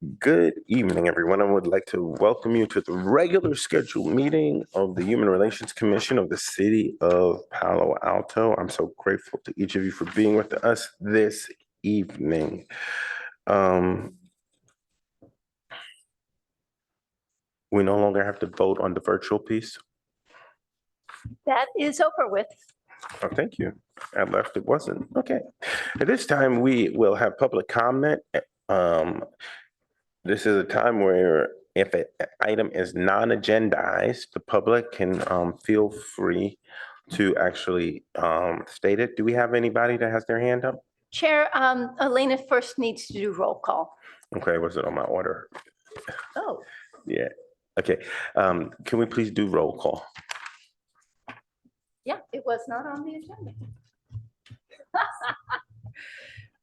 Good evening, everyone. I would like to welcome you to the regular scheduled meeting of the Human Relations Commission of the City of Palo Alto. I'm so grateful to each of you for being with us this evening. We no longer have to vote on the virtual piece. That is over with. Oh, thank you. I left, it wasn't. Okay. At this time, we will have public comment. This is a time where if an item is non-agendized, the public can feel free to actually state it. Do we have anybody that has their hand up? Chair, Elena first needs to do roll call. Okay, was it on my order? Oh. Yeah. Okay. Can we please do roll call? Yeah, it was not on the agenda.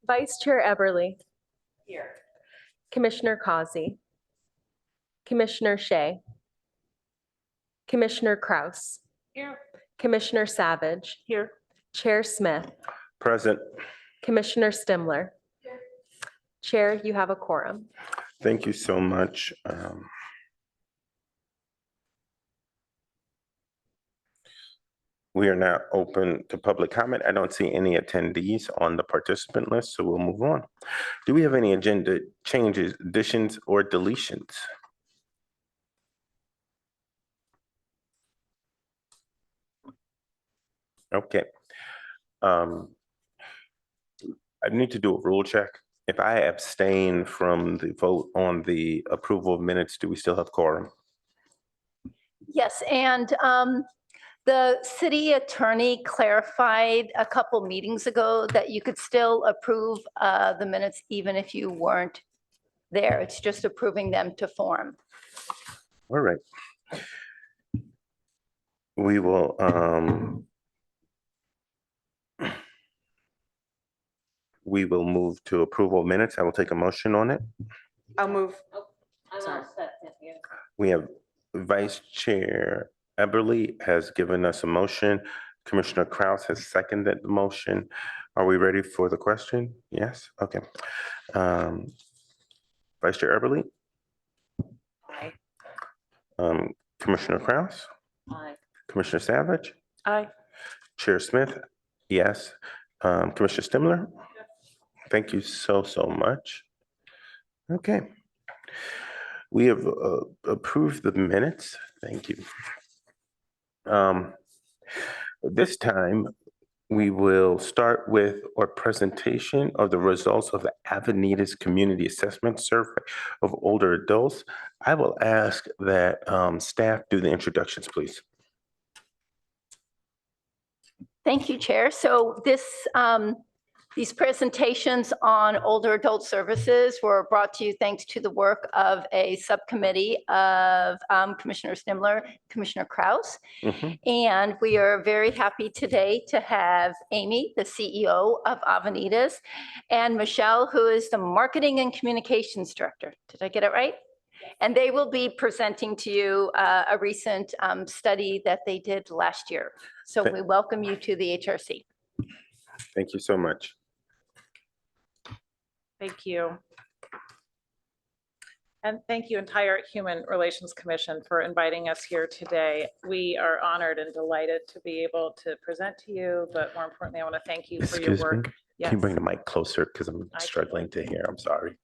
Vice Chair Eberly. Here. Commissioner Causey. Commissioner Shea. Commissioner Kraus. Here. Commissioner Savage. Here. Chair Smith. Present. Commissioner Stimler. Here. Chair, you have a quorum. Thank you so much. We are now open to public comment. I don't see any attendees on the participant list, so we'll move on. Do we have any agenda changes, additions, or deletions? Okay. I need to do a rule check. If I abstain from the vote on the approval of minutes, do we still have quorum? Yes, and the city attorney clarified a couple meetings ago that you could still approve the minutes even if you weren't there. It's just approving them to form. All right. We will move to approval of minutes. I will take a motion on it. I'll move. We have Vice Chair Eberly has given us a motion. Commissioner Kraus has seconded the motion. Are we ready for the question? Yes? Okay. Vice Chair Eberly? Aye. Commissioner Kraus? Aye. Commissioner Savage? Aye. Chair Smith? Yes. Commissioner Stimler? Yes. Thank you so much. Okay. We have approved the minutes. Thank you. This time, we will start with our presentation of the results of the Avenidas Community Assessment Survey of older adults. I will ask that staff do the introductions, please. Thank you, Chair. So these presentations on older adult services were brought to you thanks to the work of a subcommittee of Commissioner Stimler, Commissioner Kraus. And we are very happy today to have Amy, the CEO of Avenidas, and Michelle, who is the Marketing and Communications Director. Did I get it right? And they will be presenting to you a recent study that they did last year. So we welcome you to the HRC. Thank you so much. Thank you. And thank you, entire Human Relations Commission, for inviting us here today. We are honored and delighted to be able to present to you, but more importantly, I want to thank you for your work. Yes. Can you bring the mic closer because I'm struggling to hear? I'm sorry.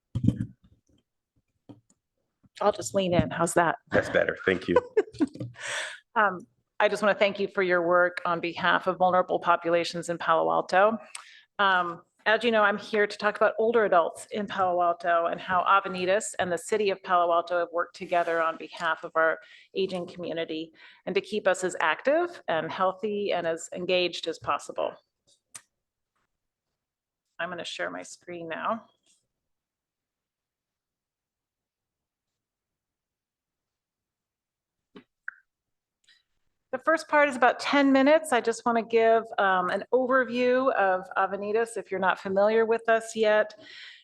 I'll just lean in. How's that? That's better. Thank you. I just want to thank you for your work on behalf of vulnerable populations in Palo Alto. As you know, I'm here to talk about older adults in Palo Alto and how Avenidas and the city of Palo Alto have worked together on behalf of our aging community and to keep us as active and healthy and as engaged as possible. I'm going to share my screen now. The first part is about 10 minutes. I just want to give an overview of Avenidas if you're not familiar with us yet,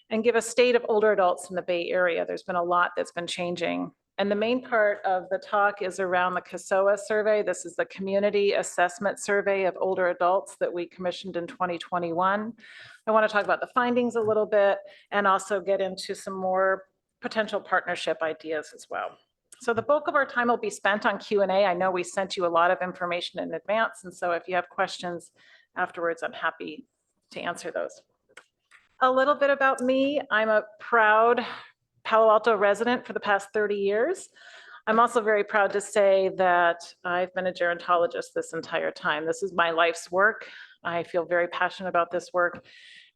and give a state of older adults in the Bay Area. There's been a lot that's been changing. And the main part of the talk is around the CASOA survey. This is the Community Assessment Survey of Older Adults that we commissioned in 2021. I want to talk about the findings a little bit and also get into some more potential partnership ideas as well. So the bulk of our time will be spent on Q&A. I know we sent you a lot of information in advance, and so if you have questions afterwards, I'm happy to answer those. A little bit about me. I'm a proud Palo Alto resident for the past 30 years. I'm also very proud to say that I've been a gerontologist this entire time. This is my life's work. I feel very passionate about this work,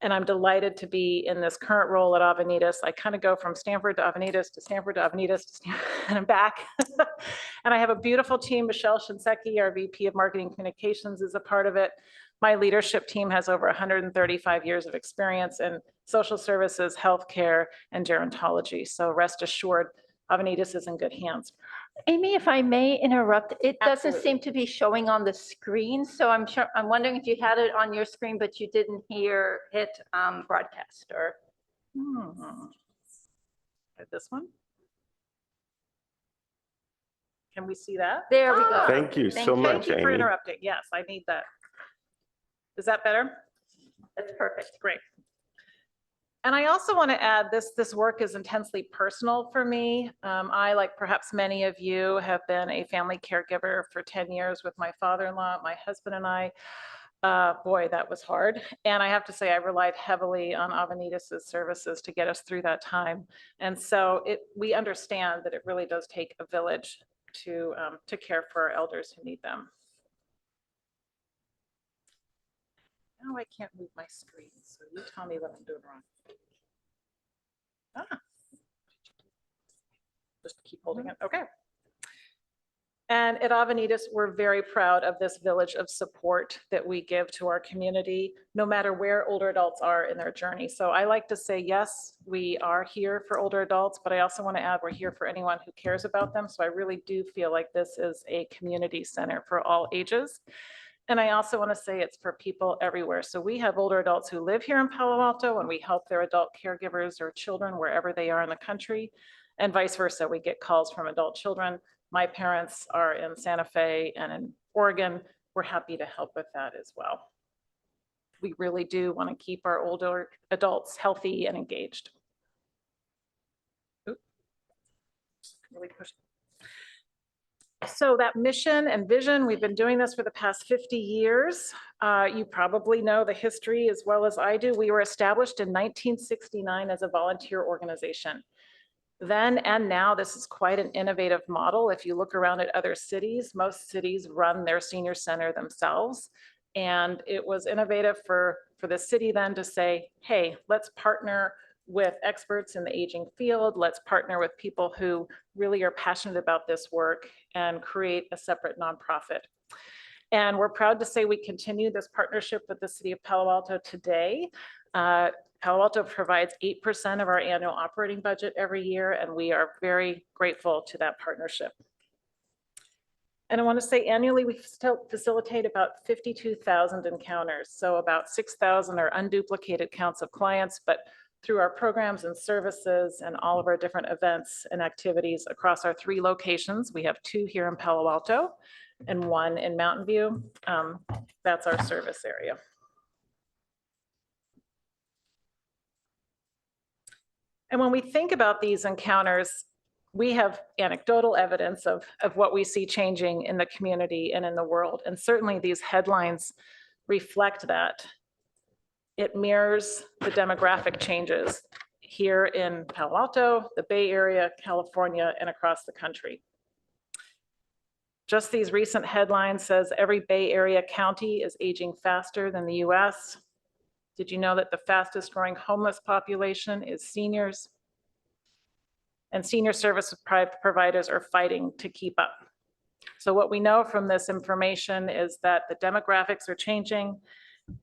and I'm delighted to be in this current role at Avenidas. I kind of go from Stanford to Avenidas to Stanford to Avenidas to Stanford, and I'm back. And I have a beautiful team. Michelle Shinseki, our VP of Marketing Communications, is a part of it. My leadership team has over 135 years of experience in social services, healthcare, and gerontology. So rest assured, Avenidas is in good hands. Amy, if I may interrupt, it doesn't Absolutely. seem to be showing on the screen. So I'm wondering if you had it on your screen, but you didn't hit broadcast or. This one? Can we see that? There we go. Thank you so you. much, Thank you for Amy. interrupting. Yes, I need that. Is that better? That's perfect. Great. And I also want to add this work is intensely personal for me. I, like perhaps many of you, have been a family caregiver for 10 years with my father-in-law, my husband and I. Boy, that was hard. And I have to say, I relied heavily on Avenidas' services to get us through that time. And so we understand that it really does take a village to care for our elders who need them. Now I can't move my screen, so you tell me what I'm doing wrong. Just keep holding it, okay. And at Avenidas, we're very proud of this village of support that we give to our community, no matter where older adults are in their journey. So I like to say, yes, we are here for older adults, but I also want to add we're here for anyone who cares about them. So I really do feel like this is a community center for all ages. And I also want to say it's for people everywhere. So we have older adults who live here in Palo Alto, and we help their adult caregivers or children wherever they are in the country, and vice versa. We get calls from adult children. My parents are in Santa Fe and in Oregon. We're happy to help with that as well. We really do want to keep our older adults healthy and engaged. Oops. Really push. So that mission and vision, we've been doing this for the past 50 years. You probably know the history as well as I do. We were established in 1969 as a volunteer organization. Then and now, this is quite an innovative model. If you look around at other cities, most cities run their senior center themselves. And it was innovative for the city then to say, hey, let's partner with experts in the aging field. Let's partner with people who really are passionate about this work and create a separate nonprofit. And we're proud to say we continue this partnership with the city of Palo Alto today. Palo Alto provides 8% of our annual operating budget every year, and we are very grateful to that partnership. And I want to say annually, we still facilitate about 52,000 encounters. So about 6,000 are unduplicated counts of clients, but through our programs and services and all of our different events and activities across our 3 locations, we have 2 here in Palo Alto and 1 in Mountain View. That's our service area. And when we think about these encounters, we have anecdotal evidence of what we see changing in the community and in the world. And certainly these headlines reflect that. It mirrors the demographic changes here in Palo Alto, the Bay Area, California, and across the country. Just these recent headlines says every Bay Area county is aging faster than the US. Did you know that the fastest growing homeless population is seniors? And senior service providers are fighting to keep up. So what we know from this information is that the demographics are changing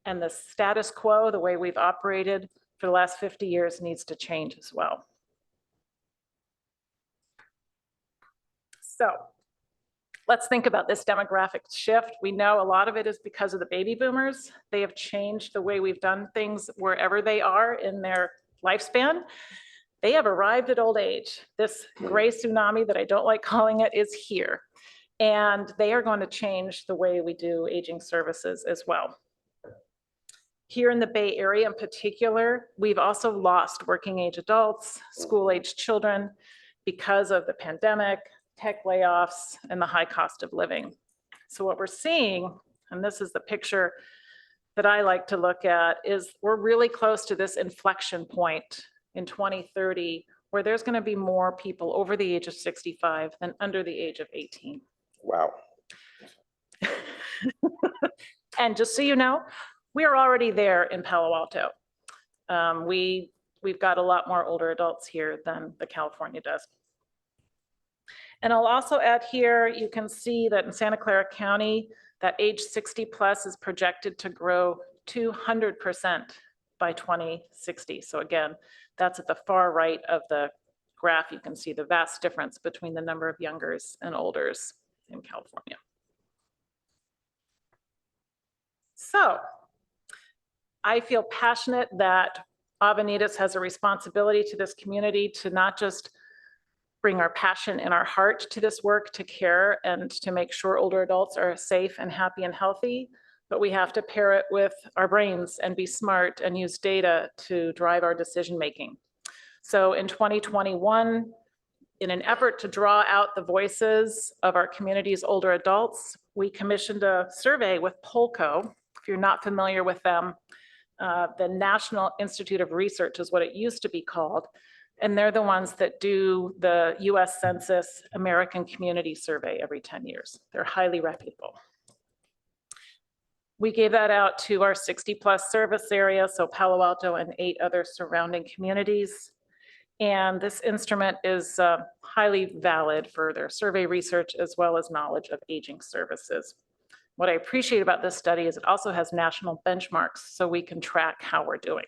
and the status quo, the way we've operated for the last 50 years, needs to change as well. So let's think about this demographic shift. We know a lot of it is because of the baby boomers. They have changed the way we've done things wherever they are in their lifespan. They have arrived at old age. This gray tsunami that I don't like calling it is here. And they are going to change the way we do aging services as well. Here in the Bay Area in particular, we've also lost working age adults, school age children because of the pandemic, tech layoffs, and the high cost of living. So what we're seeing, and this is the picture that I like to look at, is we're really close to this inflection point in 2030 where there's going to be more people over the age of 65 than under the age of 18. Wow. And just so you know, we are already there in Palo Alto. We've got a lot more older adults here than the California does. And I'll also add here, you can see that in Santa Clara County, that age 60 plus is projected to grow 200% by 2060. So again, that's at the far right of the graph. You can see the vast difference between the number of youngers and olders in California. So I feel passionate that Avenidas has a responsibility to this community to not just bring our passion and our heart to this work, to care and to make sure older adults are safe and happy and healthy, but we have to pair it with our brains and be smart and use data to drive our decision-making. So in 2021, in an effort to draw out the voices of our community's older adults, we commissioned a survey with Polco. If you're not familiar with them, the National Institute of Research is what it used to be called. And they're the ones that do the US Census American Community Survey every 10 years. They're highly reputable. We gave that out to our 60 plus service area, so Palo Alto and 8 other surrounding communities. And this instrument is highly valid for their survey research as well as knowledge of aging services. What I appreciate about this study is it also has national benchmarks so we can track how we're doing.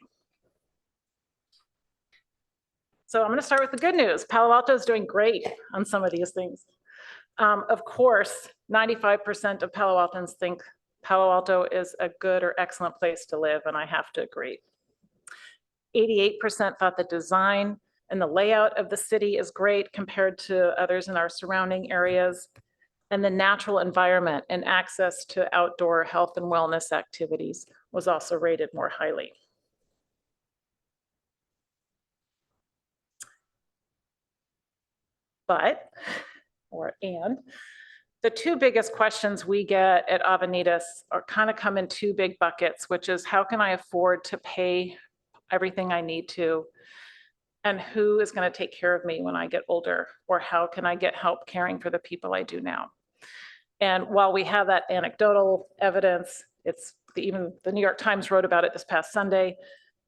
So I'm going to start with the good news. Palo Alto is doing great on some of these things. Of course, 95% of Palo Altans think Palo Alto is a good or excellent place to live, and I have to agree. 88% thought the design and the layout of the city is great compared to others in our surrounding areas, and the natural environment and access to outdoor health and wellness activities was also rated more highly. The two biggest questions we get at Avenidas are kind of come in two big buckets, which is how can I afford to pay everything I need to? And who is going to take care of me when I get older? Or how can I get help caring for the people I do now? And while we have that anecdotal evidence, even the New York Times wrote about it this past Sunday,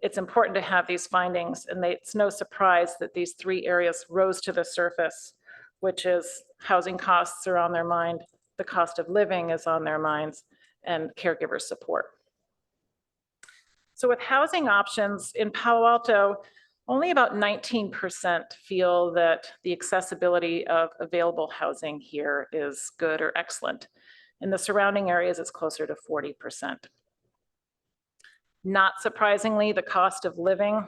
it's important to have these findings, and it's no surprise that these 3 areas rose to the surface, which is housing costs are on their mind, the cost of living is on their minds, and caregiver support. So with housing options in Palo Alto, only about 19% feel that the accessibility of available housing here is good or excellent. In the surrounding areas, it's closer to 40%. Not surprisingly, the cost of living,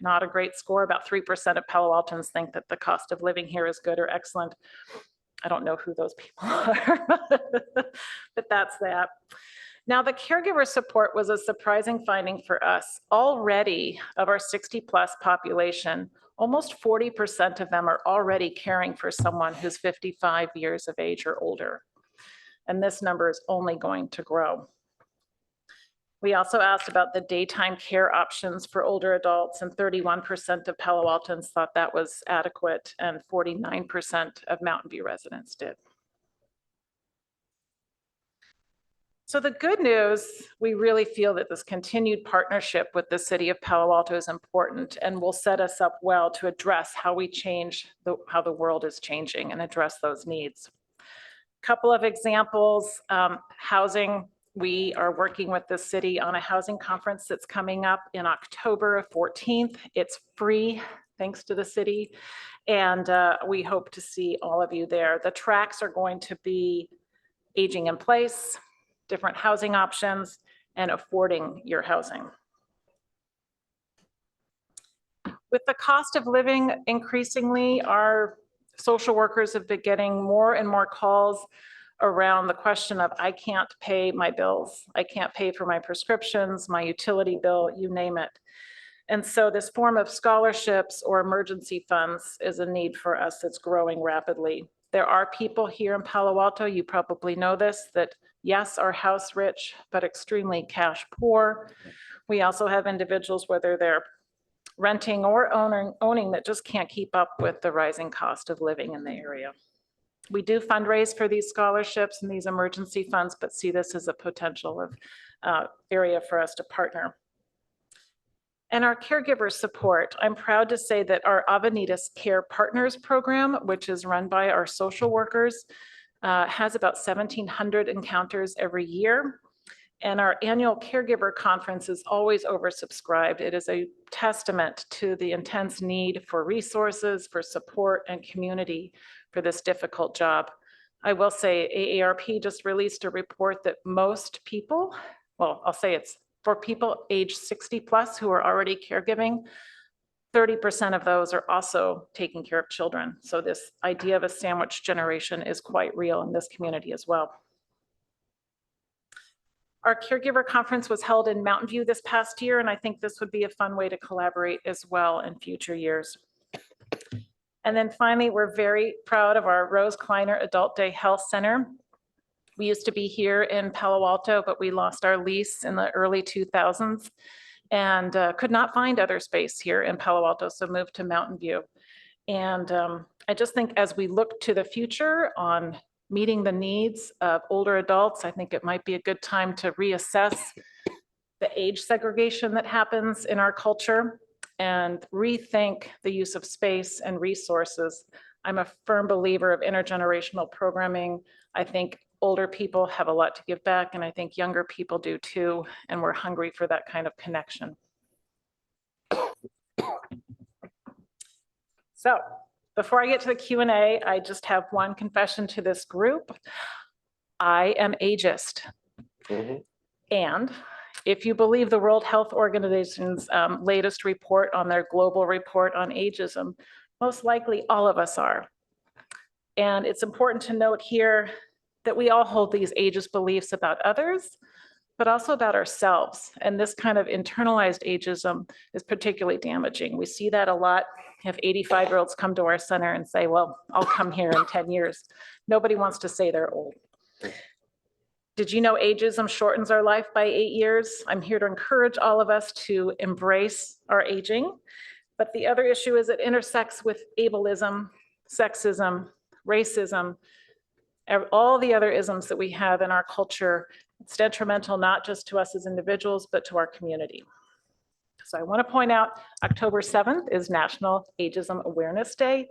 not a great score. About 3% of Palo Altans think that the cost of living here is good or excellent. I don't know who those people are, but that's that. Now, the caregiver support was a surprising finding for us. Already, of our 60 plus population, almost 40% of them are already caring for someone who's 55 years of age or older. And this number is only going to grow. We also asked about the daytime care options for older adults, and 31% of Palo Altans thought that was adequate, and 49% of Mountain View residents did. So the good news, we really feel that this continued partnership with the city of Palo Alto is important and will set us up well to address how we change how the world is changing and address those needs. Couple of examples, housing. We are working with the city on a housing conference that's coming up in October 14th. It's free, thanks to the city. And we hope to see all of you there. The tracks are going to be aging in place, different housing options, and affording your housing. With the cost of living increasingly, our social workers have been getting more and more calls around the question of, I can't pay my bills. I can't pay for my prescriptions, my utility bill, you name it. And so this form of scholarships or emergency funds is a need for us that's growing rapidly. There are people here in Palo Alto, you probably know this, that yes, are house rich, but extremely cash poor. We also have individuals, whether they're renting or owning, that just can't keep up with the rising cost of living in the area. We do fundraise for these scholarships and these emergency funds, but see this as a potential of area for us to partner. And our caregiver support, I'm proud to say that our Avenidas Care Partners program, which is run by our social workers, has about 1,700 encounters every year. And our annual caregiver conference is always oversubscribed. It is a testament to the intense need for resources, for support and community for this difficult job. I will say AARP just released a report that most people, well, I'll say it's for people age 60 plus who are already caregiving, 30% of those are also taking care of children. So this idea of a sandwich generation is quite real in this community as well. Our caregiver conference was held in Mountain View this past year, and I think this would be a fun way to collaborate as well in future years. And then finally, we're very proud of our Rose Kleiner Adult Day Health Center. We used to be here in Palo Alto, but we lost our lease in the early 2000s and could not find other space here in Palo Alto, so moved to Mountain View. And I just think as we look to the future on meeting the needs of older adults, I think it might be a good time to reassess the age segregation that happens in our culture and rethink the use of space and resources. I'm a firm believer of intergenerational programming. I think older people have a lot to give back, and I think younger people do too, and we're hungry for that kind of connection. So before I get to the Q&A, I just have one confession to this group. I am ageist. And if you believe the World Health Organization's latest report on their global report on ageism, most likely all of us are. And it's important to note here that we all hold these ageist beliefs about others, but also about ourselves. And this kind of internalized ageism is particularly damaging. We see that a lot. If 85-year-olds come to our center and say, well, I'll come here in 10 years. Nobody wants to say they're old. Did you know ageism shortens our life by 8 years? I'm here to encourage all of us to embrace our aging. But the other issue is it intersects with ableism, sexism, racism, all the other isms that we have in our culture. It's detrimental not just to us as individuals, but to our community. So I want to point out October 7th is National Ageism Awareness Day.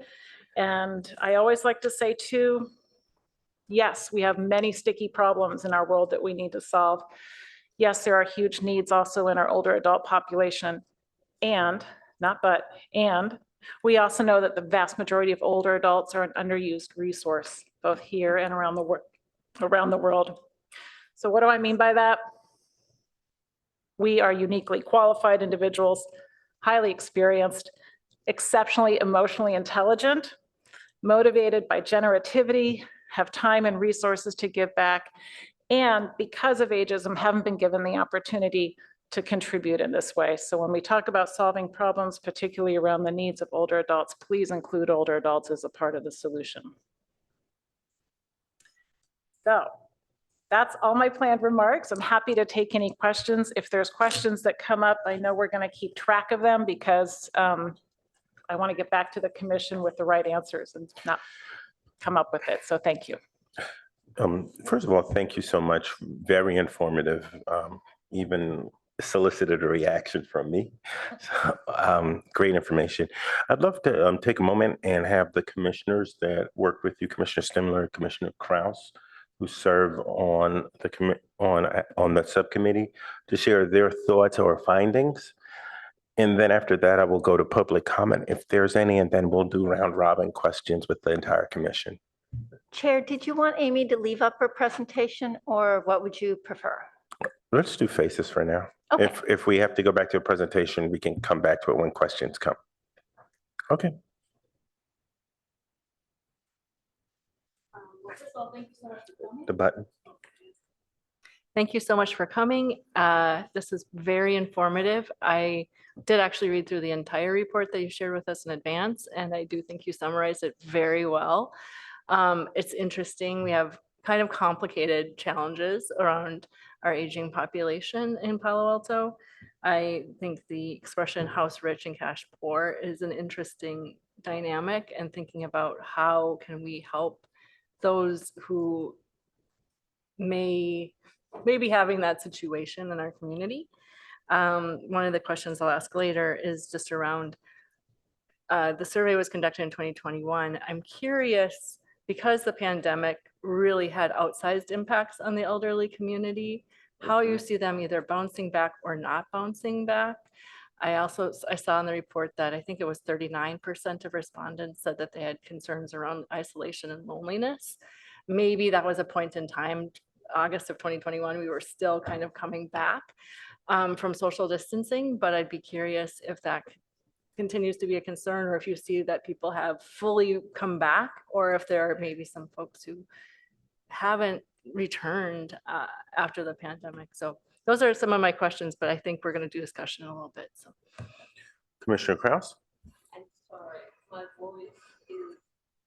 And I always like to say too, yes, we have many sticky problems in our world that we need to solve. Yes, there are huge needs also in our older adult population. And, not but, and we also know that the vast majority of older adults are an underused resource, both here and around the world. So what do I mean by that? We are uniquely qualified individuals, highly experienced, exceptionally emotionally intelligent, motivated by generativity, have time and resources to give back, and because of ageism, haven't been given the opportunity to contribute in this way. So when we talk about solving problems, particularly around the needs of older adults, please include older adults as a part of the solution. So that's all my planned remarks. I'm happy to take any questions. If there's questions that come up, I know we're going to keep track of them because I want to get back to the commission with the right answers and not come up with it. So thank you. First of all, thank you so much. Very informative. Even solicited a reaction from me. So, great information. I'd love to take a moment and have the commissioners that work with you, Commissioner Stimler, Commissioner Kraus, who serve on the subcommittee, to share their thoughts or findings. And then after that, I will go to public comment if there's any, and then we'll do round robin questions with the entire commission. Chair, did you want Amy to leave up her presentation, or what would you prefer? Let's do faces for now. Okay. If we have to go back to a presentation, we can come back to it when questions come. Okay. The button. Thank you so much for coming. This is very informative. I did actually read through the entire report that you shared with us in advance, and I do think you summarized it very well. It's interesting. We have kind of complicated challenges around our aging population in Palo Alto. I think the expression house rich and cash poor is an interesting dynamic, and thinking about how can we help those who may be having that situation in our community. One of the questions I'll ask later is just around the survey was conducted in 2021. I'm curious, because the pandemic really had outsized impacts on the elderly community, how you see them either bouncing back or not bouncing back. I saw in the report that I think it was 39% of respondents said that they had concerns around isolation and loneliness. Maybe that was a point in time, August of 2021, we were still kind of coming back from social distancing, but I'd be curious if that continues to be a concern, or if you see that people have fully come back, or if there are maybe some folks who haven't returned after the pandemic. So those are some of my questions, but I think we're going to do discussion in a little bit. So Commissioner Kraus? I'm sorry, my voice is.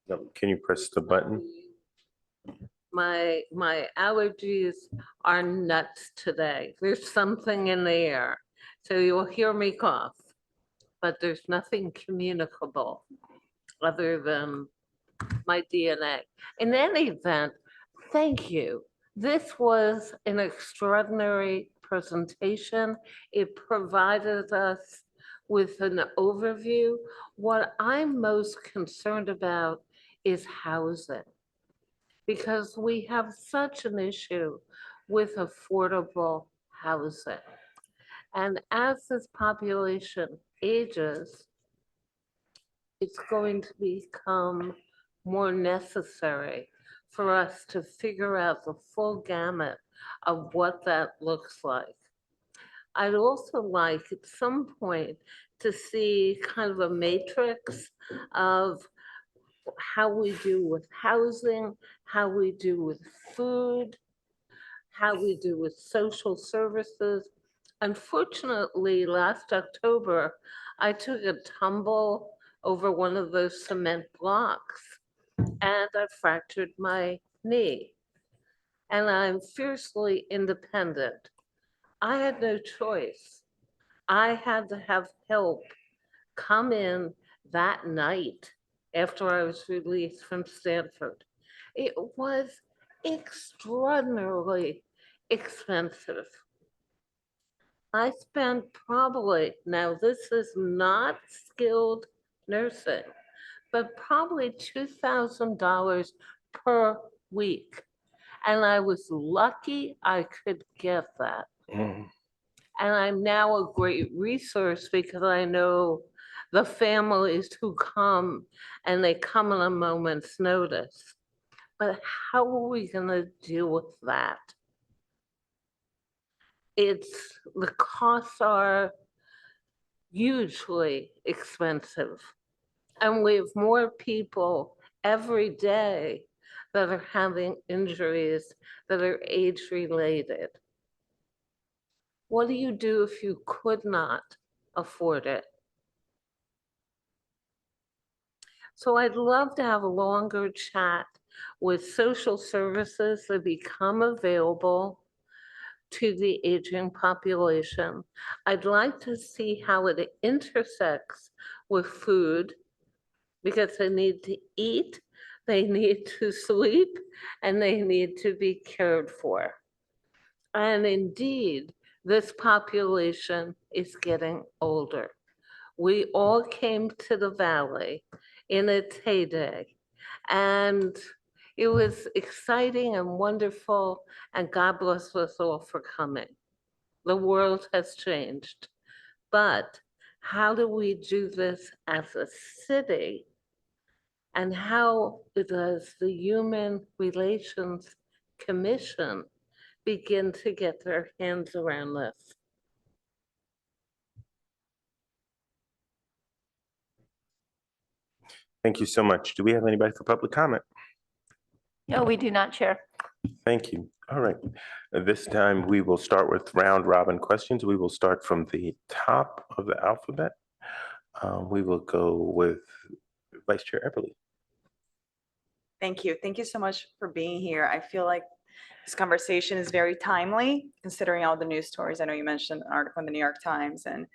No, can you press the button? My allergies are nuts today. There's something in the air. So you'll hear me cough, but there's nothing communicable other than my DNA. In any event, thank you. This was an extraordinary presentation. It provided us with an overview. What I'm most concerned about is housing, because we have such an issue with affordable housing. And as this population ages, it's going to become more necessary for us to figure out the full gamut of what that looks like. I'd also like at some point to see kind of a matrix of how we do with housing, how we do with food, how we do with social services. Unfortunately, last October, I took a tumble over one of those cement blocks and I fractured my knee. And I'm fiercely independent. I had no choice. I had to have help come in that night after I was released from Stanford. It was extraordinarily expensive. I spent probably, now this is not skilled nursing, but probably $2,000 per week. And I was lucky I could get that. Mm. And I'm now a great resource because I know the families who come and they come on a moment's notice. But how are we going to deal with that? The costs are hugely expensive. And we have more people every day that are having injuries that are age-related. What do you do if you could not afford it? So I'd love to have a longer chat with social services that become available to the aging population. I'd like to see how it intersects with food, because they need to eat, they need to sleep, and they need to be cared for. And indeed, this population is getting older. We all came to the valley in its heyday, and it was exciting and wonderful, and God bless us all for coming. The world has changed, but how do we do this as a city? And how does the Human Relations Commission begin to get their hands around this? Thank you so much. Do we have anybody for public comment? No, we do not, Chair. Thank you. All right. This time we will start with round robin questions. We will start from the top of the alphabet. We will go with Vice Chair Epperly. Thank you. Thank you so much for being here. I feel like this conversation is very timely, considering all the news stories. I know you mentioned an article in the New York Times and,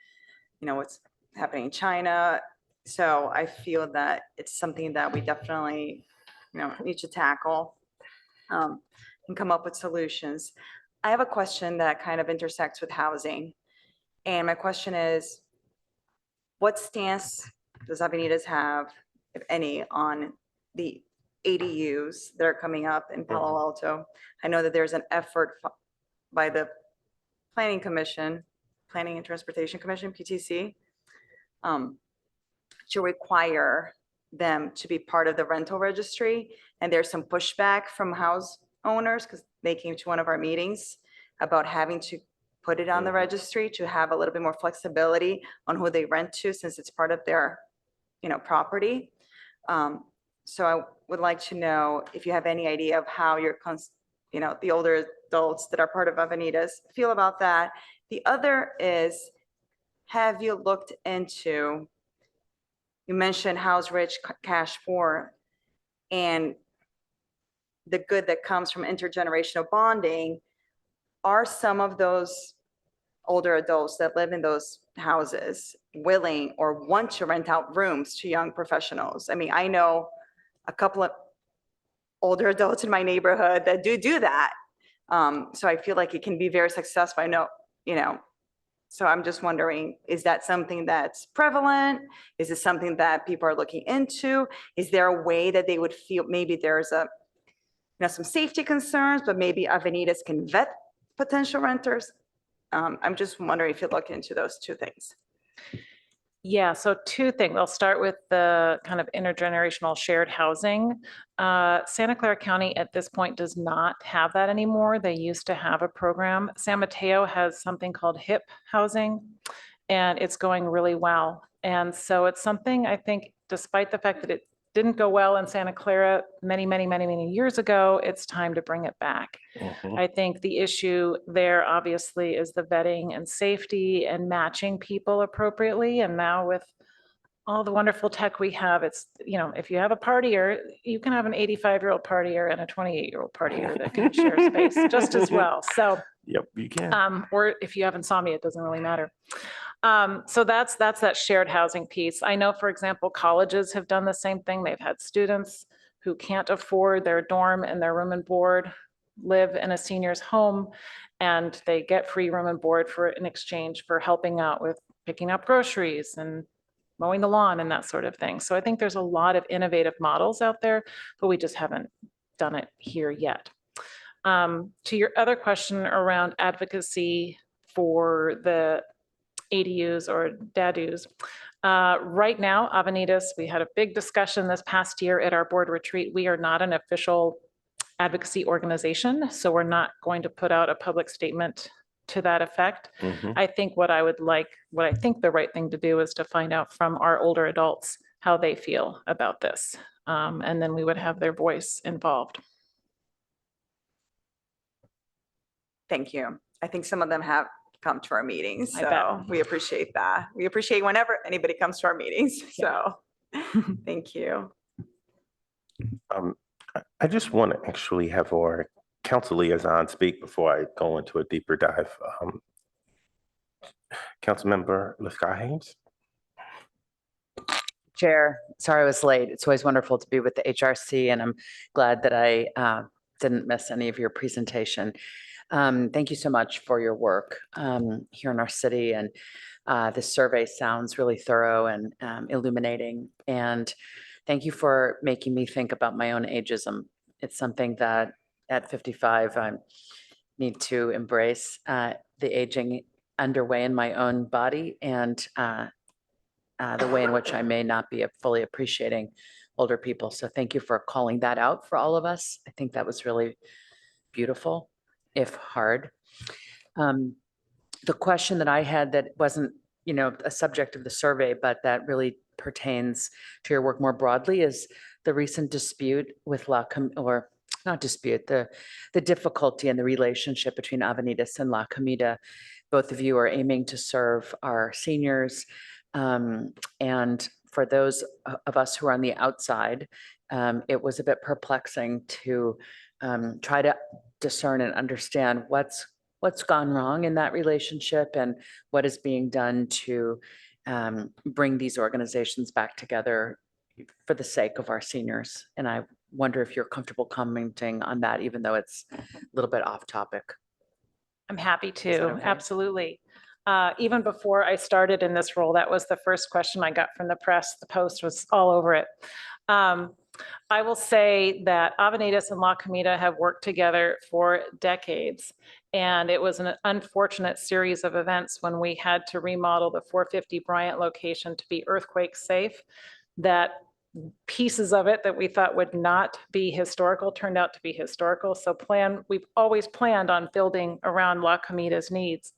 what's happening in China. So I feel that it's something that we definitely, need to tackle and come up with solutions. I have a question that kind of intersects with housing. And my question is, what stance does Avenidas have, if any, on the ADUs that are coming up in Palo Alto? I know that there's an effort by the Planning Commission, Planning and Transportation Commission, PTC, to require them to be part of the rental registry. And there's some pushback from house owners because they came to one of our meetings about having to put it on the registry to have a little bit more flexibility on who they rent to, since it's part of their, property. So I would like to know if you have any idea of how your, the older adults that are part of Avenidas feel about that. The other is, have you looked into, you mentioned house rich, cash poor, and the good that comes from intergenerational bonding. Are some of those older adults that live in those houses willing or want to rent out rooms to young professionals? I mean, I know a couple of older adults in my neighborhood that do that. So I feel like it can be very successful. I know, so I'm just wondering, is that something that's prevalent? Is it something that people are looking into? Is there a way that they would feel maybe there's some safety concerns, but maybe Avenidas can vet potential renters? I'm just wondering if you look into those two things. Yeah, so two things. I'll start with the kind of intergenerational shared housing. Santa Clara County at this point does not have that anymore. They used to have a program. San Mateo has something called HIP housing, and it's going really well. And so it's something, I think, despite the fact that it didn't go well in Santa Clara many, many, many, many years ago, it's time to bring it back. I think the issue there obviously is the vetting and safety and matching people appropriately. And now with all the wonderful tech we have, it's, if you have a partier, you can have an 85-year-old partier and a 28-year-old partier that can share space just as well. So, Yep, you can. or if you have insomnia, it doesn't really matter. So that's that shared housing piece. I know, for example, colleges have done the same thing. They've had students who can't afford their dorm and their room and board live in a senior's home, and they get free room and board in exchange for helping out with picking up groceries and mowing the lawn and that sort of thing. So I think there's a lot of innovative models out there, but we just haven't done it here yet. To your other question around advocacy for the ADUs or DADUs. Right now, Avenidas, we had a big discussion this past year at our board retreat. We are not an official advocacy organization, so we're not going to put out a public statement to that effect. I think what I think the right thing to do is to find out from our older adults how they feel about this. And then we would have their voice involved. Thank you. I think some of them have come to our meetings, I bet. so we appreciate that. We appreciate whenever anybody comes to our meetings, so thank you. I just want to actually have our council liaison speak before I go into a deeper dive. Councilmember Liscott-Haynes. Chair, sorry I was late. It's always wonderful to be with the HRC, and I'm glad that I didn't miss any of your presentation. Thank you so much for your work here in our city, and this survey sounds really thorough and illuminating. And thank you for making me think about my own ageism. It's something that at 55 I need to embrace, the aging underway in my own body, and the way in which I may not be fully appreciating older people. So thank you for calling that out for all of us. I think that was really beautiful, if hard. The question that I had that wasn't, a subject of the survey, but that really pertains to your work more broadly is the recent dispute with not dispute, the difficulty and the relationship between Avenidas and La Comida. Both of you are aiming to serve our seniors. And for those of us who are on the outside, it was a bit perplexing to try to discern and understand what's gone wrong in that relationship and what is being done to bring these organizations back together for the sake of our seniors. And I wonder if you're comfortable commenting on that, even though it's a little bit off topic. I'm happy that to, okay? absolutely. Even before I started in this role, that was the first question I got from the press. The Post was all over it. I will say that Avenidas and La Comida have worked together for decades. And it was an unfortunate series of events when we had to remodel the 450 Bryant location to be earthquake safe, that pieces of it that we thought would not be historical turned out to be historical. So we've always planned on building around La Comida's needs.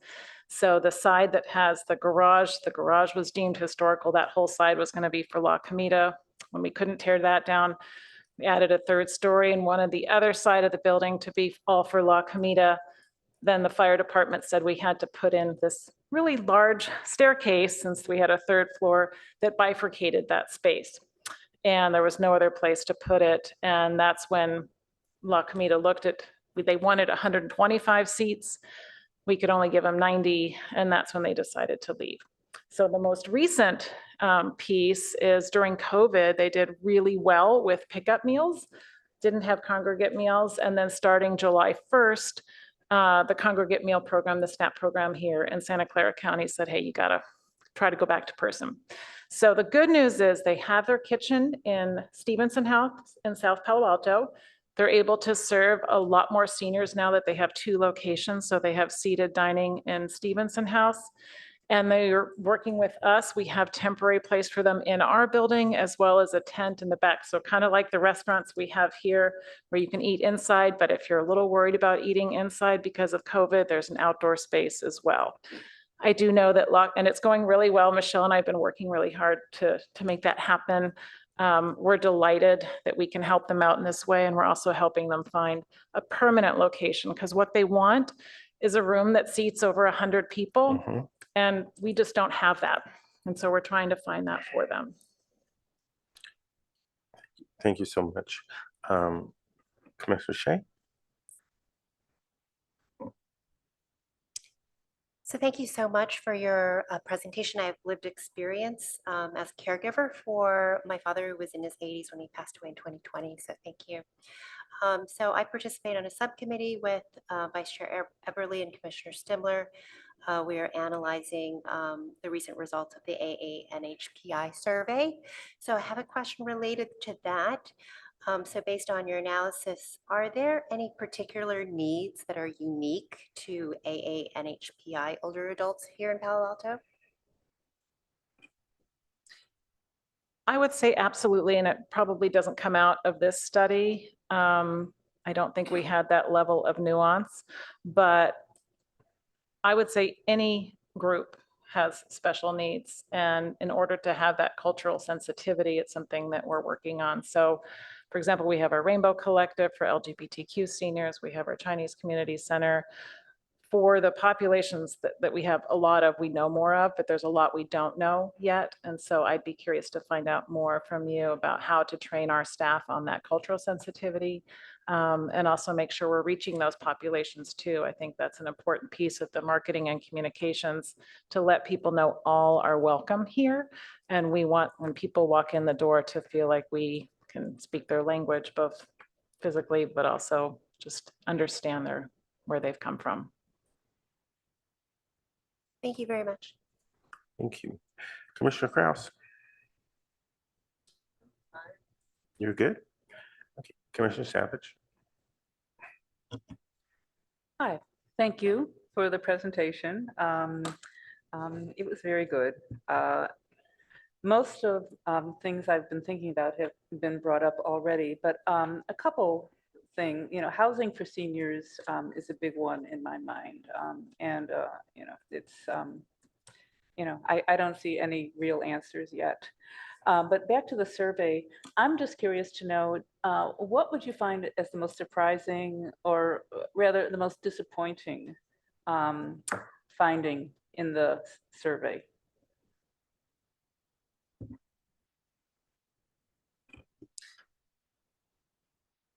So the side that has the garage was deemed historical. That whole side was going to be for La Comida. When we couldn't tear that down, we added a third story and wanted the other side of the building to be all for La Comida. Then the fire department said we had to put in this really large staircase, since we had a third floor, that bifurcated that space. And there was no other place to put it. And that's when La Comida looked at, they wanted 125 seats. We could only give them 90, and that's when they decided to leave. So the most recent piece is during COVID, they did really well with pickup meals, didn't have congregate meals. And then starting July 1st, the congregate meal program, the SNAP program here in Santa Clara County said, hey, you gotta try to go back to person. So the good news is they have their kitchen in Stevenson House in South Palo Alto. They're able to serve a lot more seniors now that they have 2 locations. So they have seated dining in Stevenson House. And they're working with us. We have temporary place for them in our building, as well as a tent in the back. So kind of like the restaurants we have here where you can eat inside, but if you're a little worried about eating inside because of COVID, there's an outdoor space as well. I do know that and it's going really well. Michelle and I have been working really hard to make that happen. We're delighted that we can help them out in this way. And we're also helping them find a permanent location, because what they want is a room that seats over 100 people. Mhm. And we just don't have that. And so we're trying to find that for them. Thank you so much. Commissioner Shea? So thank you so much for your presentation. I have lived experience as a caregiver for my father, who was in his 80s when he passed away in 2020. So thank you. So I participate on a subcommittee with Vice Chair Eberly and Commissioner Stimler. We are analyzing the recent results of the AA-NHPI survey. So I have a question related to that. So based on your analysis, are there any particular needs that are unique to AA-NHPI older adults here in Palo Alto? I would say absolutely, and it probably doesn't come out of this study. I don't think we had that level of nuance, but I would say any group has special needs. And in order to have that cultural sensitivity, it's something that we're working on. So for example, we have our Rainbow Collective for LGBTQ seniors. We have our Chinese Community Center. For the populations that we have a lot of, we know more of, but there's a lot we don't know yet. And so I'd be curious to find out more from you about how to train our staff on that cultural sensitivity, and also make sure we're reaching those populations too. I think that's an important piece of the marketing and communications, to let people know all are welcome here. And we want, when people walk in the door, to feel like we can speak their language, both physically, but also just understand where they've come from. Thank you very much. Thank you. Commissioner Kraus? You're good? Okay. Commissioner Savage? Hi, thank you for the presentation. It was very good. Most of things I've been thinking about have been brought up already, but a couple things, housing for seniors is a big one in my mind. It's, I don't see any real answers yet. But back to the survey, I'm just curious to know, what would you find as the most surprising, or rather the most disappointing finding in the survey?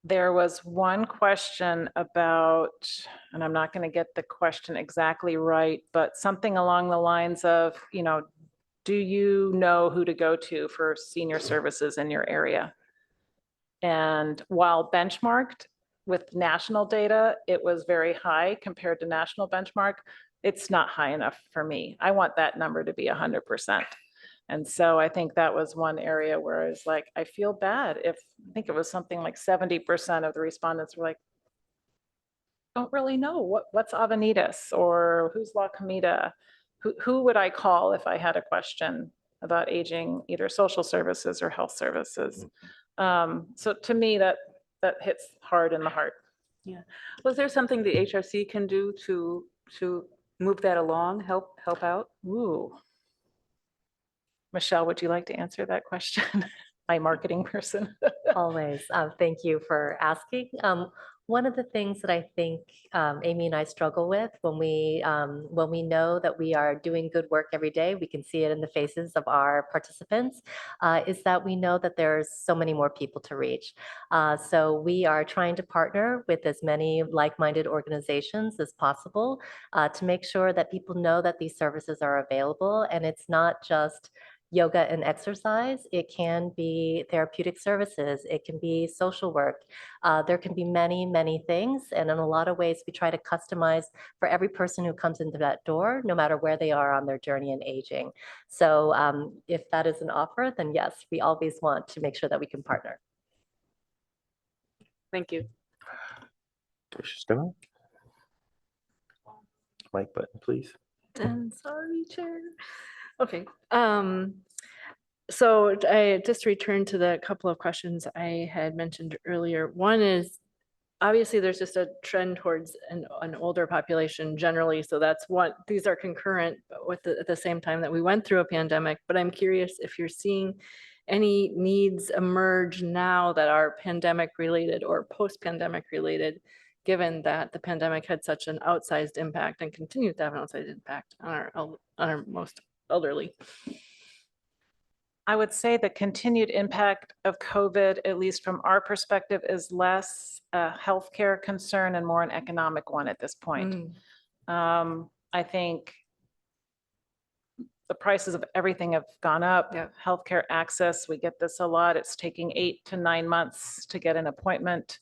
There was one question about, and I'm not going to get the question exactly right, but something along the lines of, do you know who to go to for senior services in your area? And while benchmarked with national data, it was very high compared to national benchmark. It's not high enough for me. I want that number to be 100%. And so I think that was one area where I was like, I feel bad if, I think it was something like 70% of the respondents were like, don't really know what's Avenidas or who's La Comida. Who would I call if I had a question about aging, either social services or health services? So to me, that hits hard in the heart. Yeah. Was there something the HRC can do to move that along, help out? Ooh. Michelle, would you like to answer that question? My marketing person. Always. Thank you for asking. One of the things that I think Amy and I struggle with when we know that we are doing good work every day, we can see it in the faces of our participants, is that we know that there's so many more people to reach. So we are trying to partner with as many like-minded organizations as possible to make sure that people know that these services are available, and it's not just yoga and exercise. It can be therapeutic services. It can be social work. There can be many, many things. And in a lot of ways, we try to customize for every person who comes into that door, no matter where they are on their journey in aging. So if that is an offer, then yes, we always want to make sure that we can partner. Thank you. Commissioner Stimmer? Mic button, please. And sorry, Chair. Okay. So I just returned to the couple of questions I had mentioned earlier. One is, obviously there's just a trend towards an older population generally. So that's what, these are concurrent, but with at the same time that we went through a pandemic. But I'm curious if you're seeing any needs emerge now that are pandemic related or post-pandemic related, given that the pandemic had such an outsized impact and continues to have an outsized impact on our most elderly. I would say the continued impact of COVID, at least from our perspective, is less a healthcare concern and more an economic one at this point. I think the prices of everything have gone up. Yeah. Healthcare access, we get this a lot. It's taking 8 to 9 months to get an appointment.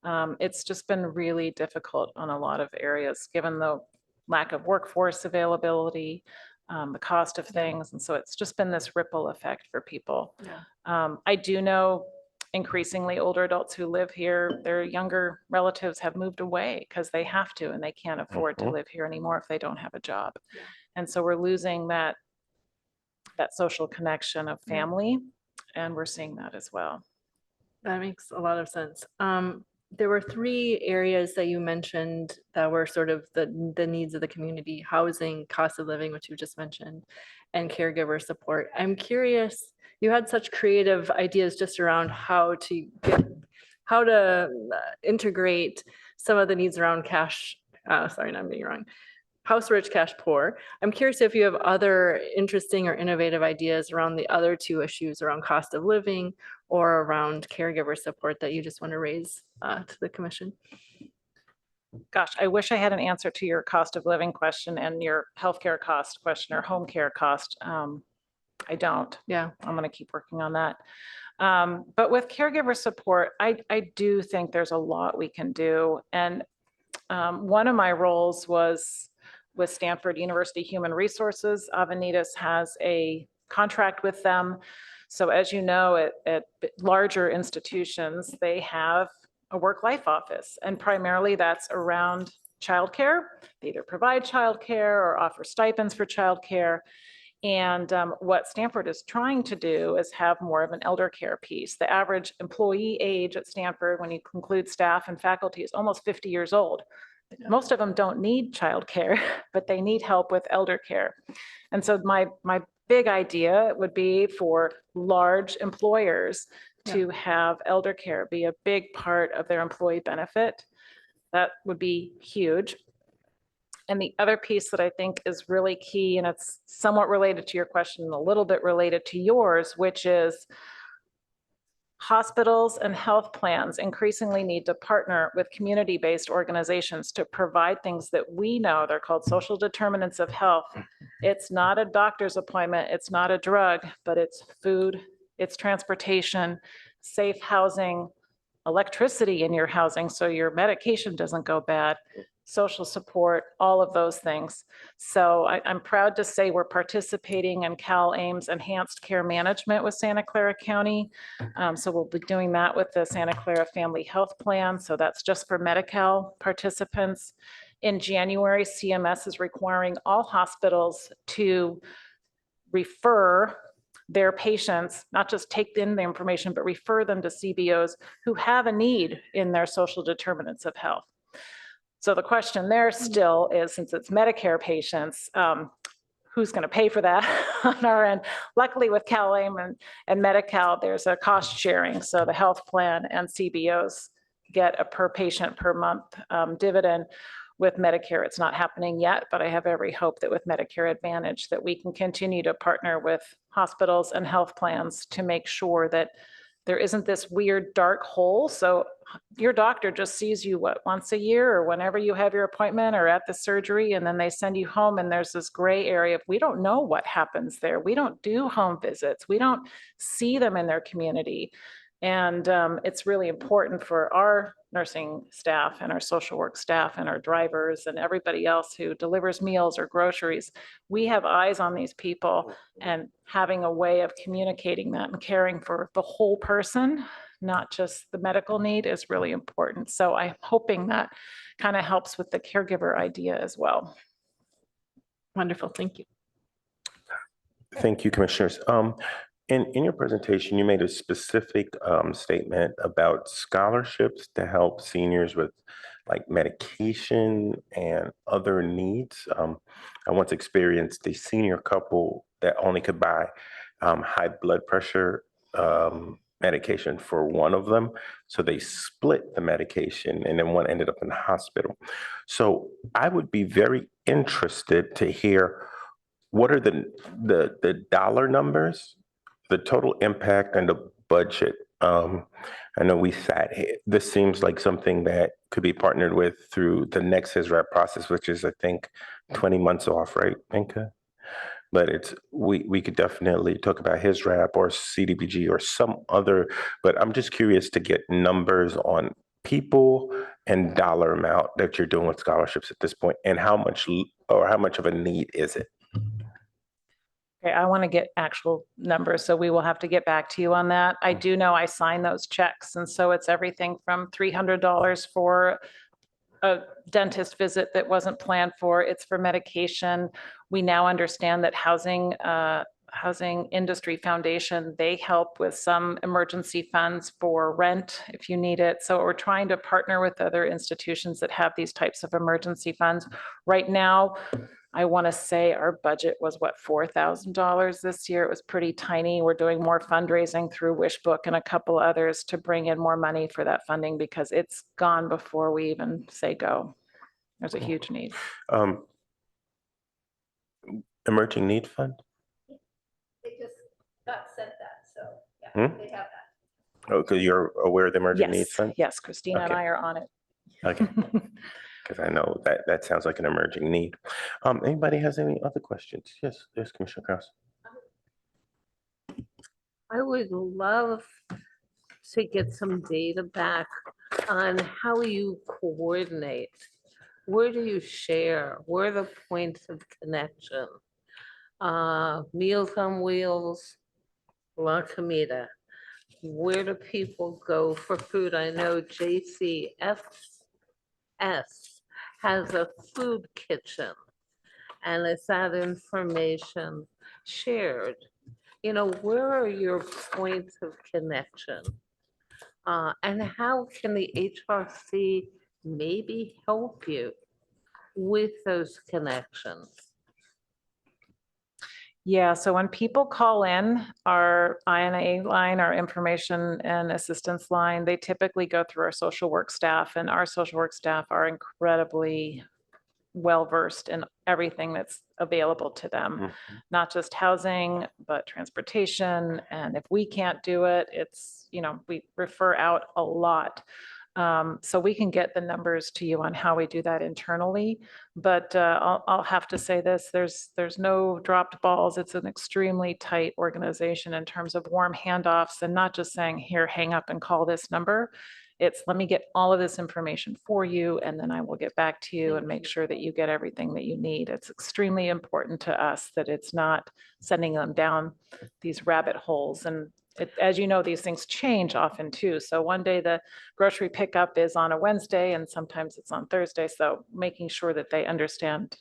It's just been really difficult on a lot of areas, given the lack of workforce availability, the cost of things. And so it's just been this ripple effect for people. Yeah. I do know increasingly older adults who live here, their younger relatives have moved away because they have to, and they can't afford to live here anymore if they don't have a job. Yeah. And so we're losing that social connection of family, and we're seeing that as well. That makes a lot of sense. There were 3 areas that you mentioned that were sort of the needs of the community: housing, cost of living, which you just mentioned, and caregiver support. I'm curious, you had such creative ideas just around how to integrate some of the needs around cash. Sorry, I'm being wrong. House rich, cash poor. I'm curious if you have other interesting or innovative ideas around the other 2 issues around cost of living or around caregiver support that you just want to raise to the commission. Gosh, I wish I had an answer to your cost of living question and your healthcare cost question or home care cost. I don't. Yeah. I'm going to keep working on that. But with caregiver support, I do think there's a lot we can do. And one of my roles was with Stanford University Human Resources. Avenidas has a contract with them. So as you know, at larger institutions, they have a work-life office, and primarily that's around childcare. They either provide childcare or offer stipends for childcare. And what Stanford is trying to do is have more of an elder care piece. The average employee age at Stanford, when you include staff and faculty, is almost 50 years old. Most of them don't need childcare, but they need help with elder care. And so my big idea would be for large employers to have elder care be a big part of their employee benefit. That would be huge. And the other piece that I think is really key, and it's somewhat related to your question, and a little bit related to yours, which is hospitals and health plans increasingly need to partner with community-based organizations to provide things that we know, they're called social determinants of health. It's not a doctor's appointment, it's not a drug, but it's food, it's transportation, safe housing, electricity in your housing so your medication doesn't go bad, social support, all of those things. So I'm proud to say we're participating in CalAIM's Enhanced Care Management with Santa Clara County. So we'll be doing that with the Santa Clara Family Health Plan. So that's just for Medi-Cal participants. In January, CMS is requiring all hospitals to refer their patients, not just take in the information, but refer them to CBOs who have a need in their social determinants of health. So the question there still is, since it's Medicare patients, who's going to pay for that on our end? Luckily with CalAIM and Medi-Cal, there's a cost sharing. So the health plan and CBOs get a per patient per month dividend. With Medicare, it's not happening yet, but I have every hope that with Medicare Advantage that we can continue to partner with hospitals and health plans to make sure that there isn't this weird dark hole. So your doctor just sees you, what, once a year or whenever you have your appointment or at the surgery, and then they send you home and there's this gray area of we don't know what happens there. We don't do home visits. We don't see them in their community. And it's really important for our nursing staff and our social work staff and our drivers and everybody else who delivers meals or groceries. We have eyes on these people, and having a way of communicating that and caring for the whole person, not just the medical need, is really important. So I'm hoping that kind of helps with the caregiver idea as well. Wonderful, thank you. Thank you, Commissioners. In your presentation, you made a specific statement about scholarships to help seniors with like medication and other needs. I once experienced a senior couple that only could buy high blood pressure medication for one of them. So they split the medication and then one ended up in the hospital. So I would be very interested to hear what are the dollar numbers, the total impact and the budget. I know we this seems like something that could be partnered with through the next HISRAP process, which is I think 20 months off, right, Minka? But we could definitely talk about HISRAP or CDBG or some other, but I'm just curious to get numbers on people and dollar amount that you're doing with scholarships at this point, and how much of a need is it? Okay, I want to get actual numbers, so we will have to get back to you on that. I do know I sign those checks, and so it's everything from $300 for a dentist visit that wasn't planned for. It's for medication. We now understand that Housing Industry Foundation, they help with some emergency funds for rent if you need it. So we're trying to partner with other institutions that have these types of emergency funds. Right now, I want to say our budget was what, $4,000 this year. It was pretty tiny. We're doing more fundraising through Wishbook and a couple others to bring in more money for that funding because it's gone before we even say go. There's a huge need. Emerging Need Fund? They just got sent that, so yeah, they have that. Oh, because you're aware of the Emerging Need Yes, Fund? yes, Christina and Okay. I are on it. Okay, because I know that sounds like an emerging need. Anybody has any other questions? Yes, Commissioner Krause. I would love to get some data back on how you coordinate. Where do you share? Where are the points of connection? Meals on Wheels, La Comida. Where do people go for food? I know JCFS has a food kitchen. And is that information shared? You know, where are your points of connection? And how can the HRC maybe help you with those connections? Yeah, so when people call in our INA line, our information and assistance line, they typically go through our social work staff, and our social work staff are incredibly well-versed in everything that's available to them, not just housing, but transportation. And if we can't do it, it's, we refer out a lot. So we can get the numbers to you on how we do that internally. But I'll have to say this, there's no dropped balls. It's an extremely tight organization in terms of warm handoffs and not just saying, here, hang up and call this number. It's let me get all of this information for you, and then I will get back to you and make sure that you get everything that you need. It's extremely important to us that it's not sending them down these rabbit holes. And as you know, these things change often too. So one day the grocery pickup is on a Wednesday and sometimes it's on Thursday. So making sure that they understand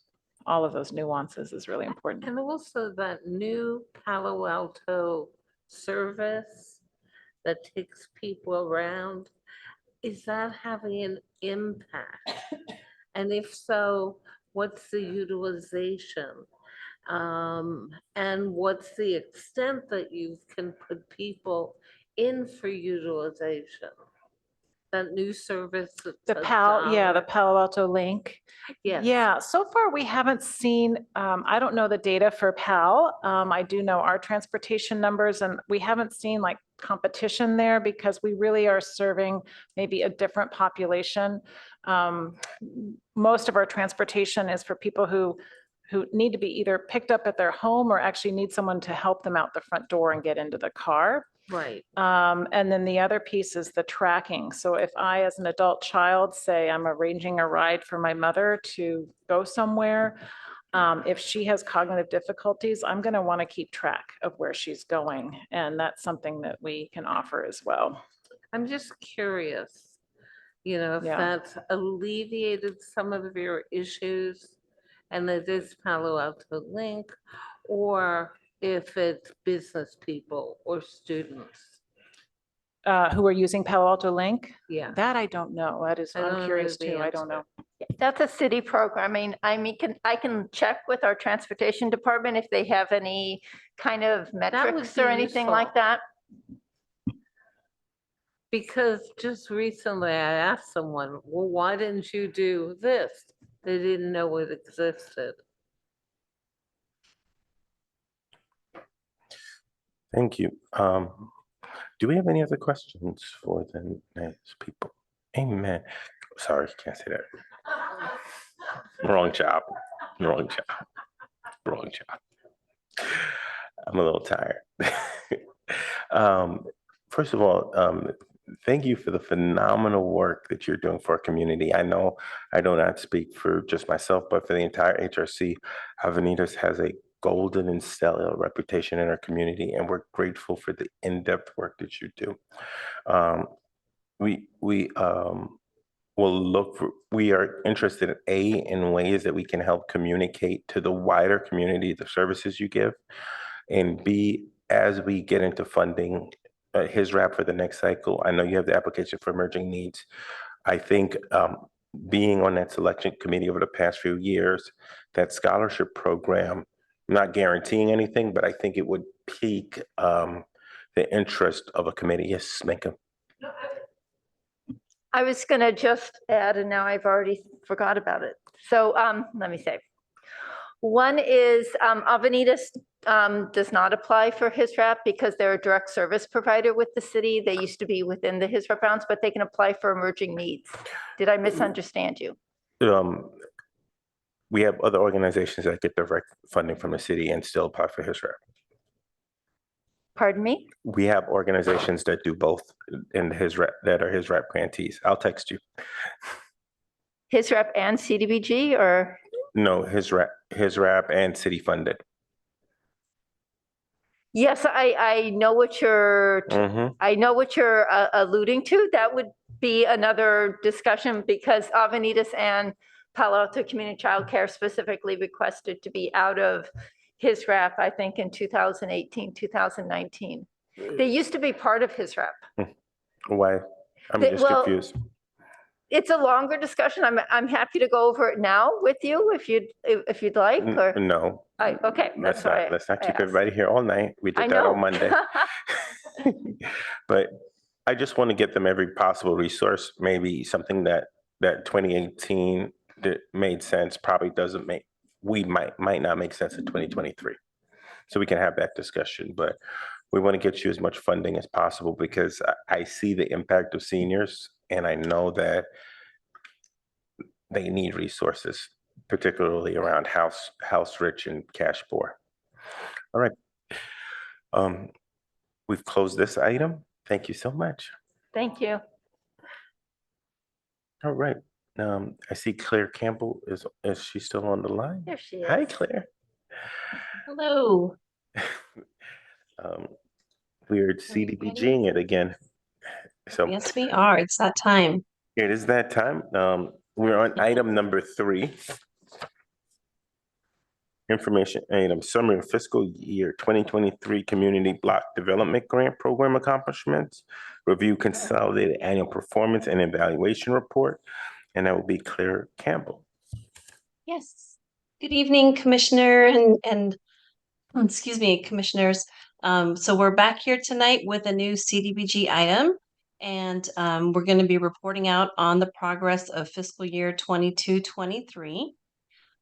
all of those nuances is really important. And also that new Palo Alto service that takes people around, is that having an impact? And if so, what's the utilization? And what's the extent that you can put people in for utilization? That new service. The Palo Alto link. Yes. Yeah, so far we haven't seen, I don't know the data for PAL. I do know our transportation numbers, and we haven't seen like competition there because we really are serving maybe a different population. Most of our transportation is for people who need to be either picked up at their home or actually need someone to help them out the front door and get into the car. Right. And then the other piece is the tracking. So if I, as an adult child, say I'm arranging a ride for my mother to go somewhere, if she has cognitive difficulties, I'm going to want to keep track of where she's going. And that's something that we can offer as well. I'm just curious, if Yeah. that's alleviated some of your issues and it is Palo Alto Link, or if it's business people or students. Who are using Palo Alto Link? Yeah. That I don't know. That is, I don't I'm know curious the too. I don't answer. know. That's a city programming. I mean, I can check with our transportation department if they have any kind of metrics be or anything like useful. that. Because just recently I asked someone, well, why didn't you do this? They didn't know it existed. Thank you. Do we have any other questions for the next people? Amen. Sorry, can't say that. Wrong job. Wrong job. Wrong job. I'm a little tired. First of all, thank you for the phenomenal work that you're doing for our community. I know I do not speak for just myself, but for the entire HRC. Avenidas has a golden and stellar reputation in our community, and we're grateful for the in-depth work that you do. We we are interested in ways that we can help communicate to the wider community the services you give, and B, as we get into funding his wrap for the next cycle. I know you have the application for emerging needs. I think being on that selection committee over the past few years, that scholarship program, I'm not guaranteeing anything, but I think it would pique the interest of a committee. Yes, Minka. I was going to just add, and now I've already forgot about it. So let me say. One is Avenidas does not apply for HISRAP because they're a direct service provider with the city. They used to be within the HISRAP bounds, but they can apply for emerging needs. Did I misunderstand you? We have other organizations that get direct funding from the city and still apply for HISRAP. Pardon me? We have organizations that do both in HISRAP that are HISRAP grantees. I'll text you. HISRAP and CDBG, or? No, HISRAP and city funded. Yes, I know what you're. I know what you're alluding to. That would be another discussion because Avenidas and Palo Alto Community Child Care specifically requested to be out of HISRAP, I think in 2018, 2019. They used to be part of HISRAP. Why? I'm just confused. it's a longer discussion. I'm happy to go over it now with you if you'd like, or, No, okay, that's why. let's not I keep asked. everybody here all night. We I did that know. on Monday. But I just want to get them every possible resource, maybe something that 2018 that made sense probably doesn't make, we might not make sense in 2023. So we can have that discussion, but we want to get you as much funding as possible because I see the impact of seniors and I know that they need resources, particularly around house rich and cash poor. All right. We've closed this item. Thank you so much. Thank you. All right. I see Claire Campbell is she still on the line? There she is. Hi, Claire. Hello. We're Are you ready? CDBGing it again. So Yes, we are. It's that time. it is that time. We're on item number 3. Information item, summary of fiscal year 2023 Community Block Development Grant Program accomplishments, review consolidated annual performance and evaluation report, and that will be Claire Campbell. Yes. Good evening, Commissioner and excuse me, Commissioners. So we're back here tonight with a new CDBG item, and we're going to be reporting out on the progress of fiscal year 22-23.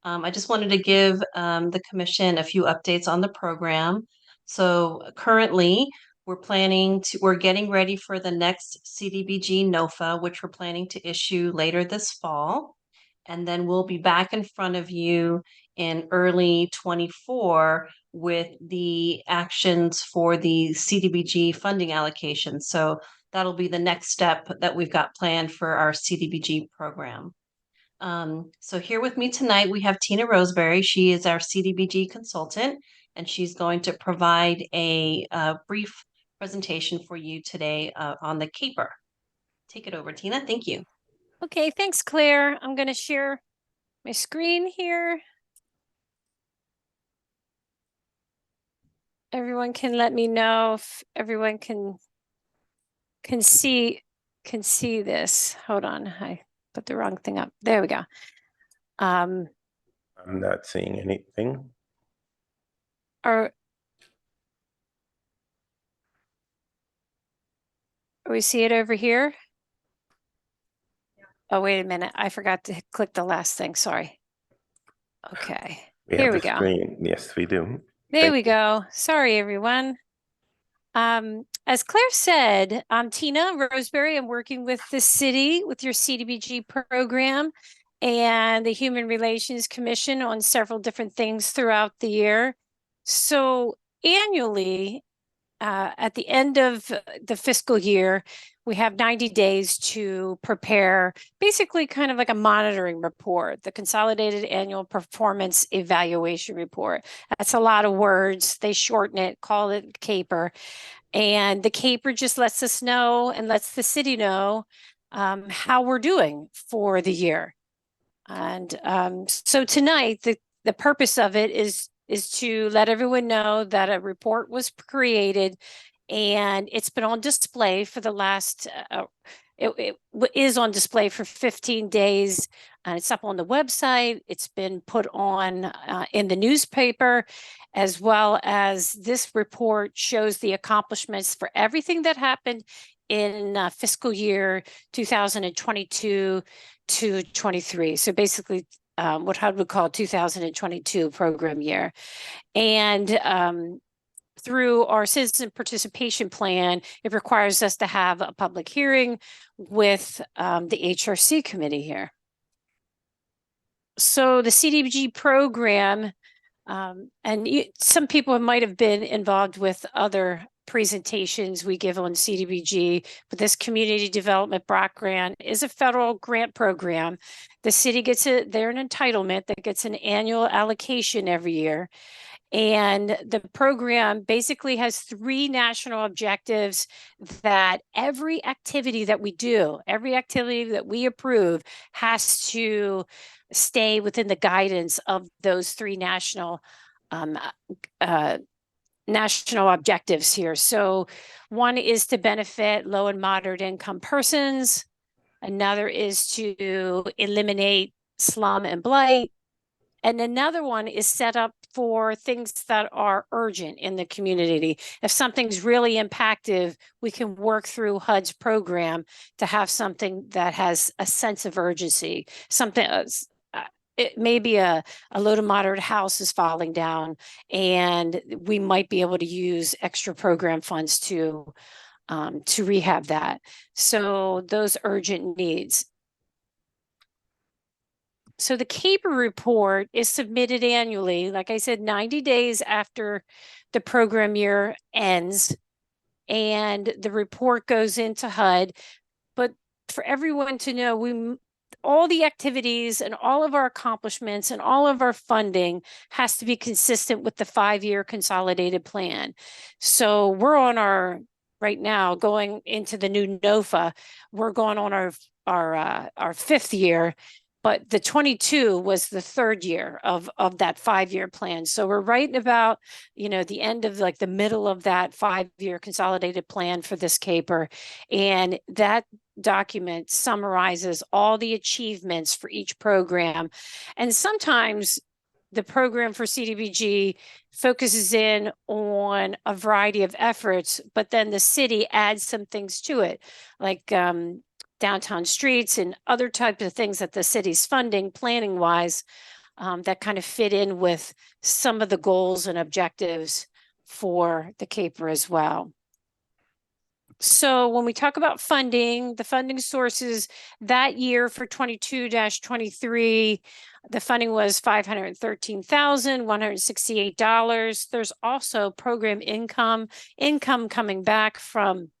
I just wanted to give the commission a few updates on the program. So currently, we're getting ready for the next CDBG NOFA, which we're planning to issue later this fall. And then we'll be back in front of you in early 24 with the actions for the CDBG funding allocation. So that'll be the next step that we've got planned for our CDBG program. So here with me tonight, we have Tina Roseberry. She is our CDBG consultant, and she's going to provide a brief presentation for you today on the CAPER. Take it over, Tina. Thank you. Okay, thanks, Claire. I'm going to share my screen here. Everyone can let me know if everyone can see this. Hold on, I put the wrong thing up. There we go. I'm not seeing anything. Are we see it over here? Oh, wait a minute. I forgot to click the last thing. Sorry. Okay, here we go. Screen. Yes, we do. There we go. Sorry, everyone. As Claire said, I'm Tina Roseberry. I'm working with the city with your CDBG program and the Human Relations Commission on several different things throughout the year. So annually, at the end of the fiscal year, we have 90 days to prepare basically kind of like a monitoring report, the Consolidated Annual Performance Evaluation Report. That's a lot of words. They shorten it, call it CAPER. And the CAPER just lets us know and lets the city know how we're doing for the year. And so tonight, the purpose of it is to let everyone know that a report was created and it's been on display for the last, it is on display for 15 days. It's up on the website. It's been put on in the newspaper, as well as this report shows the accomplishments for everything that happened in fiscal year 2022 to 23. So basically what HUD would call 2022 program year. And through our citizen participation plan, it requires us to have a public hearing with the HRC committee here. So the CDBG program, some people might have been involved with other presentations we give on CDBG, but this community development block grant is a federal grant program. The city gets they're an entitlement that gets an annual allocation every year. And the program basically has 3 national objectives that every activity that we do, every activity that we approve has to stay within the guidance of those 3 national objectives here. So one is to benefit low and moderate income persons. Another is to eliminate slum and blight. And another one is set up for things that are urgent in the community. If something's really impactful, we can work through HUD's program to have something that has a sense of urgency. Something, it may be a low to moderate house is falling down, and we might be able to use extra program funds to rehab that. So those urgent needs. So the CAPER report is submitted annually, like I said, 90 days after the program year ends, and the report goes into HUD. But for everyone to know, all the activities and all of our accomplishments and all of our funding has to be consistent with the 5-year consolidated plan. So we're on right now going into the new NOFA. We're going on our 5th year. But the 22 was the 3rd year of that 5-year plan. So we're right about, the end of like the middle of that 5-year consolidated plan for this CAPER. And that document summarizes all the achievements for each program. And sometimes the program for CDBG focuses in on a variety of efforts, but then the city adds some things to it, like downtown streets and other types of things that the city's funding planning wise that kind of fit in with some of the goals and objectives for the CAPER as well. So when we talk about funding, the funding sources that year for 22-23, the funding was $513,168. There's also program income coming back from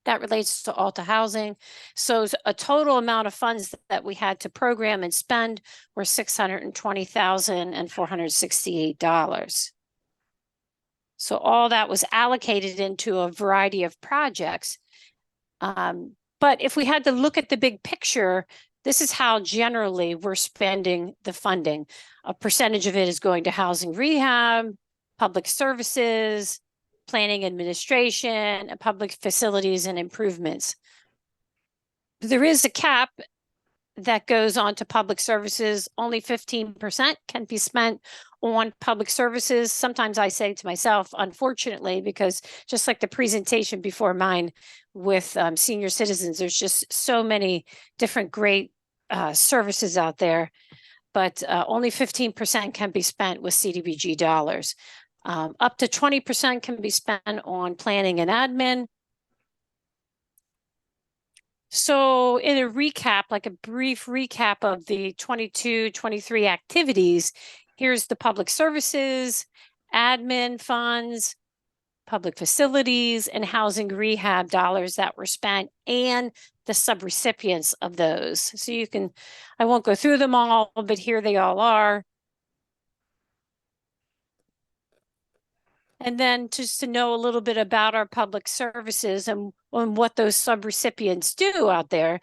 that relates to Alta housing. So a total amount of funds that we had to program and spend were $620,468. So all that was allocated into a variety of projects. But if we had to look at the big picture, this is how generally we're spending the funding. A percentage of it is going to housing rehab, public services, planning administration, and public facilities and improvements. There is a cap that goes on to public services. Only 15% can be spent on public services. Sometimes I say to myself, unfortunately, because just like the presentation before mine with senior citizens, there's just so many different great services out there, but only 15% can be spent with CDBG dollars. Up to 20% can be spent on planning and admin. So in a recap, like a brief recap of the 22-23 activities, here's the public services, admin funds, public facilities, and housing rehab dollars that were spent, and the subrecipients of those. So you can, I won't go through them all, but here they all are. And then just to know a little bit about our public services and what those subrecipients do out there.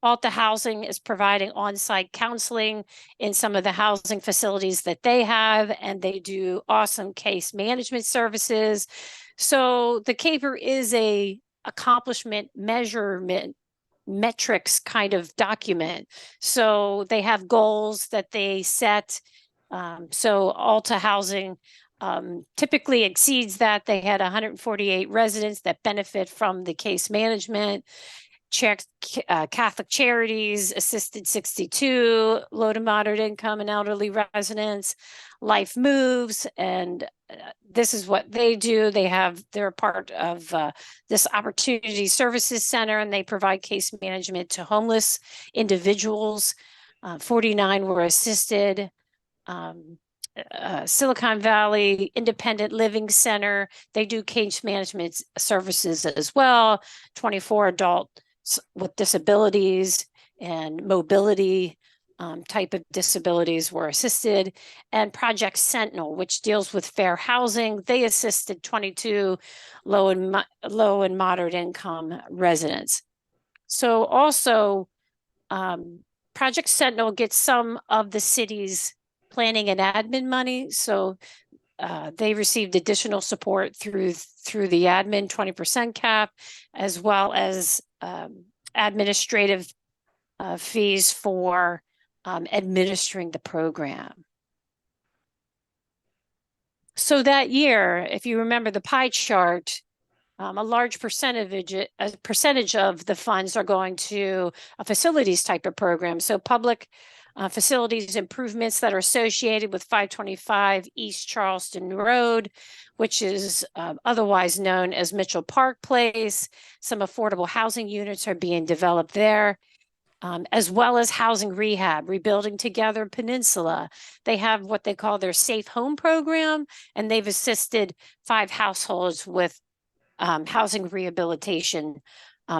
Alta Housing is providing on-site counseling in some of the housing facilities that they have, and they do awesome case management services. So the CAPER is a accomplishment measurement metrics kind of document. So they have goals that they set. So Alta Housing typically exceeds that. They had 148 residents that benefit from the case management. Catholic Charities assisted 62 low to moderate income and elderly residents. Life Moves, and this is what they do. They're part of this Opportunity Services Center, and they provide case management to homeless individuals. 49 were assisted. Silicon Valley Independent Living Center, they do case management services as well. 24 adults with disabilities and mobility type of disabilities were assisted. And Project Sentinel, which deals with fair housing, they assisted 22 low and moderate income residents. So also Project Sentinel gets some of the city's planning and admin money. So they received additional support through the admin 20% cap, as well as administrative fees for administering the program. So that year, if you remember the pie chart, a large percentage of the funds are going to a facilities type of program. So public facilities improvements that are associated with 525 East Charleston Road, which is otherwise known as Mitchell Park Place. Some affordable housing units are being developed there. As well as housing rehab, Rebuilding Together Peninsula. They have what they call their Safe Home program, and they've assisted 5 households with housing rehabilitation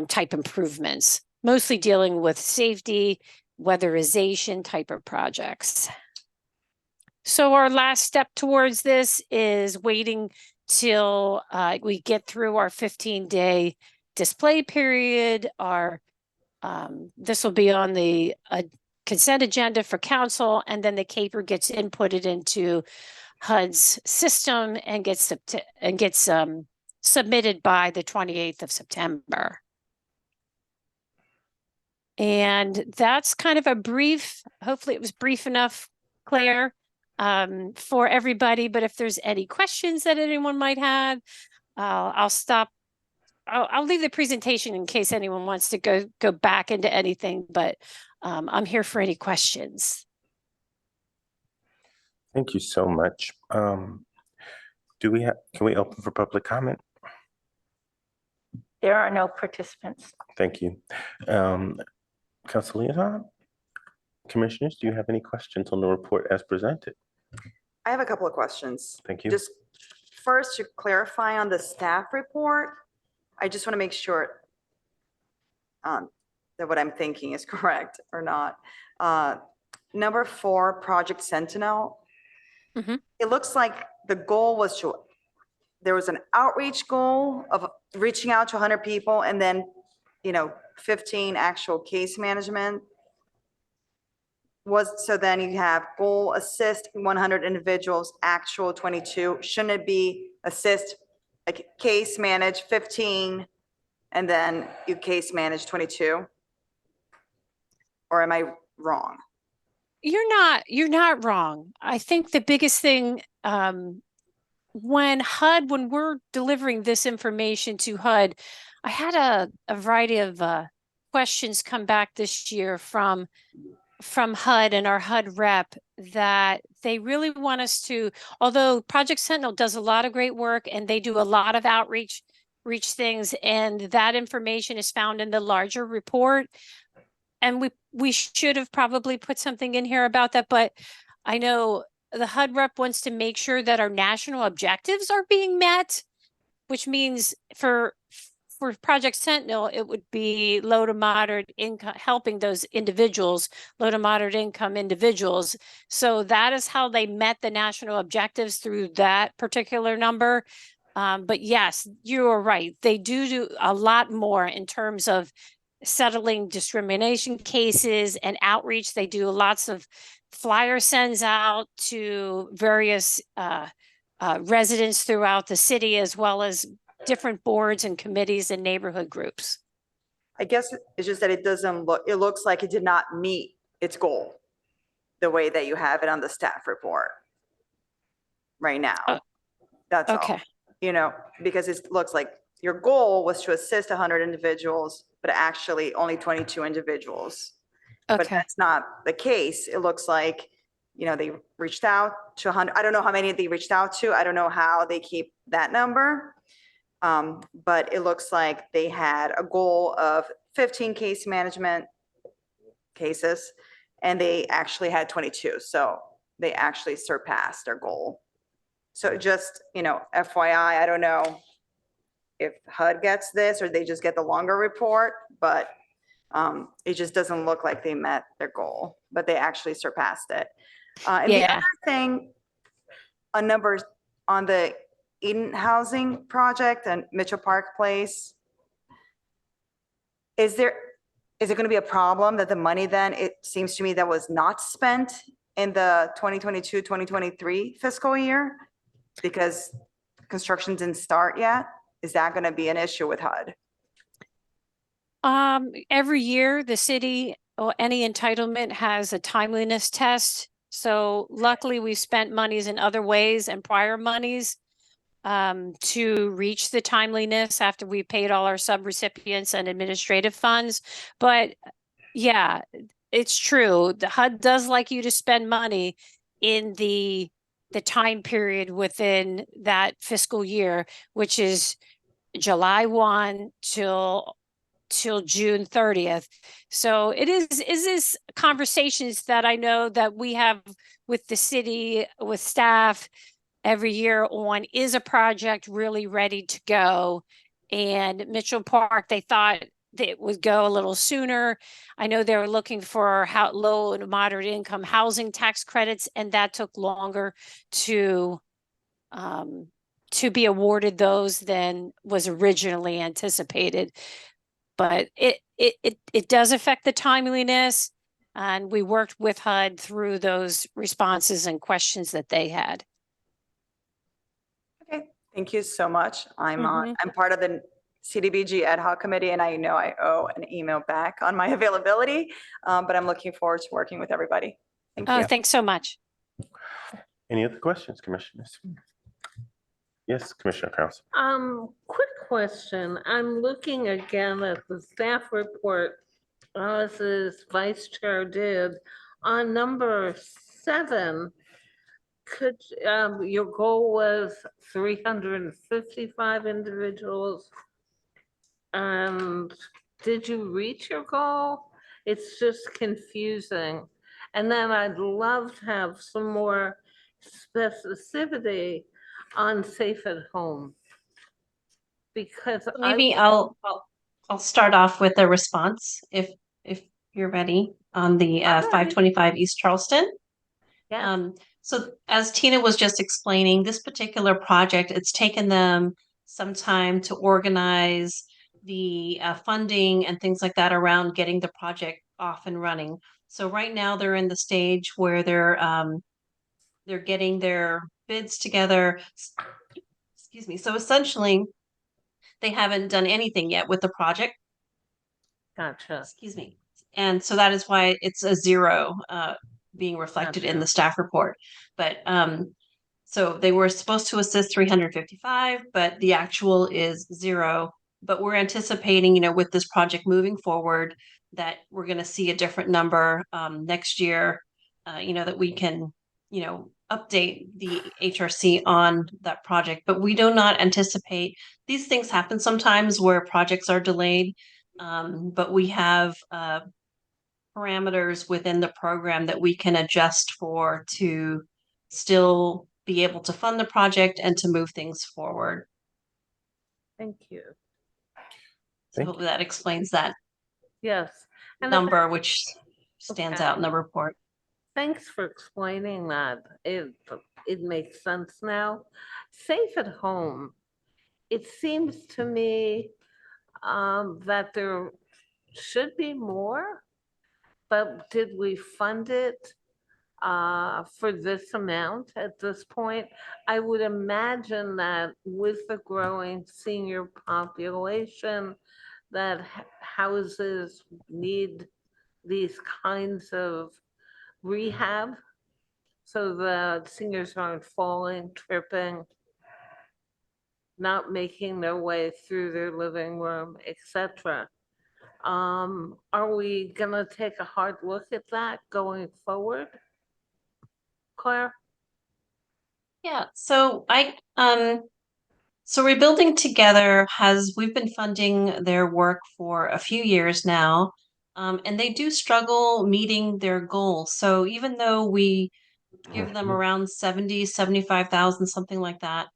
type improvements, mostly dealing with safety, weatherization type of projects. So our last step towards this is waiting till we get through our 15-day display period. This will be on the consent agenda for council, and then the CAPER gets inputted into HUD's system and gets submitted by the 28th of September. And that's kind of a brief, hopefully it was brief enough, Claire, for everybody. But if there's any questions that anyone might have, I'll stop. I'll leave the presentation in case anyone wants to go back into anything, but I'm here for any questions. Thank you so much. Can we open for public comment? There are no participants. Thank you. Council Liaison, Commissioners, do you have any questions on the report as presented? I have a couple of questions. Thank you. Just first to clarify on the staff report, I just want to make sure that what I'm thinking is correct or not. Number 4, Project Sentinel. Mhm. It looks like the goal was there was an outreach goal of reaching out to 100 people and then, 15 actual case management. So then you have goal assist 100 individuals, actual 22. Shouldn't it be assist, like case manage 15, and then you case manage 22? Or am I wrong? You're not wrong. I think the biggest thing when we're delivering this information to HUD, I had a variety of questions come back this year from HUD and our HUD rep that they really want us to, although Project Sentinel does a lot of great work and they do a lot of outreach things, and that information is found in the larger report. And we should have probably put something in here about that, but I know the HUD rep wants to make sure that our national objectives are being met, which means for Project Sentinel, it would be low to moderate income, helping those individuals, low to moderate income individuals. So that is how they met the national objectives, through that particular number. But yes, you are right. They do a lot more in terms of settling discrimination cases and outreach. They do lots of flyer sends out to various residents throughout the city, as well as different boards and committees and neighborhood groups. I guess it's just that it looks like it did not meet its goal the way that you have it on the staff report right now. That's all. Okay. Because it looks like your goal was to assist 100 individuals, but actually only 22 individuals. But Okay. that's not the case. It looks like, they reached out to 100. I don't know how many they reached out to. I don't know how they keep that number. But it looks like they had a goal of 15 case management cases, and they actually had 22. So they actually surpassed their goal. So just, FYI, I don't know if HUD gets this or they just get the longer report, but it just doesn't look like they met their goal, but they actually surpassed it. And the Yeah. other thing, on the Eden Housing Project and Mitchell Park Place, is it going to be a problem that the money then, it seems to me, that was not spent in the 2022-2023 fiscal year because construction didn't start yet? Is that going to be an issue with HUD? Every year the city any entitlement has a timeliness test. So luckily we spent monies in other ways and prior monies to reach the timeliness after we paid all our subrecipients and administrative funds. But yeah, it's true. The HUD does like you to spend money in the time period within that fiscal year, which is July 1 till June 30th. So it is conversations that I know that we have with the city, with staff every year on, is a project really ready to go? And Mitchell Park, they thought that it would go a little sooner. I know they were looking for how low and moderate income housing tax credits, and that took longer to be awarded those than was originally anticipated. But it does affect the timeliness, and we worked with HUD through those responses and questions that they had. Okay, thank you so much. I'm Mhm. I'm part of the CDBG ad hoc committee, and I know I owe an email back on my availability, but I'm looking forward to working with everybody. Thank Oh, you. thanks so much. Any other questions, commissioners? Yes, Commissioner Krause. Quick question. I'm looking again at the staff report, as is Vice Chair did, on number 7. Could, your goal was 355 individuals. And did you reach your goal? It's just confusing. And then I'd love to have some more specificity on safe at home. Because Maybe I'll start off with a response if you're ready on the I'm ready. 525 East Charleston. Yes. So as Tina was just explaining, this particular project, it's taken them some time to organize the funding and things like that around getting the project off and running. So right now they're in the stage where they're getting their bids together. Excuse me. So essentially, they haven't done anything yet with the project. Gotcha. Excuse me. And so that is why it's a 0 being reflected in the staff report. But so they were supposed to assist 355, but the actual is 0. But we're anticipating, with this project moving forward, that we're going to see a different number next year, that we can, update the HRC on that project. But we do not anticipate, these things happen sometimes where projects are delayed, but we have parameters within the program that we can adjust for to still be able to fund the project and to move things forward. Thank you. So Thank hopefully that explains that Yes. And number, which stands out in the report. thanks for explaining that. It makes sense now. Safe at home. It seems to me that there should be more, but did we fund it for this amount at this point? I would imagine that with the growing senior population, that houses need these kinds of rehab so the seniors aren't falling, tripping, not making their way through their living room, etc. Are we gonna take a hard look at that going forward? Claire? Yeah, so so Rebuilding Together we've been funding their work for a few years now, and they do struggle meeting their goals. So even though we give them around 75,000, something like that,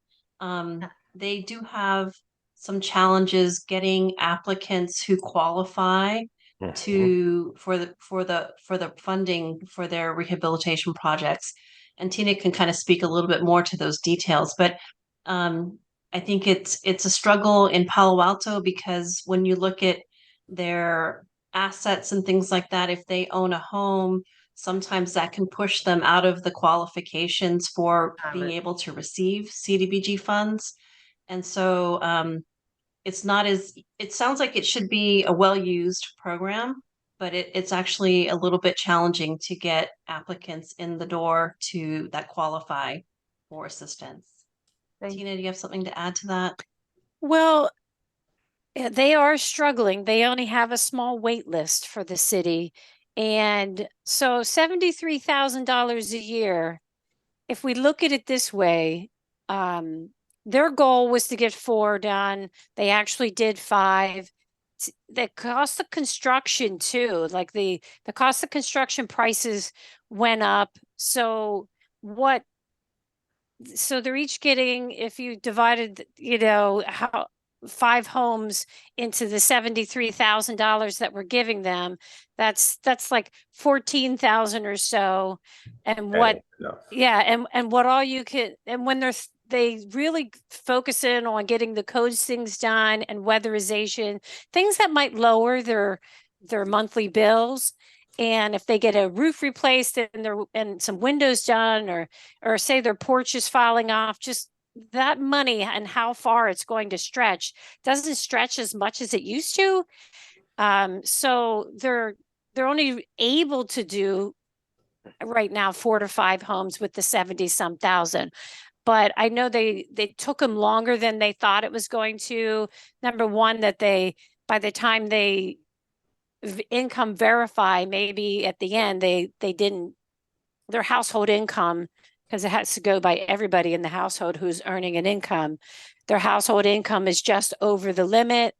they do have some challenges getting applicants who qualify for the funding for their rehabilitation projects. And Tina can kind of speak a little bit more to those details, but I think it's a struggle in Palo Alto because when you look at their assets and things like that, if they own a home, sometimes that can push them out of the qualifications for being able to receive CDBG funds. And so it sounds like it should be a well-used program, but it's actually a little bit challenging to get applicants in the door that qualify for assistance. Tina, do you have something to add to that? Well, they are struggling. They only have a small wait list for the city. And so $73,000 a year, if we look at it this way, their goal was to get 4 done. They actually did 5. The cost of construction too, like the cost of construction prices went up. So what so they're each getting, if you divided, how 5 homes into the $73,000 that we're giving them, that's like 14,000 or so. And what, yeah, and what all you could, and when they really focus in on getting the codes things done and weatherization, things that might lower their monthly bills. And if they get a roof replaced and some windows done, or say their porch is falling off, just that money and how far it's going to stretch doesn't stretch as much as it used to. So they're only able to do right now 4 to 5 homes with the 70-some thousand. But I know they took them longer than they thought it was going to. Number one, that by the time they income verify, maybe at the end they didn't, their household income, because it has to go by everybody in the household who's earning an income, their household income is just over the limit.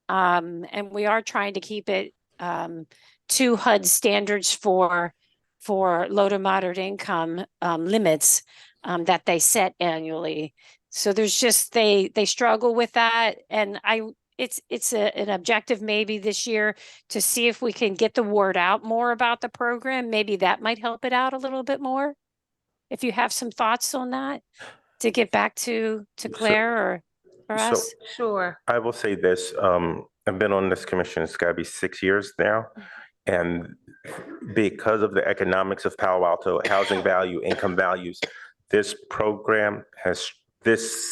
And we are trying to keep it to HUD standards for low to moderate income limits that they set annually. So there's just, they struggle with that. And it's an objective maybe this year to see if we can get the word out more about the program. Maybe that might help it out a little bit more. If you have some thoughts on that, to get back to Claire or us. Sure. I will say this, I've been on this commission, it's gotta be 6 years now. And because of the economics of Palo Alto, housing value, income values, this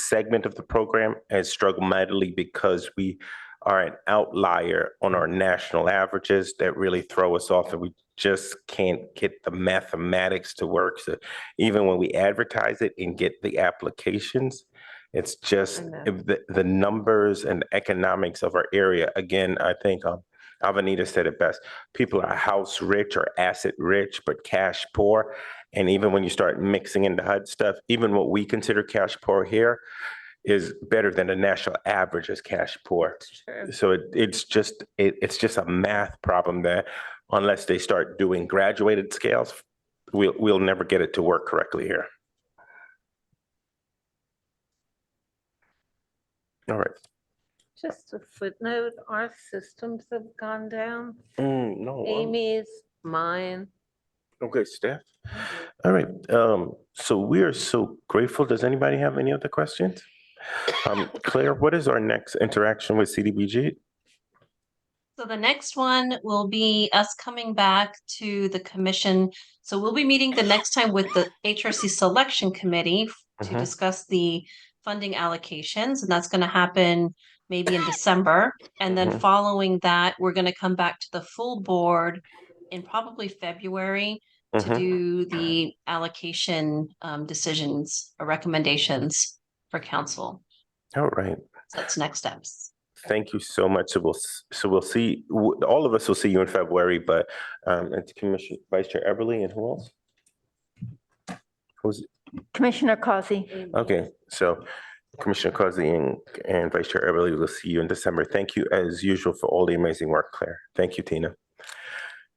segment of the program has struggled mightily because we are an outlier on our national averages that really throw us off, and we just can't get the mathematics to work. So even when we advertise it and get the applications, it's just the numbers and the economics of our area. Again, I think Avenida said it best. People are house rich or asset rich, but cash poor. And even when you start mixing in the HUD stuff, even what we consider cash poor here is better than the national average as cash poor. So it's just a math problem that unless they start doing graduated scales, we'll never get it to work correctly here. All right. Just a footnote, our systems have gone down. No. Amy's, mine. Okay, staff. All right. So we are so grateful. Does anybody have any other questions? Claire, what is our next interaction with CDBG? So the next one will be us coming back to the commission. So we'll be meeting the next time with the HRC Selection Committee to discuss the funding allocations, and that's going to happen maybe in December. And then following that, we're going to come back to the full board in probably February to do the allocation decisions or recommendations for council. All right. So that's next steps. Thank you so much. So we'll see, all of us will see you in February, but it's Commissioner Vice Chair Eberly, and who else? Commissioner Causey. Okay, so Commissioner Causey and Vice Chair Eberly, will see you in December. Thank you as usual for all the amazing work, Claire. Thank you, Tina.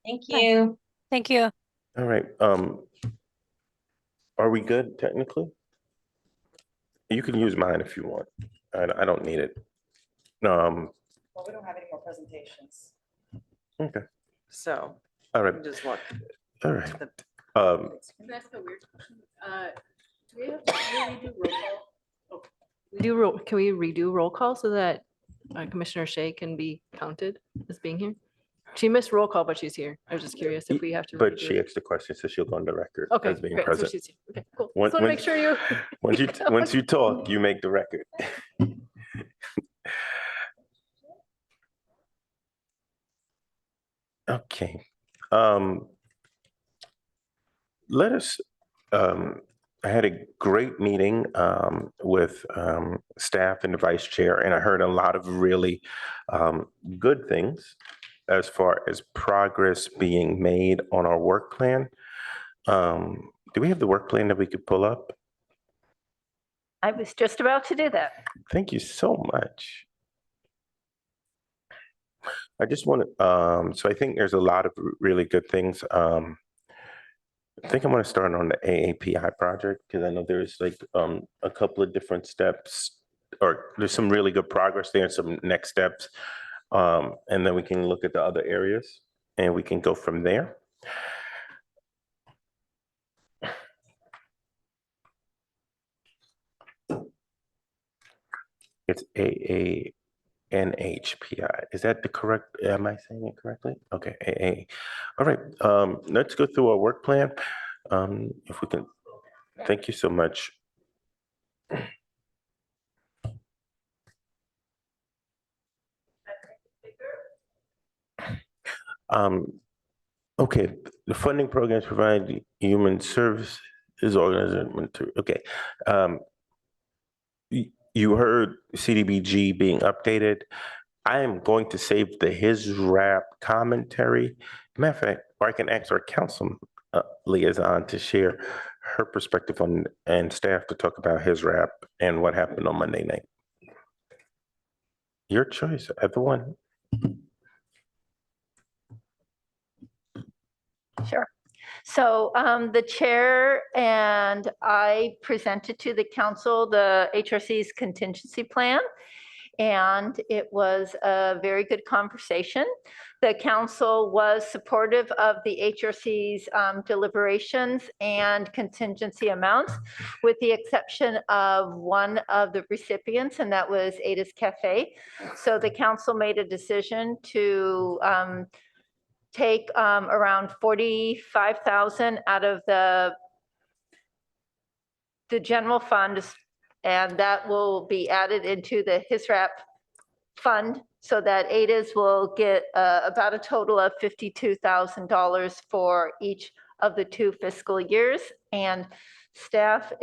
Thank you. Thank you. All right. Are we good technically? You can use mine if you want. I don't need it. Well, we don't have any more presentations, Okay. so All we right. can just look. All right. Can I ask a weird question? Do we have to redo roll call? Can we redo roll call so that Commissioner Shea can be counted as being here? She missed roll call, but she's here. I was just curious if we have to. But redo she it. asked the question, so she'll go on the record Okay, as being great. So present. she's here. Okay, cool. Once- Just want to make sure you. Once you talk, you make the record. Okay. Let us, I had a great meeting with staff and the vice chair, and I heard a lot of really good things as far as progress being made on our work plan. Do we have the work plan that we could pull up? I was just about to do that. Thank you so much. I just want to, so I think there's a lot of really good things. I think I'm going to start on the AAPI project because I know there's like a couple of different steps, or there's some really good progress there and some next steps. And then we can look at the other areas and we can go from there. It's AANHPI. Is that the correct, am I saying it correctly? Okay, AA. All right, let's go through our work plan. If we can, thank you so much. Okay, the funding programs provide human services organization. Okay, you heard CDBG being updated. I am going to save the his rap commentary. Matter of fact, or I can ask our council liaison to share her perspective on and staff to talk about his rap and what happened on Monday night. Your choice, everyone. Sure. So the chair and I presented to the council the HRC's contingency plan, and it was a very good conversation. The council was supportive of the HRC's deliberations and contingency amounts, with the exception of one of the recipients, and that was Ada's Cafe. So the council made a decision to take around 45,000 out of the general fund, and that will be added into the HISRAP fund so that Ada's will get about a total of $52,000 for each of the 2 fiscal years. And staff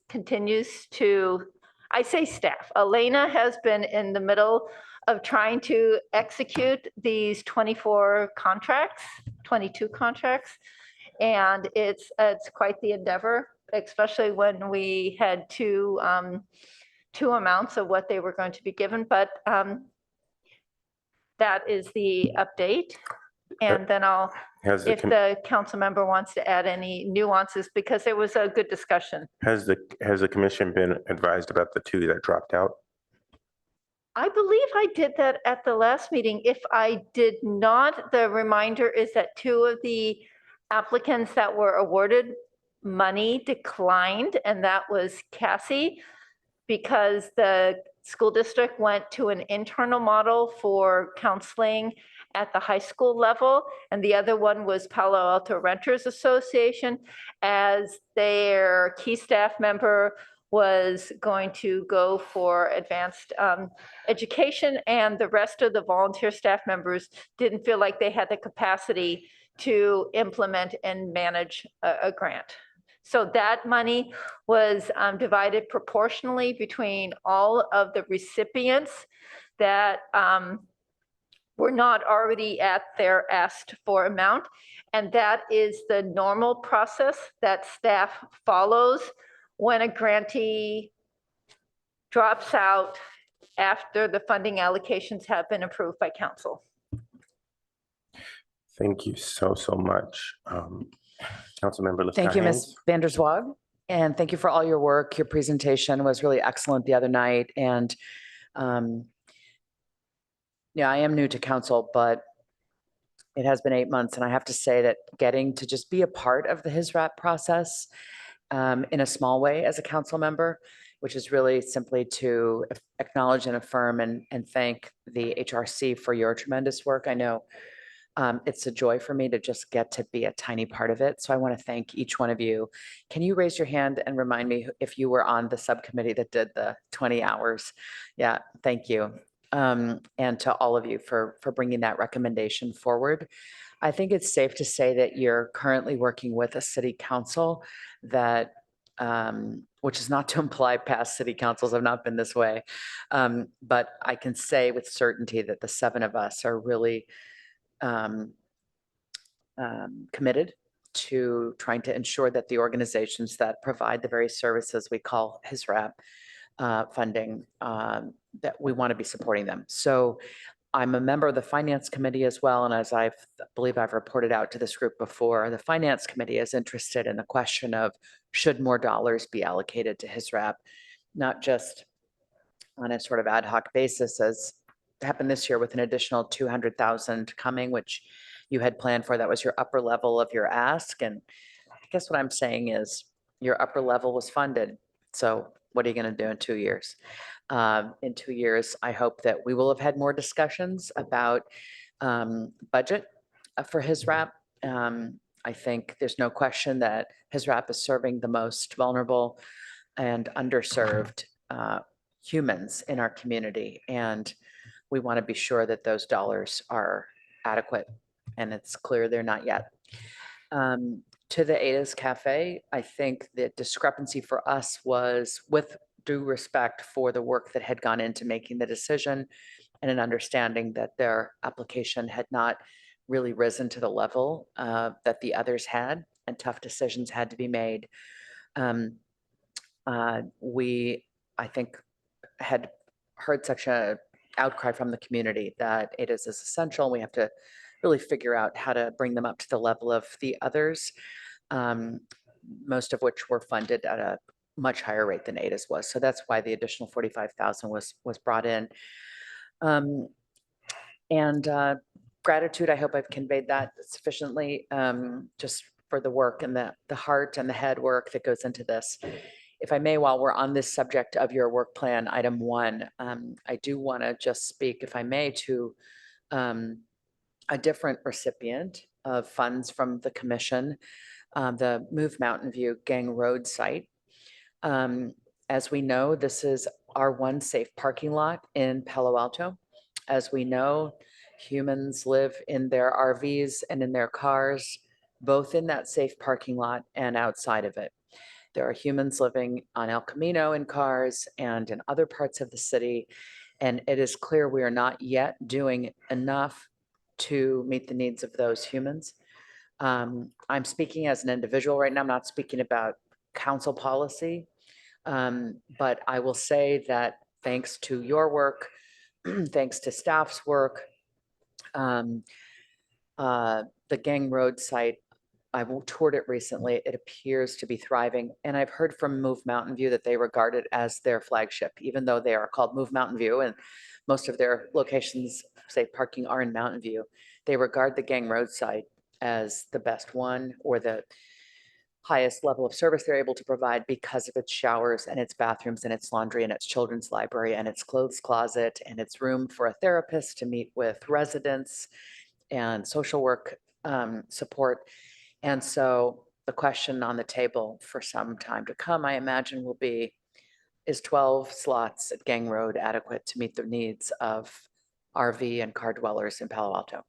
continues to, I say staff, Elena has been in the middle of trying to execute these 22 contracts. And it's quite the endeavor, especially when we had two amounts of what they were going to be given. But that is the update. And then if the council member wants to add any nuances, because there was a good discussion. Has the commission been advised about the 2 that dropped out? I believe I did that at the last meeting. If I did not, the reminder is that 2 of the applicants that were awarded money declined, and that was Cassie, because the school district went to an internal model for counseling at the high school level. And the other one was Palo Alto Renters Association, as their key staff member was going to go for advanced education, and the rest of the volunteer staff members didn't feel like they had the capacity to implement and manage a grant. So that money was divided proportionally between all of the recipients that were not already at their asked for amount. And that is the normal process that staff follows when a grantee drops out after the funding allocations have been approved by council. Thank you so much. Councilmember Thank you, Ms. Vanderswag. And thank you for all your work. Your presentation was really excellent the other night. And yeah, I am new to council, but it has been 8 months. And I have to say that getting to just be a part of the HISRAP process in a small way as a council member, which is really simply to acknowledge and affirm and thank the HRC for your tremendous work. I know it's a joy for me to just get to be a tiny part of it. So I want to thank each one of you. Can you raise your hand and remind me if you were on the subcommittee that did the 20 hours? Yeah, thank you. and to all of you for bringing that recommendation forward. I think it's safe to say that you're currently working with a city council that, which is not to imply past city councils have not been this way. But I can say with certainty that the 7 of us are really committed to trying to ensure that the organizations that provide the very services we call HISRAP funding, that we want to be supporting them. So I'm a member of the Finance Committee as well, and as I believe I've reported out to this group before, the Finance Committee is interested in the question of should more dollars be allocated to HISRAP, not just on a sort of ad hoc basis as happened this year with an additional 200,000 coming, which you had planned for. That was your upper level of your ask. And I guess what I'm saying is your upper level was funded. So what are you going to do in 2 years? In 2 years, I hope that we will have had more discussions about budget for HISRAP. I think there's no question that HISRAP is serving the most vulnerable and underserved humans in our community. And we want to be sure that those dollars are adequate. And it's clear they're not yet. To the Ada's Cafe, I think the discrepancy for us was, with due respect for the work that had gone into making the decision and an understanding that their application had not really risen to the level that the others had, and tough decisions had to be made. We, I think, had heard such an outcry from the community that Ada's is essential. We have to really figure out how to bring them up to the level of the others, most of which were funded at a much higher rate than Ada's was. So that's why the additional 45,000 was brought in. Gratitude, I hope I've conveyed that sufficiently, just for the work and the heart and the head work that goes into this. If I may, while we're on this subject of your work plan, item 1, I do want to just speak, if I may, to a different recipient of funds from the commission, the Move Mountain View Gang Road site. As we know, this is our one safe parking lot in Palo Alto. As we know, humans live in their RVs and in their cars, both in that safe parking lot and outside of it. There are humans living on El Camino in cars and in other parts of the city. And it is clear we are not yet doing enough to meet the needs of those humans. I'm speaking as an individual right now. I'm not speaking about council policy. But I will say that thanks to your work, thanks to staff's work, the Gang Road site, I've toured it recently. It appears to be thriving. And I've heard from Move Mountain View that they regard it as their flagship, even though they are called Move Mountain View and most of their locations, say parking, are in Mountain View. They regard the Gang Road site as the best one, or the highest level of service they're able to provide, because of its showers and its bathrooms and its laundry and its children's library and its clothes closet and its room for a therapist to meet with residents and social work support. And so the question on the table for some time to come, I imagine, will be, is 12 slots at Gang Road adequate to meet the needs of RV and car dwellers in Palo Alto?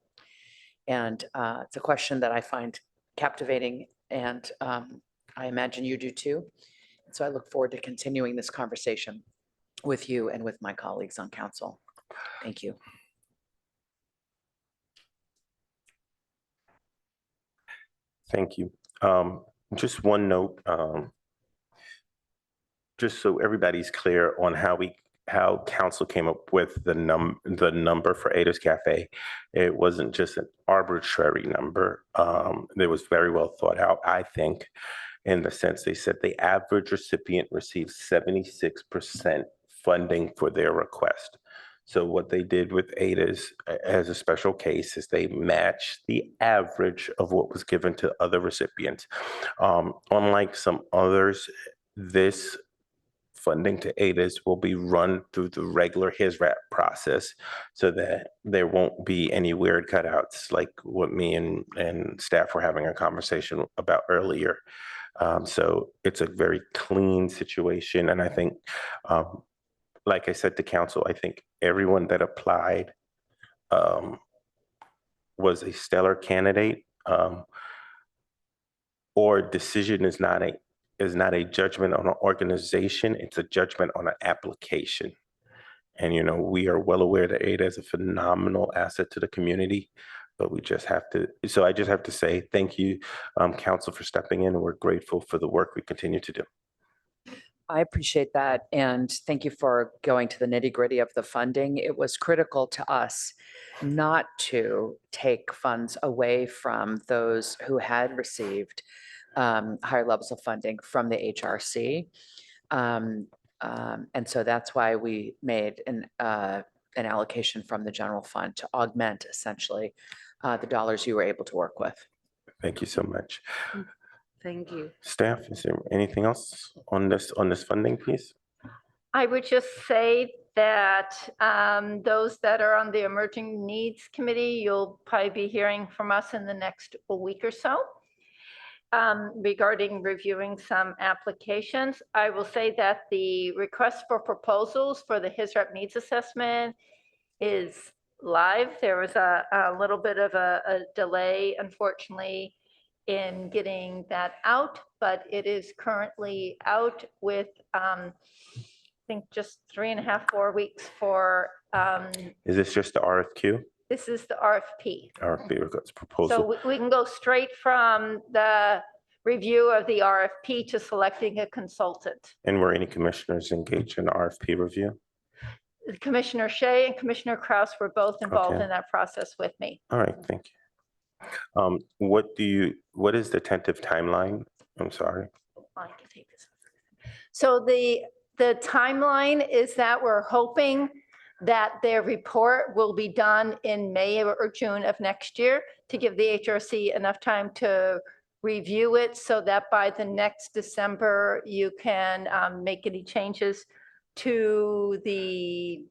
And it's a question that I find captivating, and I imagine you do too. So I look forward to continuing this conversation with you and with my colleagues on council. Thank you. Thank you. Just one note, just so everybody's clear on how council came up with the number for Ada's Cafe. It wasn't just an arbitrary number. It was very well thought out, I think, in the sense they said the average recipient receives 76% funding for their request. So what they did with Ada's as a special case is they matched the average of what was given to other recipients. Unlike some others, this funding to Ada's will be run through the regular HISRAP process, so that there won't be any weird cutouts like what me and staff were having a conversation about earlier. So it's a very clean situation, and I think like I said to council, I think everyone that applied was a stellar candidate. Or decision is not a judgment on an organization, it's a judgment on an application. And, you know, we are well aware that Ada is a phenomenal asset to the community, but we just have to, so I just have to say, thank you, council, for stepping in, and we're grateful for the work we continue to do. I appreciate that. And thank you for going to the nitty gritty of the funding. It was critical to us not to take funds away from those who had received higher levels of funding from the HRC. And so that's why we made an allocation from the general fund to augment essentially the dollars you were able to work with. Thank you so much. Thank you. Staff, is there anything else on this funding piece? I would just say that those that are on the Emerging Needs Committee, you'll probably be hearing from us in the next week or so regarding reviewing some applications. I will say that the request for proposals for the HISREP needs assessment is live. There was a little bit of a delay, unfortunately, in getting that out, but it is currently out with, I think, just 3.5, 4 weeks for. Is this just the RFQ? This is the RFP. RFP request So proposal. we can go straight from the review of the RFP to selecting a consultant. And were any commissioners engaged in the RFP review? Commissioner Shea and Commissioner Kraus were both involved Okay. in that process with me. All right, thank you. What is the tentative timeline? I'm sorry. I can take this. So the timeline is that we're hoping that their report will be done in May or June of next year to give the HRC enough time to review it so that by the next December, you can make any changes to the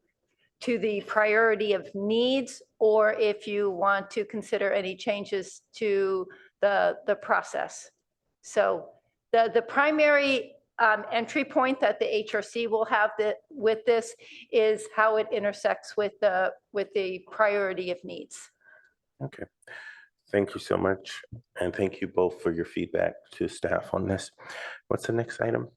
priority of needs, or if you want to consider any changes to the process. So the primary entry point that the HRC will have with this is how it intersects with the priority of needs. Okay. Thank you so much. And thank you both for your feedback to staff on this. What's the next item?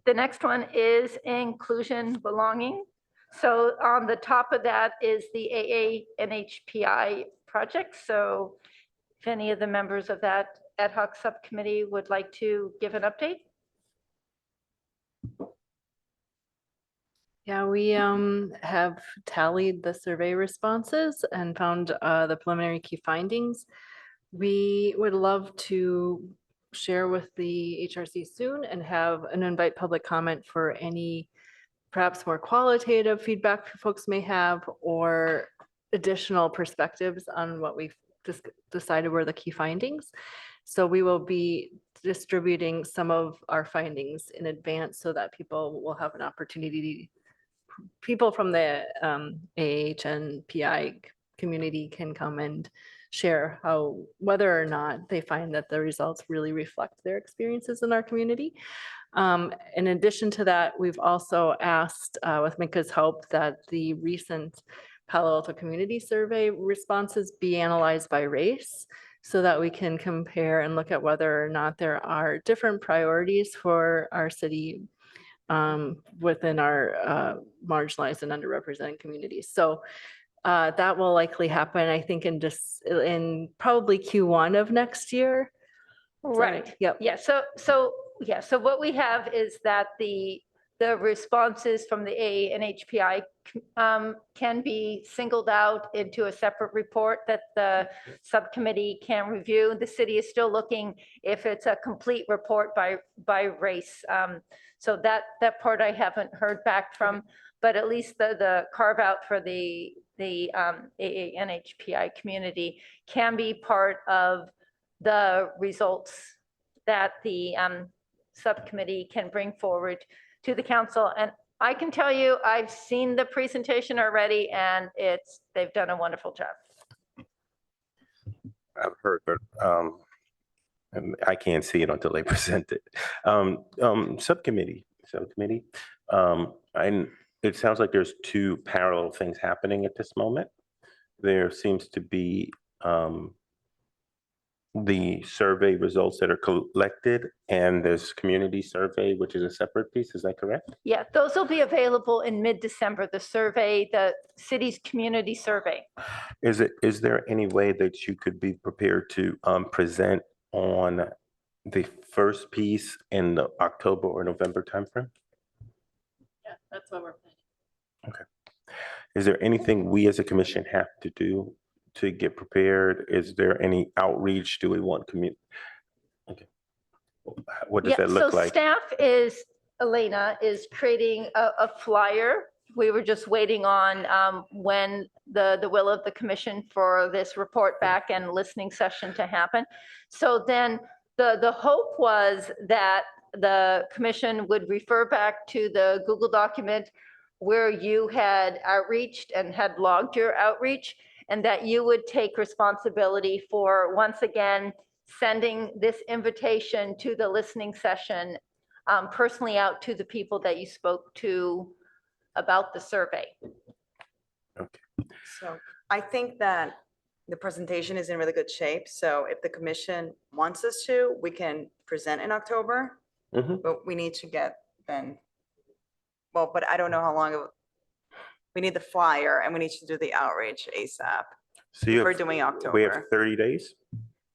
The next one is inclusion belonging. So on the top of that is the AA-NHPI project. So if any of the members of that ad hoc subcommittee would like to give an update. Yeah, we have tallied the survey responses and found the preliminary key findings. We would love to share with the HRC soon and have an invite public comment for any perhaps more qualitative feedback folks may have or additional perspectives on what we've decided were the key findings. So we will be distributing some of our findings in advance so that people will have an opportunity. People from the AH and PI community can come and share whether or not they find that the results really reflect their experiences in our community. In addition to that, we've also asked with Minka's help that the recent Palo Alto Community Survey responses be analyzed by race so that we can compare and look at whether or not there are different priorities for our city within our marginalized and underrepresented communities. So that will likely happen, I think, in probably Q1 of next year. Right. Yep. Yeah. So what we have is that the responses from the AA-NHPI can be singled out into a separate report that the subcommittee can review. The city is still looking if it's a complete report by race. So that part I haven't heard back from, but at least the carve out for the AA-NHPI community can be part of the results that the subcommittee can bring forward to the council. And I can tell you, I've seen the presentation already and they've done a wonderful job. I've heard, but and I can't see it until they present it. Subcommittee. And it sounds like there's two parallel things happening at this moment. There seems to be the survey results that are collected, and there's community survey, which is a separate piece. Is that correct? Yeah, those will be available in mid-December, the survey, the city's community survey. Is there any way that you could be prepared to present on the first piece in the October or November timeframe? Yeah, that's what we're planning. Is there anything we as a commission have to do to get prepared? Is there any outreach? Do we want community? Okay. What does Yeah, that so look like? staff is, Elena, is creating a flyer. We were just waiting on when the will of the commission for this report back and listening session to happen. So then the hope was that the commission would refer back to the Google document where you had outreached and had logged your outreach, and that you would take responsibility for, once again, sending this invitation to the listening session personally out to the people that you spoke to about the survey. So I think that the presentation is in really good shape. So if the commission wants us to, we can present in October, Mhm. but we need to get then, well, but I don't know how long, we need the flyer and we need to do the outreach ASAP. So you We're have, doing we have October, 30 days?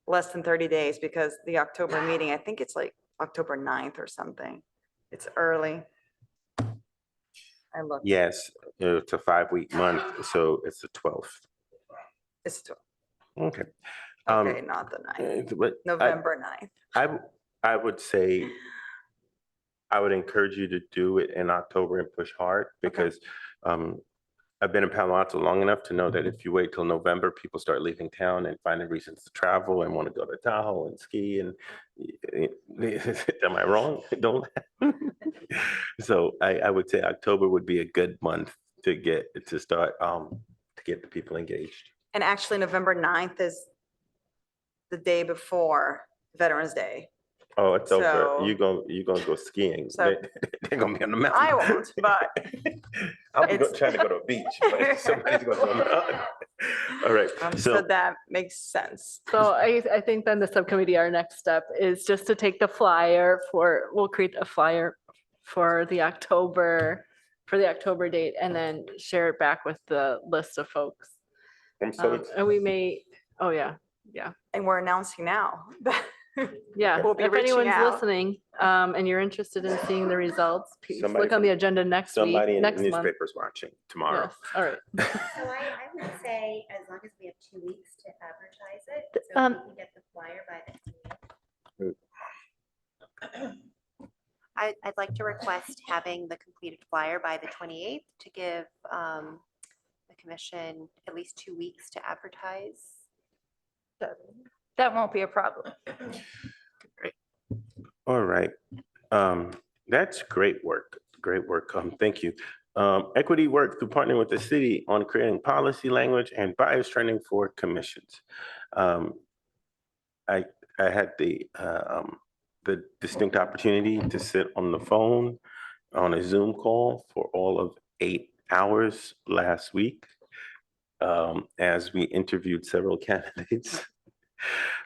less than 30 days because the October meeting, I think it's like October 9th or something. It's early. I looked. Yes, it's a 5-week month, so it's the 12th. It's, Okay. okay, not the 9th, But November 9th. I would say, I would encourage you to do it in October and push hard because I've been in Palo Alto long enough to know that if you wait till November, people start leaving town and finding reasons to travel and want to go to Tahoe and ski and am I wrong? Don't. So I would say October would be a good month to get the people engaged. And actually, November 9th is the day before Veterans Day. Oh, it's over. So- You gonna go skiing. So- They're gonna be on the mountain. I won't, but I'll be it's- trying to go to a beach, but somebody's going to a mountain. All right, so so that makes sense. So I think then the subcommittee, our next step is just to take the flyer we'll create a flyer for the October date and then share it back with the list of folks. I'm so And we may, oh yeah, And we're announcing now. yeah. We'll be If reaching anyone's out. listening, and you're interested in seeing the results, please Somebody look on from- the agenda next week, somebody in the next month. newspaper's watching tomorrow. Yes, all right. So I would say as long as we have 2 weeks to advertise it, so Um, if we can get the flyer by the 28th. I'd like to request having the completed flyer by the 28th to give the commission at least 2 weeks to advertise. That won't be a problem. All right, that's great work, great work. Thank you. Equity work through partnering with the city on creating policy language and bias training for commissions. I had the distinct opportunity to sit on the phone on a Zoom call for all of 8 hours last week as we interviewed several candidates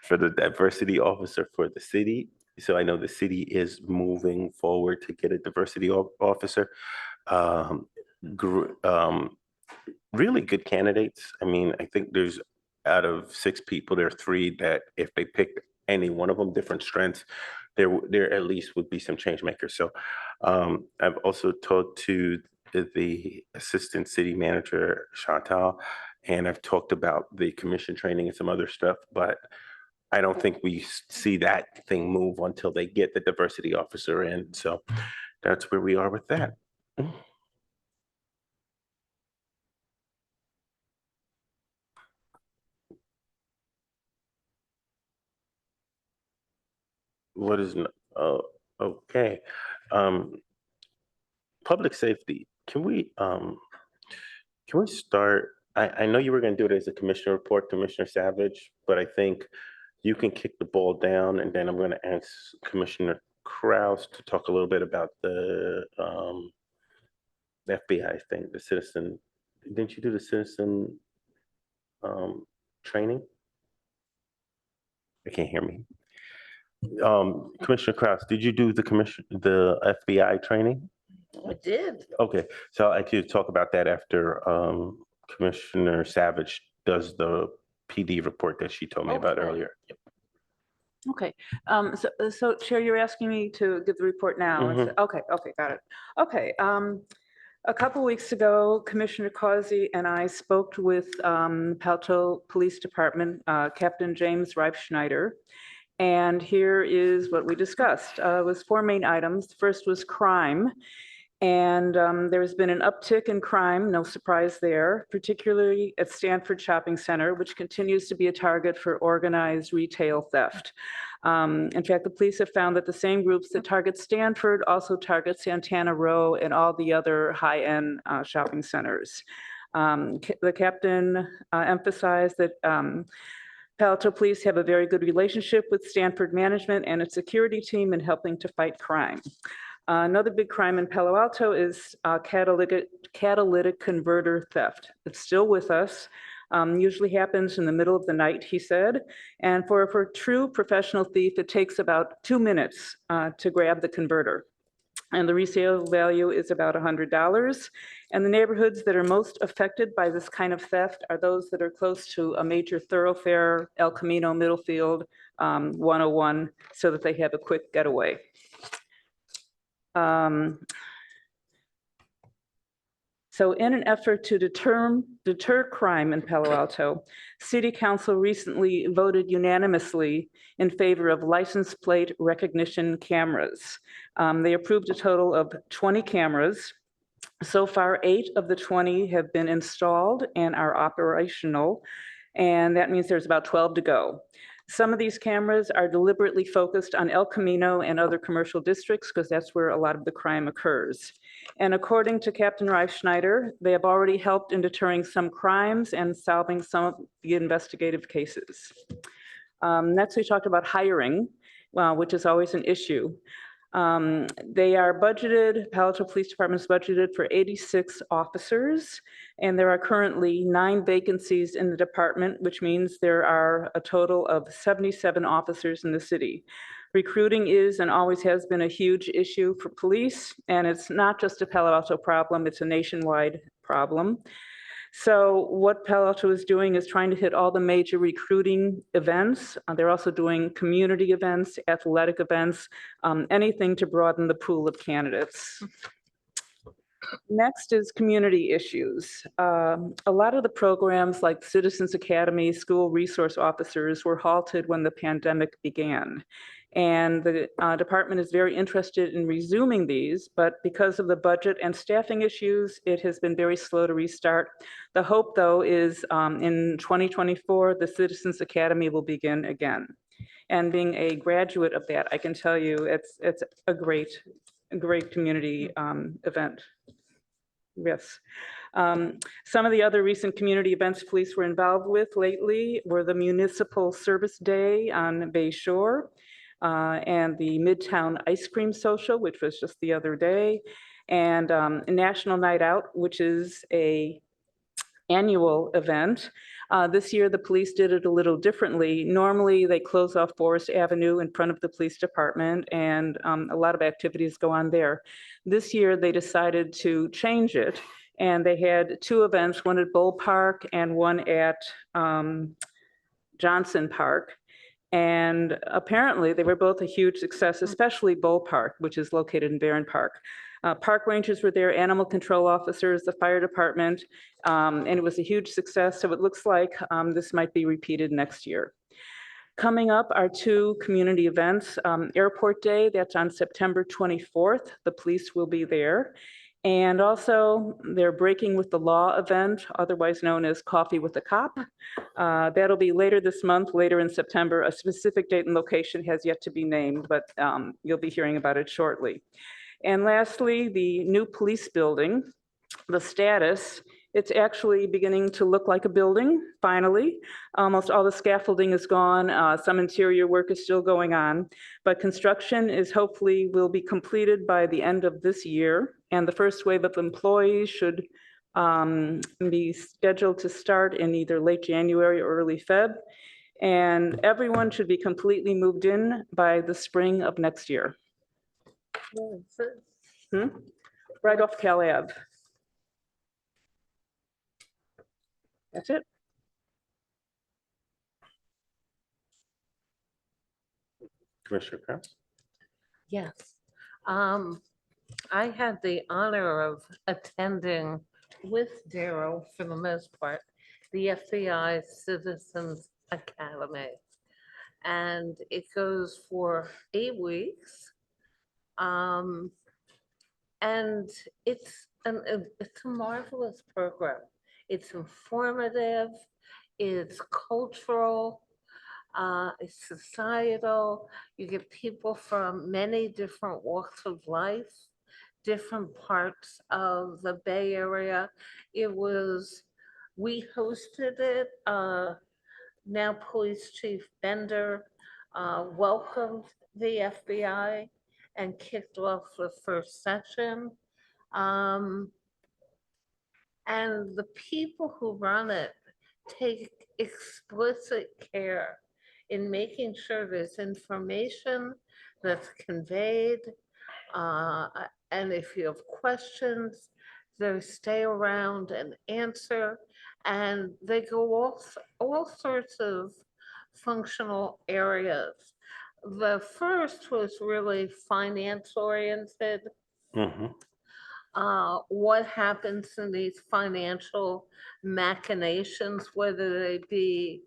for the diversity officer for the city. So I know the city is moving forward to get a diversity officer. Really good candidates. I mean, I think there's out of 6 people, there are 3 that if they picked any one of them, different strengths, there at least would be some change makers. So I've also talked to the assistant city manager, Chantal, and I've talked about the commission training and some other stuff, but I don't think we see that thing move until they get the diversity officer in. So that's where we are with that. What is, okay. Public safety, can we start I know you were going to do it as a commissioner report, Commissioner Savage, but I think you can kick the ball down, and then I'm going to ask Commissioner Kraus to talk a little bit about the FBI thing, the citizen. Didn't you do the citizen training? I can't hear me. Commissioner Kraus, did you do the FBI training? I did. Okay, so I could talk about that after Commissioner Savage does the PD report that she told me about Okay. earlier. Okay, so Chair, you're asking me to give the report now? Okay, got it. Okay, a couple weeks ago, Commissioner Causey and I spoke with Palto Police Department, Captain James Reifschneider. And here is what we discussed. It was 4 main items. The first was crime. And there's been an uptick in crime, no surprise there, particularly at Stanford Shopping Center, which continues to be a target for organized retail theft. In fact, the police have found that the same groups that target Stanford also target Santana Row and all the other high-end shopping centers. The captain emphasized that Palo Alto Police have a very good relationship with Stanford management and its security team in helping to fight crime. Another big crime in Palo Alto is catalytic converter theft. It's still with us. Usually happens in the middle of the night, he said. And for a true professional thief, it takes about 2 minutes to grab the converter. And the resale value is about $100. And the neighborhoods that are most affected by this kind of theft are those that are close to a major thoroughfare, El Camino, Middlefield, 101, so that they have a quick getaway. So in an effort to deter crime in Palo Alto, City Council recently voted unanimously in favor of license plate recognition cameras. They approved a total of 20 cameras. So far, 8 of the 20 have been installed and are operational, and that means there's about 12 to go. Some of these cameras are deliberately focused on El Camino and other commercial districts because that's where a lot of the crime occurs. And according to Captain Reifschneider, they have already helped in deterring some crimes and solving some of the investigative cases. Next, we talked about hiring, which is always an issue. They are budgeted, Palo Alto Police Department is budgeted for 86 officers, and there are currently 9 vacancies in the department, which means there are a total of 77 officers in the city. Recruiting is and always has been a huge issue for police, and it's not just a Palo Alto problem, it's a nationwide problem. So what Palo Alto is doing is trying to hit all the major recruiting events. They're also doing community events, athletic events, anything to broaden the pool of candidates. Next is community issues. A lot of the programs like Citizens Academy, school resource officers were halted when the pandemic began. And the department is very interested in resuming these, but because of the budget and staffing issues, it has been very slow to restart. The hope, though, is in 2024, the Citizens Academy will begin again. And being a graduate of that, I can tell you it's a great community event. Yes. Some of the other recent community events police were involved with lately were the Municipal Service Day on Bay Shore, and the Midtown Ice Cream Social, which was just the other day, and National Night Out, which is a annual event. This year, the police did it a little differently. Normally, they close off Forest Avenue in front of the police department, and a lot of activities go on there. This year, they decided to change it, and they had 2 events, one at Pahrc and one at Johnson Park. And apparently, they were both a huge success, especially Pahrc, which is located in Barron Park. Park rangers were there, animal control officers, the fire department, and it was a huge success. So it looks like this might be repeated next year. Coming up are 2 community events. Airport Day, that's on September 24th. The police will be there. And also their Breaking with the Law event, otherwise known as Coffee with a Cop. That'll be later this month, later in September. A specific date and location has yet to be named, but you'll be hearing about it shortly. And lastly, the new police building, the status It's actually beginning to look like a building, finally. Almost all the scaffolding is gone. Some interior work is still going on, but construction is hopefully will be completed by the end of this year. And the first wave of employees should be scheduled to start in either late January or early Feb. And everyone should be completely moved in by the spring of next year. Right off Cal Ave. That's it. Commissioner Krause? Yes. I had the honor of attending with Daryl, for the most part, the FBI Citizens Academy. And it goes for 8 weeks. And it's a marvelous program. It's informative, it's cultural, it's societal. You get people from many different walks of life, different parts of the Bay Area. We hosted it. Now Police Chief Bender welcomed the FBI and kicked off the first session. And the people who run it take explicit care in making sure there's information that's conveyed. And if you have questions, they stay around and answer. And they go all sorts of functional areas. The first was really finance oriented. What happens in these financial machinations, whether they be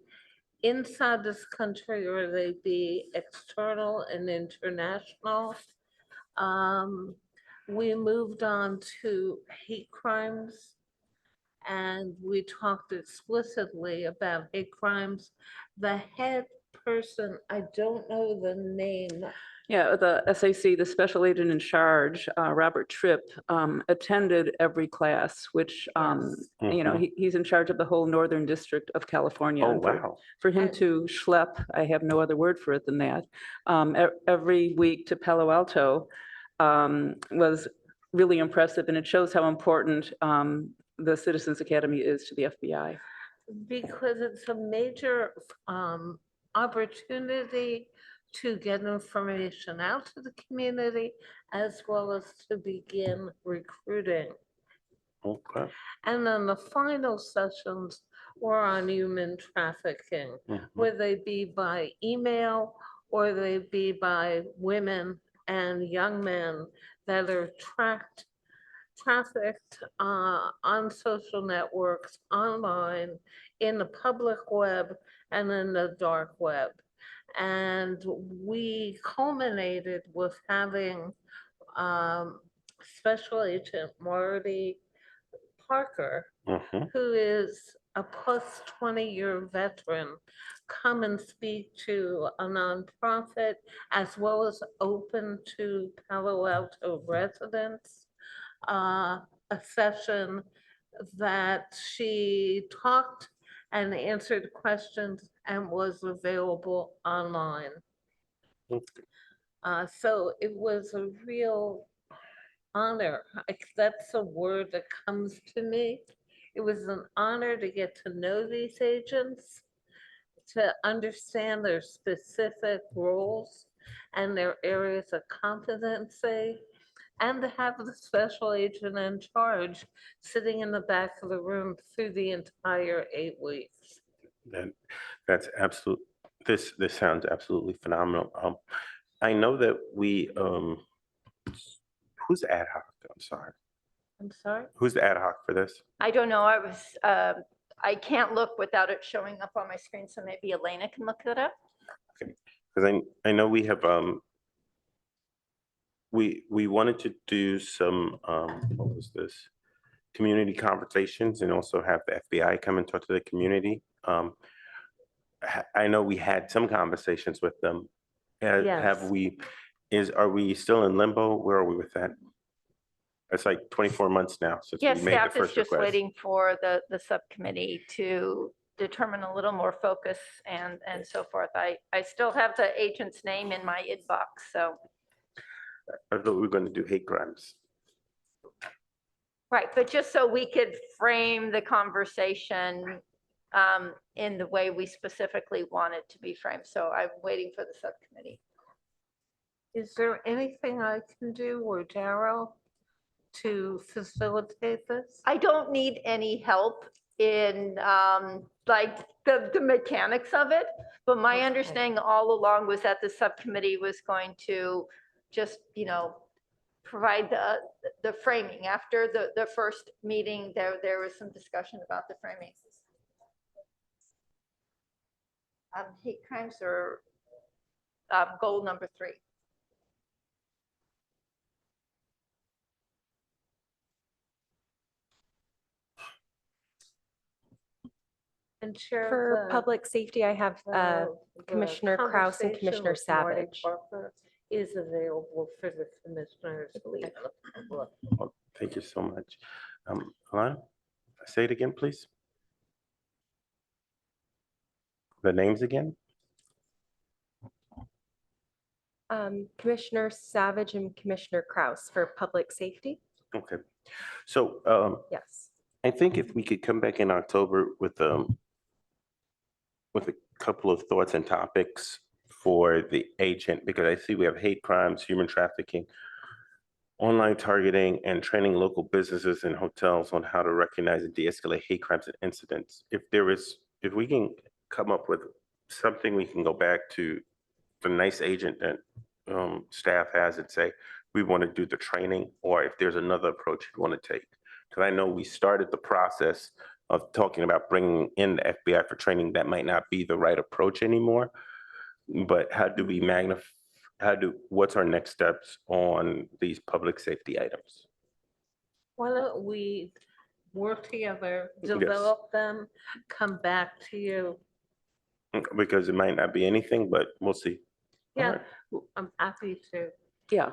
inside this country or they be external and international. We moved on to hate crimes, and we talked explicitly about hate crimes. The head person, I don't know the name. Yeah, the SAC, the special agent in charge, Robert Tripp, attended every class, which, he's in charge of the whole Northern District of California. Oh, And wow. For him to schlep, I have no other word for it than that, every week to Palo Alto was really impressive, and it shows how important the Citizens Academy is to the FBI. Because it's a major opportunity to get information out to the community as well as to begin recruiting. Okay. And then the final sessions were on human trafficking, whether they be by email or they be by women and young men that are trafficked on social networks, online, in the public web, and in the dark web. And we culminated with having Special Agent Marty Pahrc, who is a plus 20-year veteran, come and speak to a nonprofit as well as open to Palo Alto residents. A session that she talked and answered questions and was available online. So it was a real honor. That's a word that comes to me. It was an honor to get to know these agents, to understand their specific roles and their areas of competency, and to have the special agent in charge sitting in the back of the room through the entire 8 weeks. That's absolute. This sounds absolutely phenomenal. I know that we who's ad hoc? I'm sorry. I'm sorry? Who's the ad hoc for this? I don't know. I can't look without it showing up on my screen, so maybe Elena can look that up. Okay, because I know we have we wanted to do some what was this? Community conversations, and also have the FBI come and talk to the community. I know we had some conversations with them. Have Yes. we? Are we still in limbo? Where are we with that? It's like 24 months now since we Yes, made the staff is first just request. waiting for the subcommittee to determine a little more focus and so forth. I still have the agent's name in my inbox, so. I thought we were going to do hate crimes. Right, but just so we could frame the conversation in the way we specifically want it to be framed. So I'm waiting for the subcommittee. Is there anything I can do or Daryl to facilitate this? I don't need any help in like the mechanics of it, but my Okay. understanding all along was that the subcommittee was going to just, provide the framing. After the first meeting, there was some discussion about the framing. Hate crimes are goal number 3. And Chair, For public safety, I have the Commissioner Kraus and conversation Commissioner with Marty Savage. Parker is available for the commissioners to leave. Well, thank you so much. Alana, say it again, please. The names again? Commissioner Savage and Commissioner Kraus for public safety. Okay. So Yes. I think if we could come back in October with a couple of thoughts and topics for the agent, because I see we have hate crimes, human trafficking, online targeting, and training local businesses and hotels on how to recognize and de-escalate hate crimes and incidents. If we can come up with something we can go back to the nice agent that staff has and say, we want to do the training, or if there's another approach you want to take. Because I know we started the process of talking about bringing in the FBI for training. That might not be the right approach anymore. But how do we what's our next steps on these public safety items? Why don't we work together, develop them, come back to you? Because it might not be anything, but we'll see. All Yeah, right. I'm happy to. Yeah,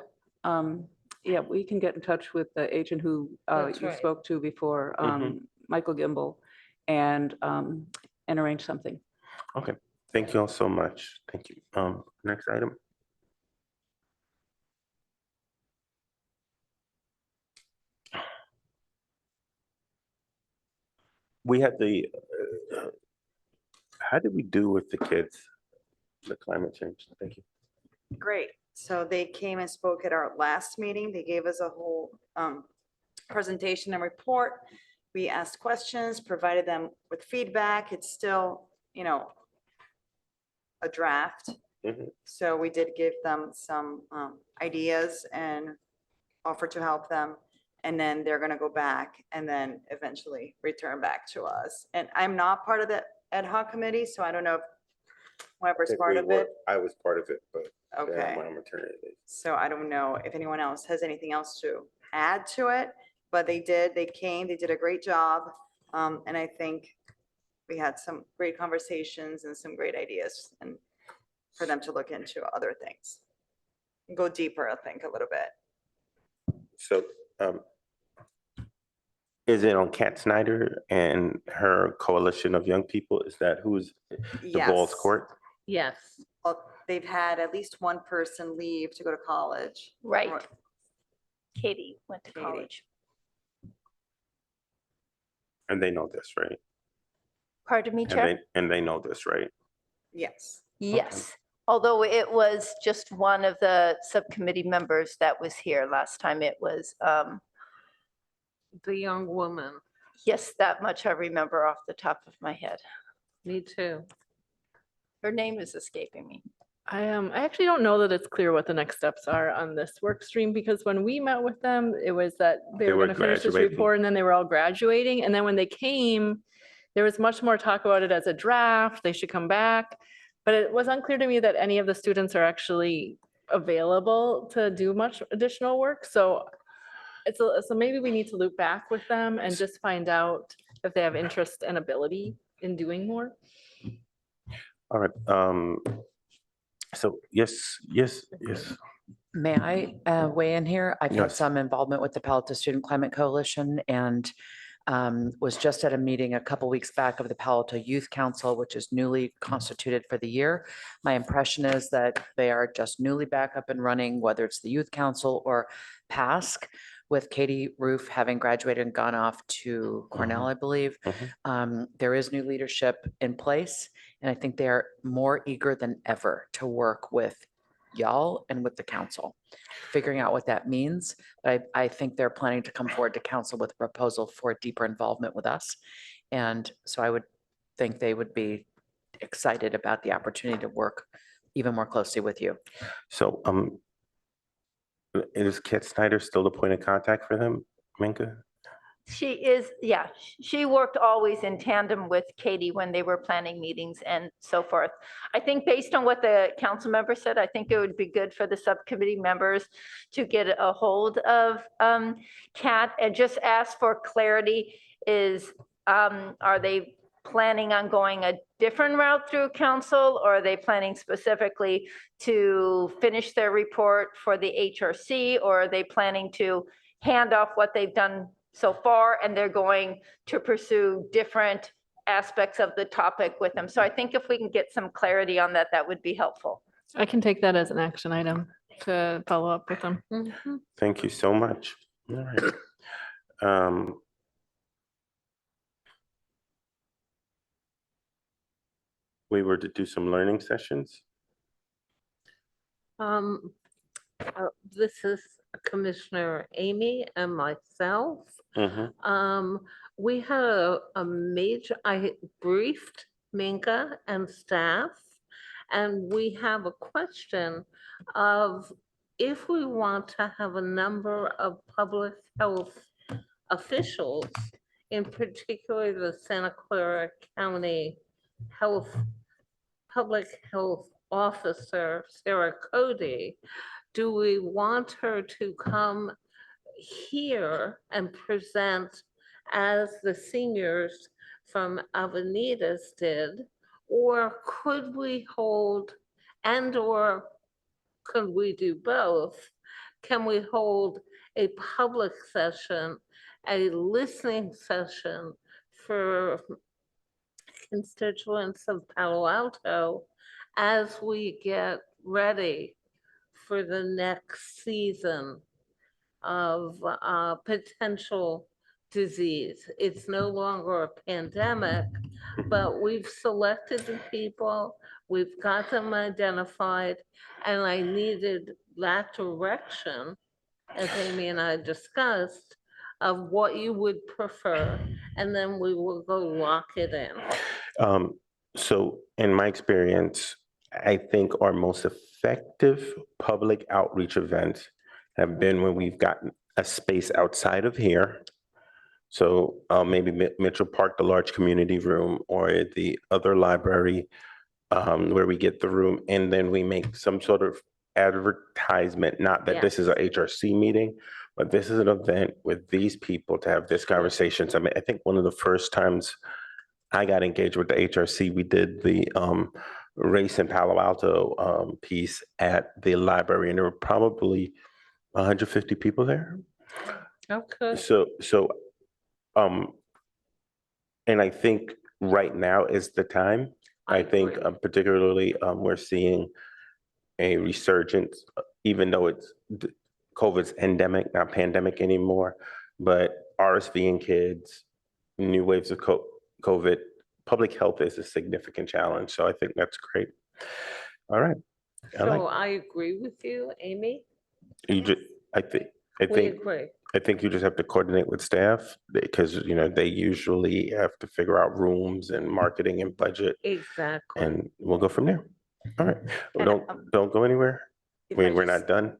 yeah, we can get in touch with the agent who That's you right. spoke to before, Mhm. Michael Gimbel, and arrange something. Okay, thank you all so much. Thank you. Next item. We had how did we do with the kids? The climate change, thank you. Great. So they came and spoke at our last meeting. They gave us a whole presentation and report. We asked questions, provided them with feedback. It's still, a draft. Mhm. So we did give them some ideas and offer to help them. And then they're gonna go back and then eventually return back to us. And I'm not part of the ad hoc committee, so I don't know if whoever's part of it. I was part of it, but Okay. I'm on maternity leave. So I don't know if anyone else has anything else to add to it, but they came, they did a great job. And I think we had some great conversations and some great ideas and for them to look into other things. Go deeper, I think, a little bit. So, is it on Kat Snyder and her coalition of young people? Is that who's the ball's Yes. court? Yes, Well, they've had at least one person leave to go to college. Right. Or- Katie went to Katie. college. And they know this, right? Pardon me, Chair? And they know this, right? Yes. Yes, although it was just one of the subcommittee members that was here last time. It was, the young woman, yes, that much I remember off the top of my head. me too. Her name is escaping me. I actually don't know that it's clear what the next steps are on this work stream, because when we met with them, it was that they were were gonna finish this graduating. report and then they were all graduating. And then when they came, there was much more talk about it as a draft, they should come back. But it was unclear to me that any of the students are actually available to do much additional work. So so maybe we need to loop back with them and just find out if they have interest and ability in doing more. All right, so yes. May I weigh in here? I've had Yes. some involvement with the Palo Alto Student Climate Coalition and was just at a meeting a couple weeks back of the Palo Alto Youth Council, which is newly constituted for the year. My impression is that they are just newly back up and running, whether it's the Youth Council or Pahrc, with Katie Roof having graduated and gone off to Cornell, I believe. There is new leadership in place, and I think they are more eager than ever to work with y'all and with the council, figuring out what that means. But I think they're planning to come forward to council with a proposal for deeper involvement with us. And so I would think they would be excited about the opportunity to work even more closely with you. So, is Kit Snyder still the point of contact for them, Minka? She is, yeah, she worked always in tandem with Katie when they were planning meetings and so forth. I think based on what the council member said, I think it would be good for the subcommittee members to get a hold of Kat and just ask for clarity is, are they planning on going a different route through council, or are they planning specifically to finish their report for the HRC, or are they planning to hand off what they've done so far, and they're going to pursue different aspects of the topic with them? So I think if we can get some clarity on that, that would be helpful. I can take that as an action item to follow up with them. Thank you so much. All right. We were to do some learning sessions. This is Commissioner Amy and myself. We had a major, I briefed Minka and staff, and we have a question of if we want to have a number of public health officials, in particular the Santa Clara County Public Health Officer, Sarah Cody, do we want her to come here and present as the seniors from Avenidas did? Or could we hold, or could we do both? Can we hold a public session, a listening session for constituents of Palo Alto as we get ready for the next season of potential disease? It's no longer a pandemic, but we've selected the people, we've got them identified, and I needed that direction, as Amy and I discussed, of what you would prefer, and then we will go lock it in. So in my experience, I think our most effective public outreach events have been when we've gotten a space outside of here. So maybe Mitchell Park, the large community room, or the other library where we get the room, and then we make some sort of advertisement, not that this is a HRC meeting, but this is an event with these people to have this conversations. I mean, I think one of the first times I got engaged with the HRC, we did the race in Palo Alto piece at the library, and there were probably 150 people there. Okay. And I think right now is the time. I think particularly we're seeing a resurgence, even though it's COVID's endemic, not pandemic anymore, but RSV in kids, new waves of COVID, public health is a significant challenge. So I think that's great. All right. So I agree with you, Amy. You just, I think We agree. I think you just have to coordinate with staff because, you know, they usually have to figure out rooms and marketing and budget, Exactly. and we'll go from there. All right. And, Don't go anywhere. if I We're just- not done.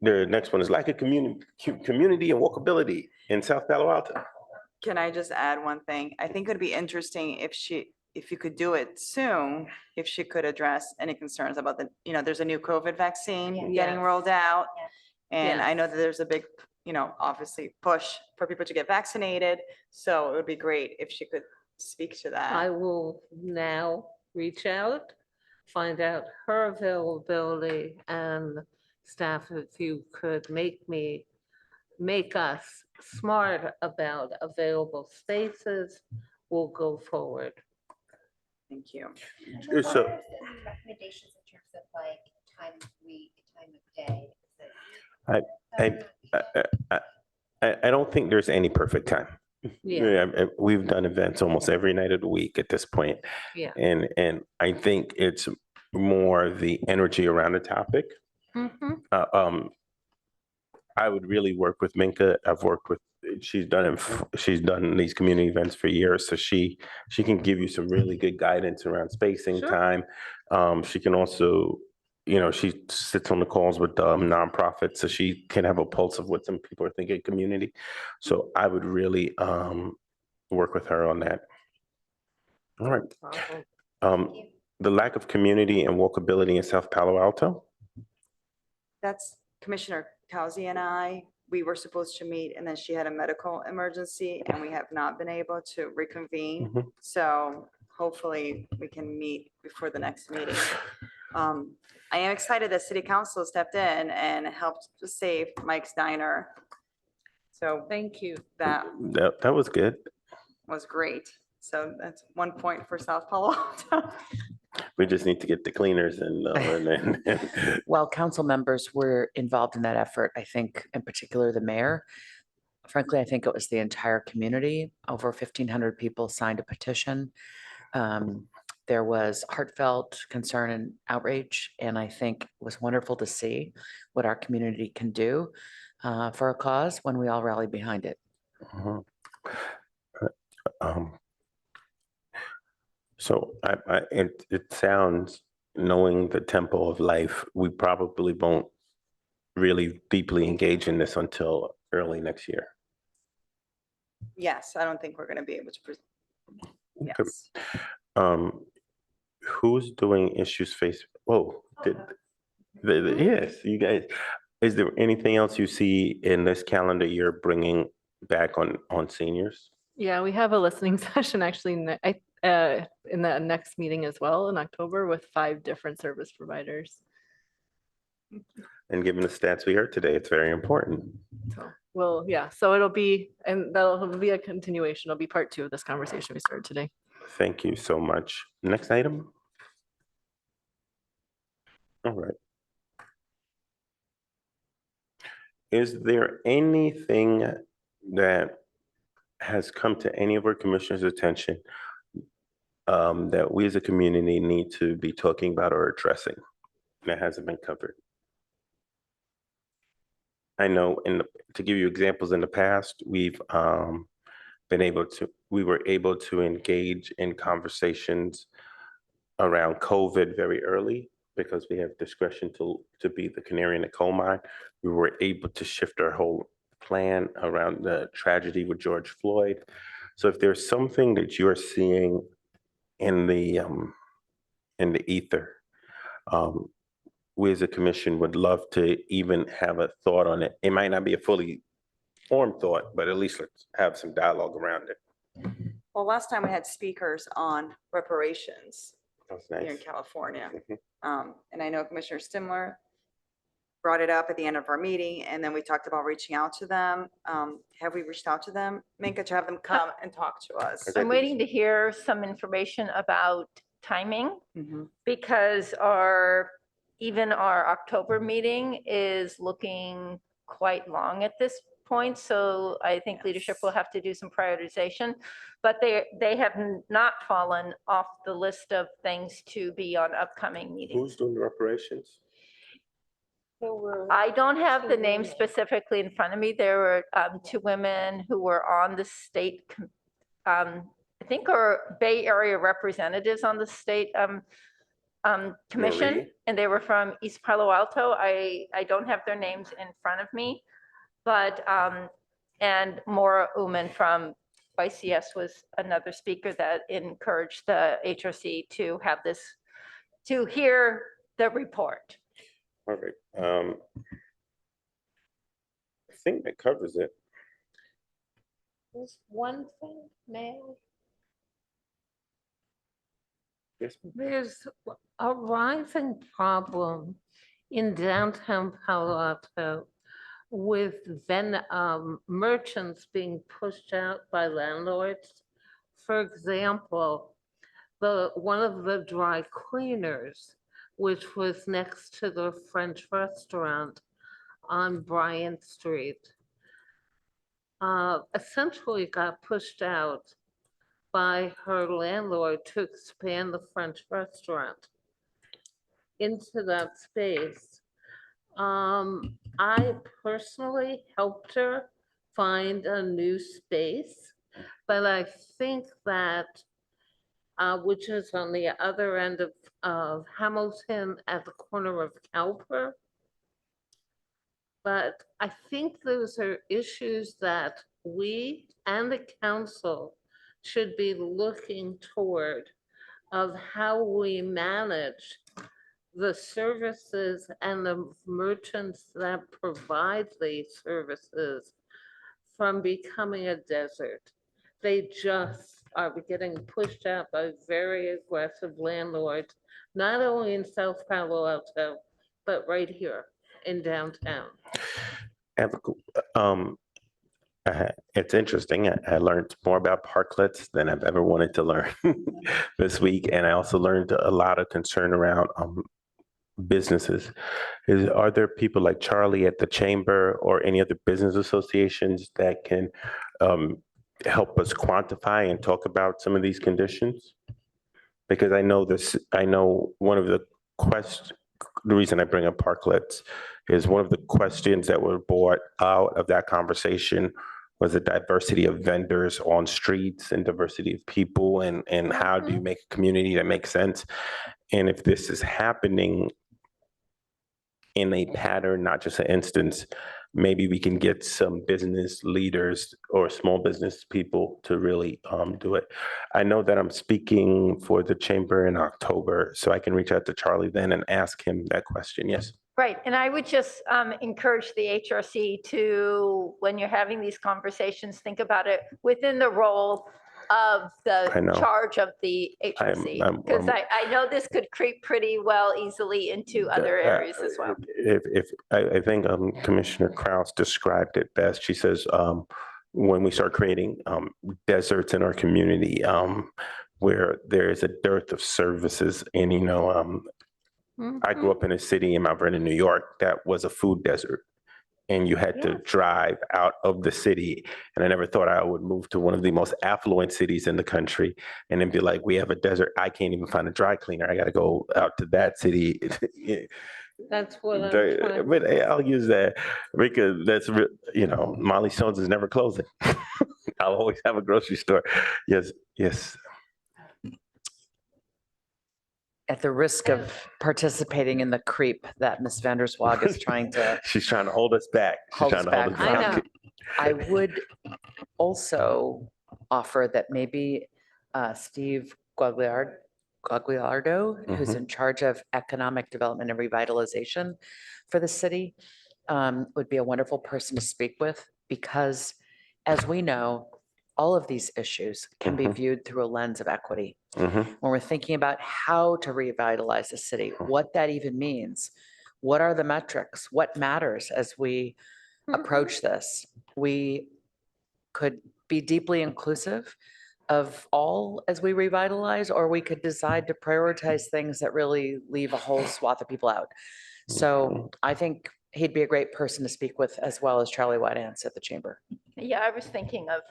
The next one is lack of community and walkability in South Palo Alto. Can I just add one thing? I think it would be interesting if you could do it soon, if she could address any concerns about there's a new COVID vaccine getting rolled out. And I know that there's a big, obviously push for people to get vaccinated. So it would be great if she could speak to that. I will now reach out, find out her availability, and staff, if you could make us smart about available spaces, we'll go forward. Thank you. So, Recommendations in terms of like time of week, time of day? I don't think there's any perfect time. Yeah, We've done events almost every night of the week at this point. yeah. And I think it's more the energy around the topic. Mhm. I would really work with Minka. She's done these community events for years, so she can give you some really good guidance around spacing, Sure. time. She can also, she sits on the calls with nonprofits, so she can have a pulse of what some people are thinking community. So I would really work with her on that. All right. Problem. The lack of community and walkability in South Palo Alto. That's Commissioner Tauzi and I, we were supposed to meet and then she had a medical emergency and we have not been able to reconvene. Mhm. So hopefully we can meet before the next meeting. I am excited that City Council stepped in and helped to save Mike's Diner. So Thank you. that That was good. was great. So that's 1 point for South Palo Alto. We just need to get the cleaners and While council members were involved in that effort, I think in particular the mayor, frankly, I think it was the entire community. Over 1,500 people signed a petition. There was heartfelt concern and outrage, and I think it was wonderful to see what our community can do for a cause when we all rally behind it. Mhm. So it sounds, knowing the tempo of life, we probably won't really deeply engage in this until early next year. Yes, I don't think we're going to be able to. Okay. Yes. Who's doing issues face? Whoa, yes, you guys. Is there anything else you see in this calendar year bringing back on seniors? Yeah, we have a listening session actually in the next meeting as well in October with 5 different service providers. And given the stats we heard today, it's very important. So, well, yeah, so it'll be, and that'll be a continuation. It'll be part 2 of this conversation we started today. Thank you so much. Next item. All right. Is there anything that has come to any of our commissioners' attention that we as a community need to be talking about or addressing that hasn't been covered? I know to give you examples in the past, we were able to engage in conversations around COVID very early because we have discretion to be the canary in the coal mine. We were able to shift our whole plan around the tragedy with George Floyd. So if there's something that you're seeing in the ether, we as a commission would love to even have a thought on it. It might not be a fully formed thought, but at least let's have some dialogue around it. Well, last time we had speakers on reparations That's here in nice. California. Mhm. And I know Commissioner Stimler brought it up at the end of our meeting, and then we talked about reaching out to them. Have we reached out to them? Minka, to have them come and talk to us? I'm waiting to hear some information about timing Mhm. because even our October meeting is looking quite long at this point. So I think leadership will have to do some prioritization, but they have not fallen off the list of things to be on upcoming meetings. Who's doing the reparations? I don't have the name specifically in front of me. There were 2 women who were on the state, I think are Bay Area representatives on the state commission, Marie? and they were from East Palo Alto. I don't have their names in front of me, but, and Maura Uman from YCS was another speaker that encouraged the HRC to have this, to hear the report. Perfect. I think that covers it. There's one thing, Mayor. Yes. There's a rising problem in downtown Palo Alto with merchants being pushed out by landlords. For example, one of the dry cleaners, which was next to the French restaurant on Bryant Street, essentially got pushed out by her landlord to expand the French restaurant into that space. I personally helped her find a new space, but I think that, which is on the other end of Hamilton at the corner of Cowper. But I think those are issues that we and the council should be looking toward, of how we manage the services and the merchants that provide these services from becoming a desert. They just are getting pushed out by very aggressive landlords, not only in South Palo Alto, but right here in downtown. It's interesting. I learned more about parklets than I've ever wanted to learn this week. And I also learned a lot of concern around businesses. Are there people like Charlie at the chamber or any other business associations that can help us quantify and talk about some of these conditions? Because I know one of the reason I bring up parklets is one of the questions that were brought out of that conversation was the diversity of vendors on streets and diversity of people, and how do you make a community that makes sense? And if this is happening in a pattern, not just an instance, maybe we can get some business leaders or small business people to really do it. I know that I'm speaking for the chamber in October, so I can reach out to Charlie then and ask him that question. Yes. Right, and I would just encourage the HRC to, when you're having these conversations, think about it within the role of I know. the charge of the HRC. I'm- Because I know this could creep pretty well easily into other areas as well. If I think Commissioner Kraus described it best. She says when we start creating deserts in our community where there is a dearth of services, and I grew up in a city in Mount Vernon, New York, that was a food desert. And you had to drive out of the city. And I never thought I would move to one of the most affluent cities in the country and then be like, we have a desert. I can't even find a dry cleaner. I got to go out to that city. That's what I'm trying. But I'll use that because that's, Molly Stone's is never closing. I'll always have a grocery store. Yes, yes. At the risk of participating in the creep that Ms. van der Zwag is trying to She's trying to hold us back. hold us back from. I know. I would also offer that maybe Steve Guagliardo, who's in charge of economic development and revitalization for the city, would be a wonderful person to speak with, because as we know, all of these issues can be viewed through a lens of equity. When we're thinking about how to revitalize the city, what that even means, what are the metrics, what matters as we approach this. We could be deeply inclusive of all as we revitalize, or we could decide to prioritize things that really leave a whole swath of people out. So I think he'd be a great person to speak with, as well as Charlie Whiteance at the chamber. Yeah, I was thinking of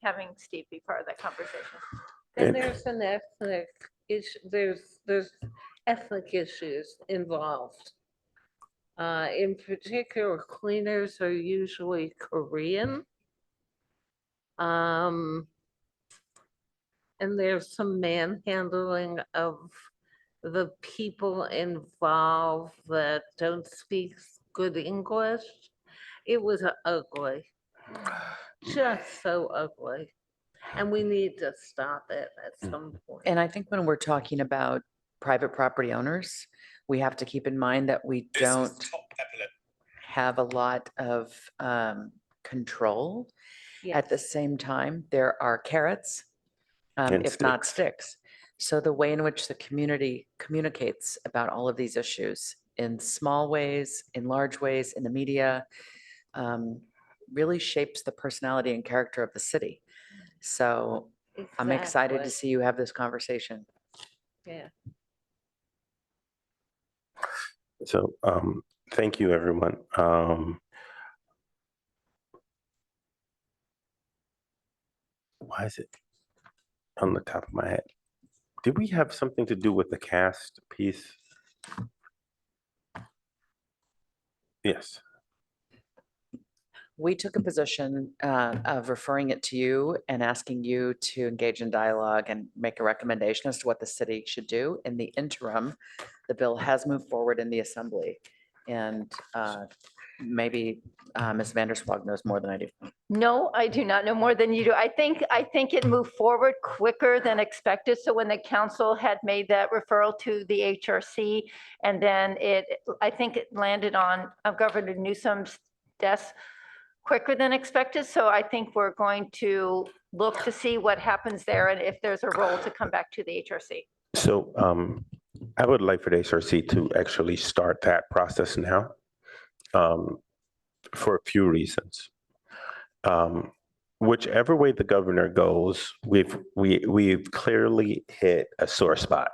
having Steve be part of that conversation. And there's an ethnic issue, there's ethnic issues involved. In particular, cleaners are usually Korean. And there's some manhandling of the people involved that don't speak good English. It was ugly, just so ugly. And we need to stop it at some point. And I think when we're talking about private property owners, we have to keep in mind that we don't have a lot of control. At the same time, there are carrots, if not sticks. So the way in which the community communicates about all of these issues in small ways, in large ways, in the media, really shapes the personality and character of the city. So I'm excited to Exactly. see you have this conversation. Yeah. So, thank you, everyone. Why is it on the top of my head? Did we have something to do with the cast piece? Yes. We took a position of referring it to you and asking you to engage in dialogue and make a recommendation as to what the city should do. In the interim, the bill has moved forward in the assembly. And maybe Ms. Vanderswag knows more than I do. No, I do not know more than you do. I think it moved forward quicker than expected. So when the council had made that referral to the HRC, and then I think it landed on Governor Newsom's desk quicker than expected. So I think we're going to look to see what happens there and if there's a role to come back to the HRC. So, I would like for the HRC to actually start that process now, for a few reasons. Whichever way the governor goes, we've clearly hit a sore spot.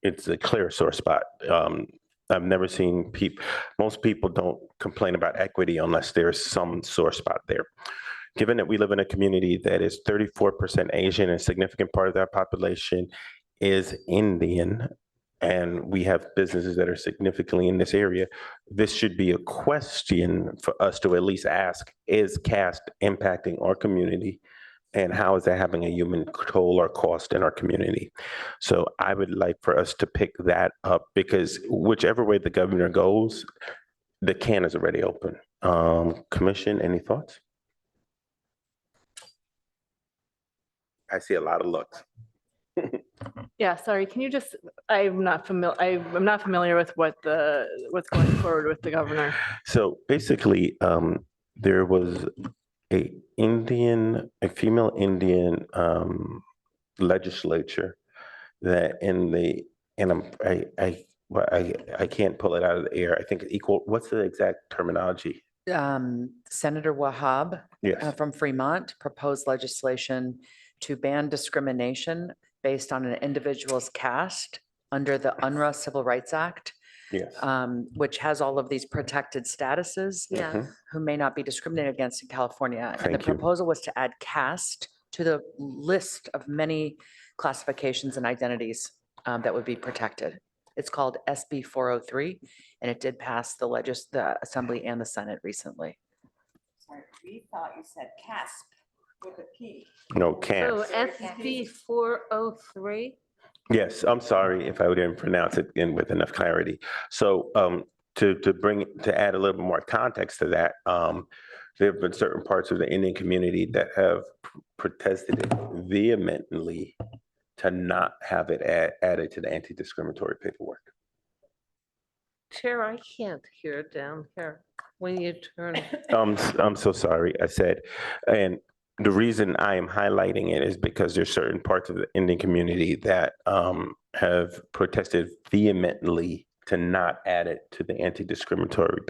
It's a clear sore spot. I've never seen most people don't complain about equity unless there's some sore spot there. Given that we live in a community that is 34% Asian, and a significant part of that population is Indian, and we have businesses that are significantly in this area, this should be a question for us to at least ask, is caste impacting our community? And how is that having a human toll or cost in our community? So I would like for us to pick that up, because whichever way the governor goes, the can is already open. Commission, any thoughts? I see a lot of looks. Yeah, sorry, can you just, I'm not familiar with what's going forward with the governor. So basically, there was a female Indian legislature that I can't pull it out of the air. I think what's the exact terminology? Senator Wahab Yes. from Fremont proposed legislation to ban discrimination based on an individual's caste under the UNRRA Civil Rights Act, Yes. which has all of these protected statuses Yeah. who may not be discriminated against in California. And the Thank you. proposal was to add caste to the list of many classifications and identities that would be protected. It's called SB 403, and it did pass the Assembly and the Senate recently. Sorry, we thought you said CASP with a P. No, So can't. SB 403. Yes, I'm sorry if I didn't pronounce it with enough clarity. So to add a little bit more context to that, there have been certain parts of the Indian community that have protested vehemently to not have it added to the anti-discriminatory paperwork. Chair, I can't hear down here when you turn. I'm so sorry. I said, and the reason I am highlighting it is because there's certain parts of the Indian community that have protested vehemently to not add it to the anti-discriminatory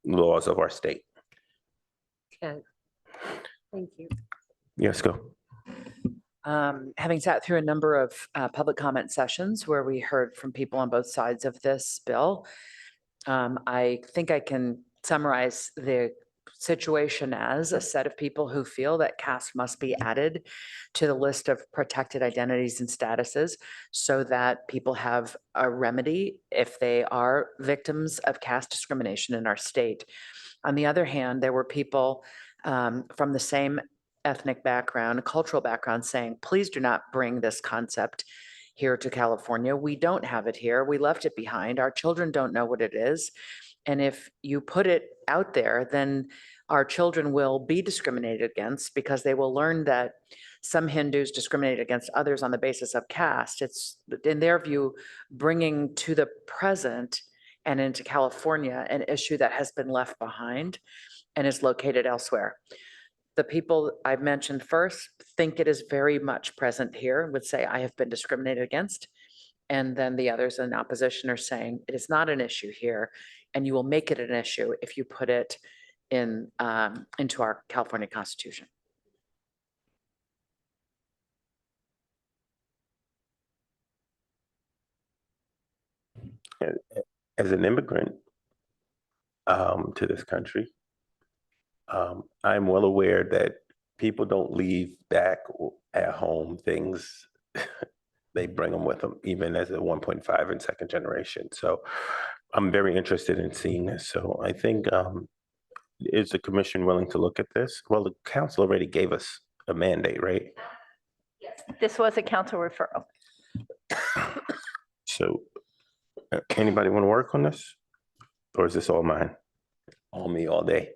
laws of our state. Okay. Thank you. Yes, go. Having sat through a number of public comment sessions where we heard from people on both sides of this bill, I think I can summarize the situation as a set of people who feel that caste must be added to the list of protected identities and statuses so that people have a remedy if they are victims of caste discrimination in our state. On the other hand, there were people from the same ethnic background, cultural background, saying, please do not bring this concept here to California. We don't have it here. We left it behind. Our children don't know what it is. And if you put it out there, then our children will be discriminated against because they will learn that some Hindus discriminate against others on the basis of caste. It's, in their view, bringing to the present and into California an issue that has been left behind and is located elsewhere. the people I've mentioned first think it is very much present here, would say, I have been discriminated against. And then the others in opposition are saying it is not an issue here, and you will make it an issue if you put it in, into our California Constitution. As an immigrant to this country, I'm well aware that people don't leave back at home things. They bring them with them, even as a 1.5 and second generation. So I'm very interested in seeing this. So I think, is the commission willing to look at this? Well, the council already gave us a mandate, right? This was a council referral. So anybody want to work on this? Or is this all mine? All me all day?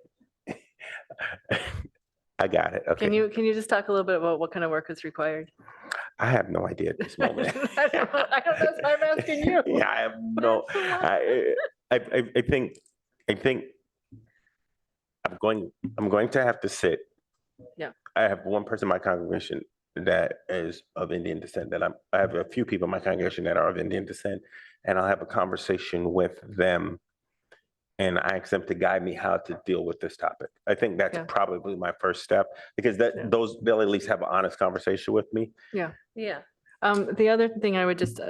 I got it. Can Okay. you just talk a little bit about what kind of work is required? I have no idea at this moment. I don't know, that's why I'm asking you. Yeah, I have no, I think I'm going to have to sit. Yeah. I have one person in my congregation that is of Indian descent, I have a few people in my congregation that are of Indian descent, and I'll have a conversation with them. And I ask them to guide me how to deal with this topic. I think that's Yeah. probably my first step, because they'll at least have an honest conversation with me. Yeah. Yeah. The other thing I would just,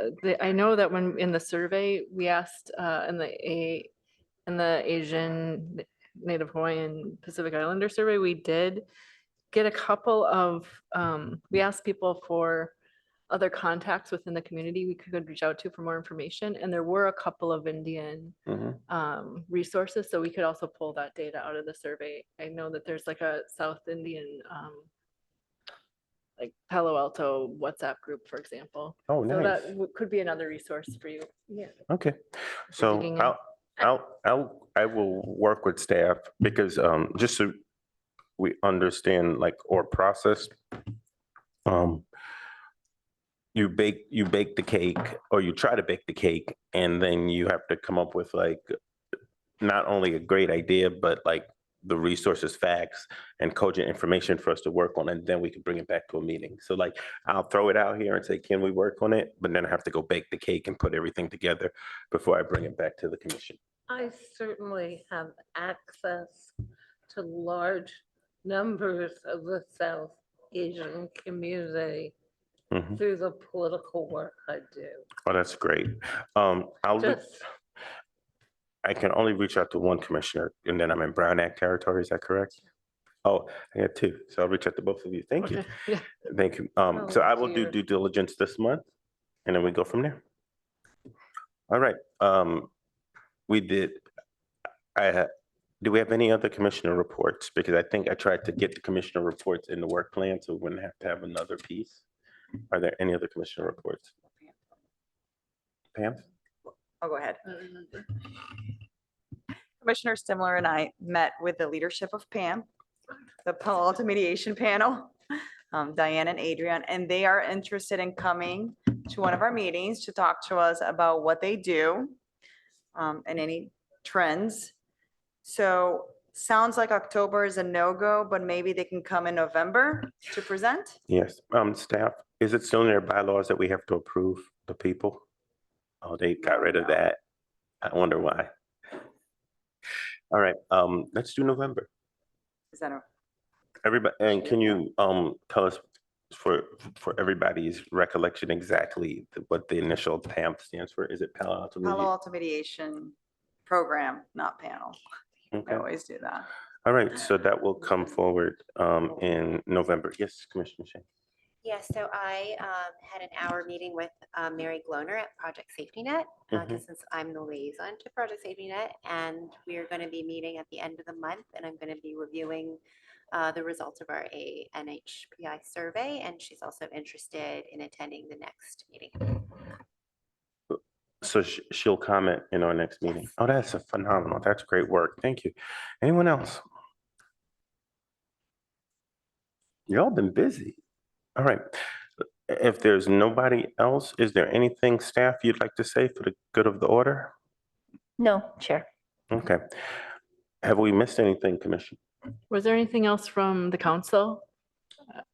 I know that when in the survey, we asked in the Asian, Native Hawaiian, Pacific Islander survey, we did get a couple of, we asked people for other contacts within the community we could reach out to for more information. And there were a couple of Indian resources, so we could also pull that data out of the survey. I know that there's like a South Indian, like Palo Alto WhatsApp group, for example. Oh, So nice. that could be another resource for you. Yeah. Okay, digging in. so I will work with staff, because just so we understand like our process. You bake the cake, or you try to bake the cake, and then you have to come up with like not only a great idea, but like the resources, facts, and cogent information for us to work on, and then we can bring it back to a meeting. So like, I'll throw it out here and say, can we work on it? But then I have to go bake the cake and put everything together before I bring it back to the commission. I certainly have access to large numbers of the South Asian community Mhm. through the political work I do. Oh, that's great. I can only reach out to one commissioner, and then I'm in Brown Act territory. Is that correct? Oh, I got two. So I'll reach out to both of you. Thank you. Okay, yeah. Thank you. So I will do dear. due diligence this month, and then we go from there. All right. Do we have any other commissioner reports? Because I think I tried to get the commissioner reports in the work plan, so we wouldn't have to have another piece. Are there any other commissioner reports? Pam? I'll go ahead. Commissioner Stimler and I met with the leadership of PAM, the Palo Alto Mediation Panel, Diane and Adrian, and they are interested in coming to one of our meetings to talk to us about what they do and any trends. So sounds like October is a no-go, but maybe they can come in November to present? Yes. Staff, is it still in their bylaws that we have to approve the people? Oh, they got rid of that. I wonder why. All right, let's do November. Is that a? Everybody, and can you tell us for everybody's recollection exactly what the initial PAM stands for? Is it Palo Alto? Palo Alto Mediation Program, not panel. I Okay. always do that. All right, so that will come forward in November. Yes, Commissioner Shea. Yes, so I had an hour meeting with Mary Gloner at Project Safety Net, since I'm the liaison to Project Safety Net, and we're going to be meeting at the end of the month, and I'm going to be reviewing the results of our NHPI survey, and she's also interested in attending the next meeting. So she'll comment in our next meeting. Oh, that's a phenomenal. That's great work. Thank you. Anyone else? Y'all been busy. All right. If there's nobody else, is there anything, staff, you'd like to say for the good of the order? No, Chair. Okay. Have we missed anything, Commissioner? Was there anything else from the council?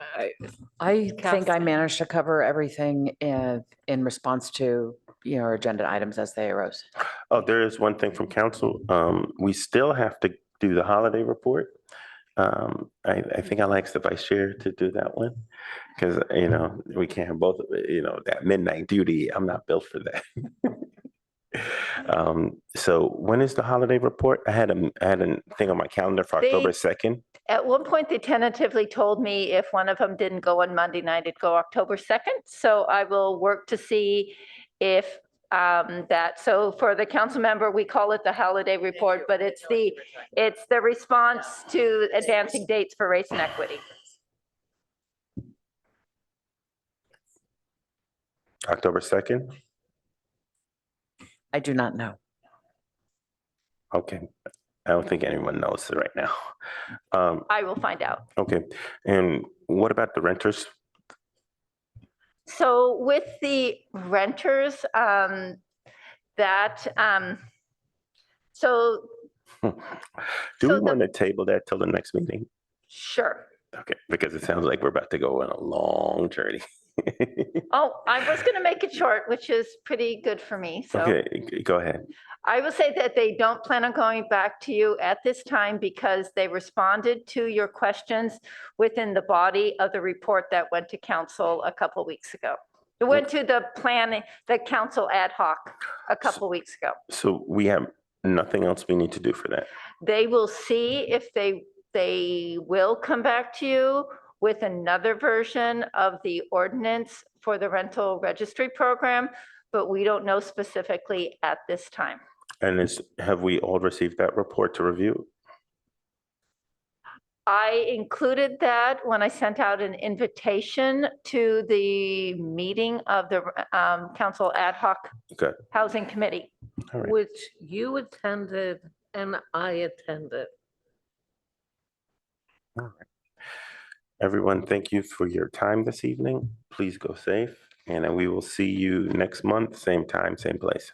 I think I Cass? managed to cover everything in response to, our agenda items as they arose. Oh, there is one thing from council. We still have to do the holiday report. I think I'll ask the vice chair to do that one. Because, we can't have both, that midnight duty. I'm not built for that. So when is the holiday report? I had a thing on my calendar for October 2nd. At one point, they tentatively told me if one of them didn't go on Monday night, it'd go October 2nd. So I will work to see if so for the council member, we call it the holiday report, but it's the response to advancing dates for race and equity. October 2nd? I do not know. Okay. I don't think anyone knows it right now. I will find out. Okay. And what about the renters? So with the renters, so Do So we the- want to table that till the next meeting? sure. Okay, because it sounds like we're about to go on a long journey. Oh, I was going to make it short, which is pretty good for me. So Okay, go ahead. I will say that they don't plan on going back to you at this time because they responded to your questions within the body of the report that went to council a couple weeks ago. It went to the council ad hoc a couple weeks ago. So we have nothing else we need to do for that. They will see if they will come back to you with another version of the ordinance for the rental registry program, but we don't know specifically at this time. And have we all received that report to review? I included that when I sent out an invitation to the meeting of the council ad hoc Okay, housing committee. all right. Which you attended and I attended. Everyone, thank you for your time this evening. Please go safe, and we will see you next month, same time, same place.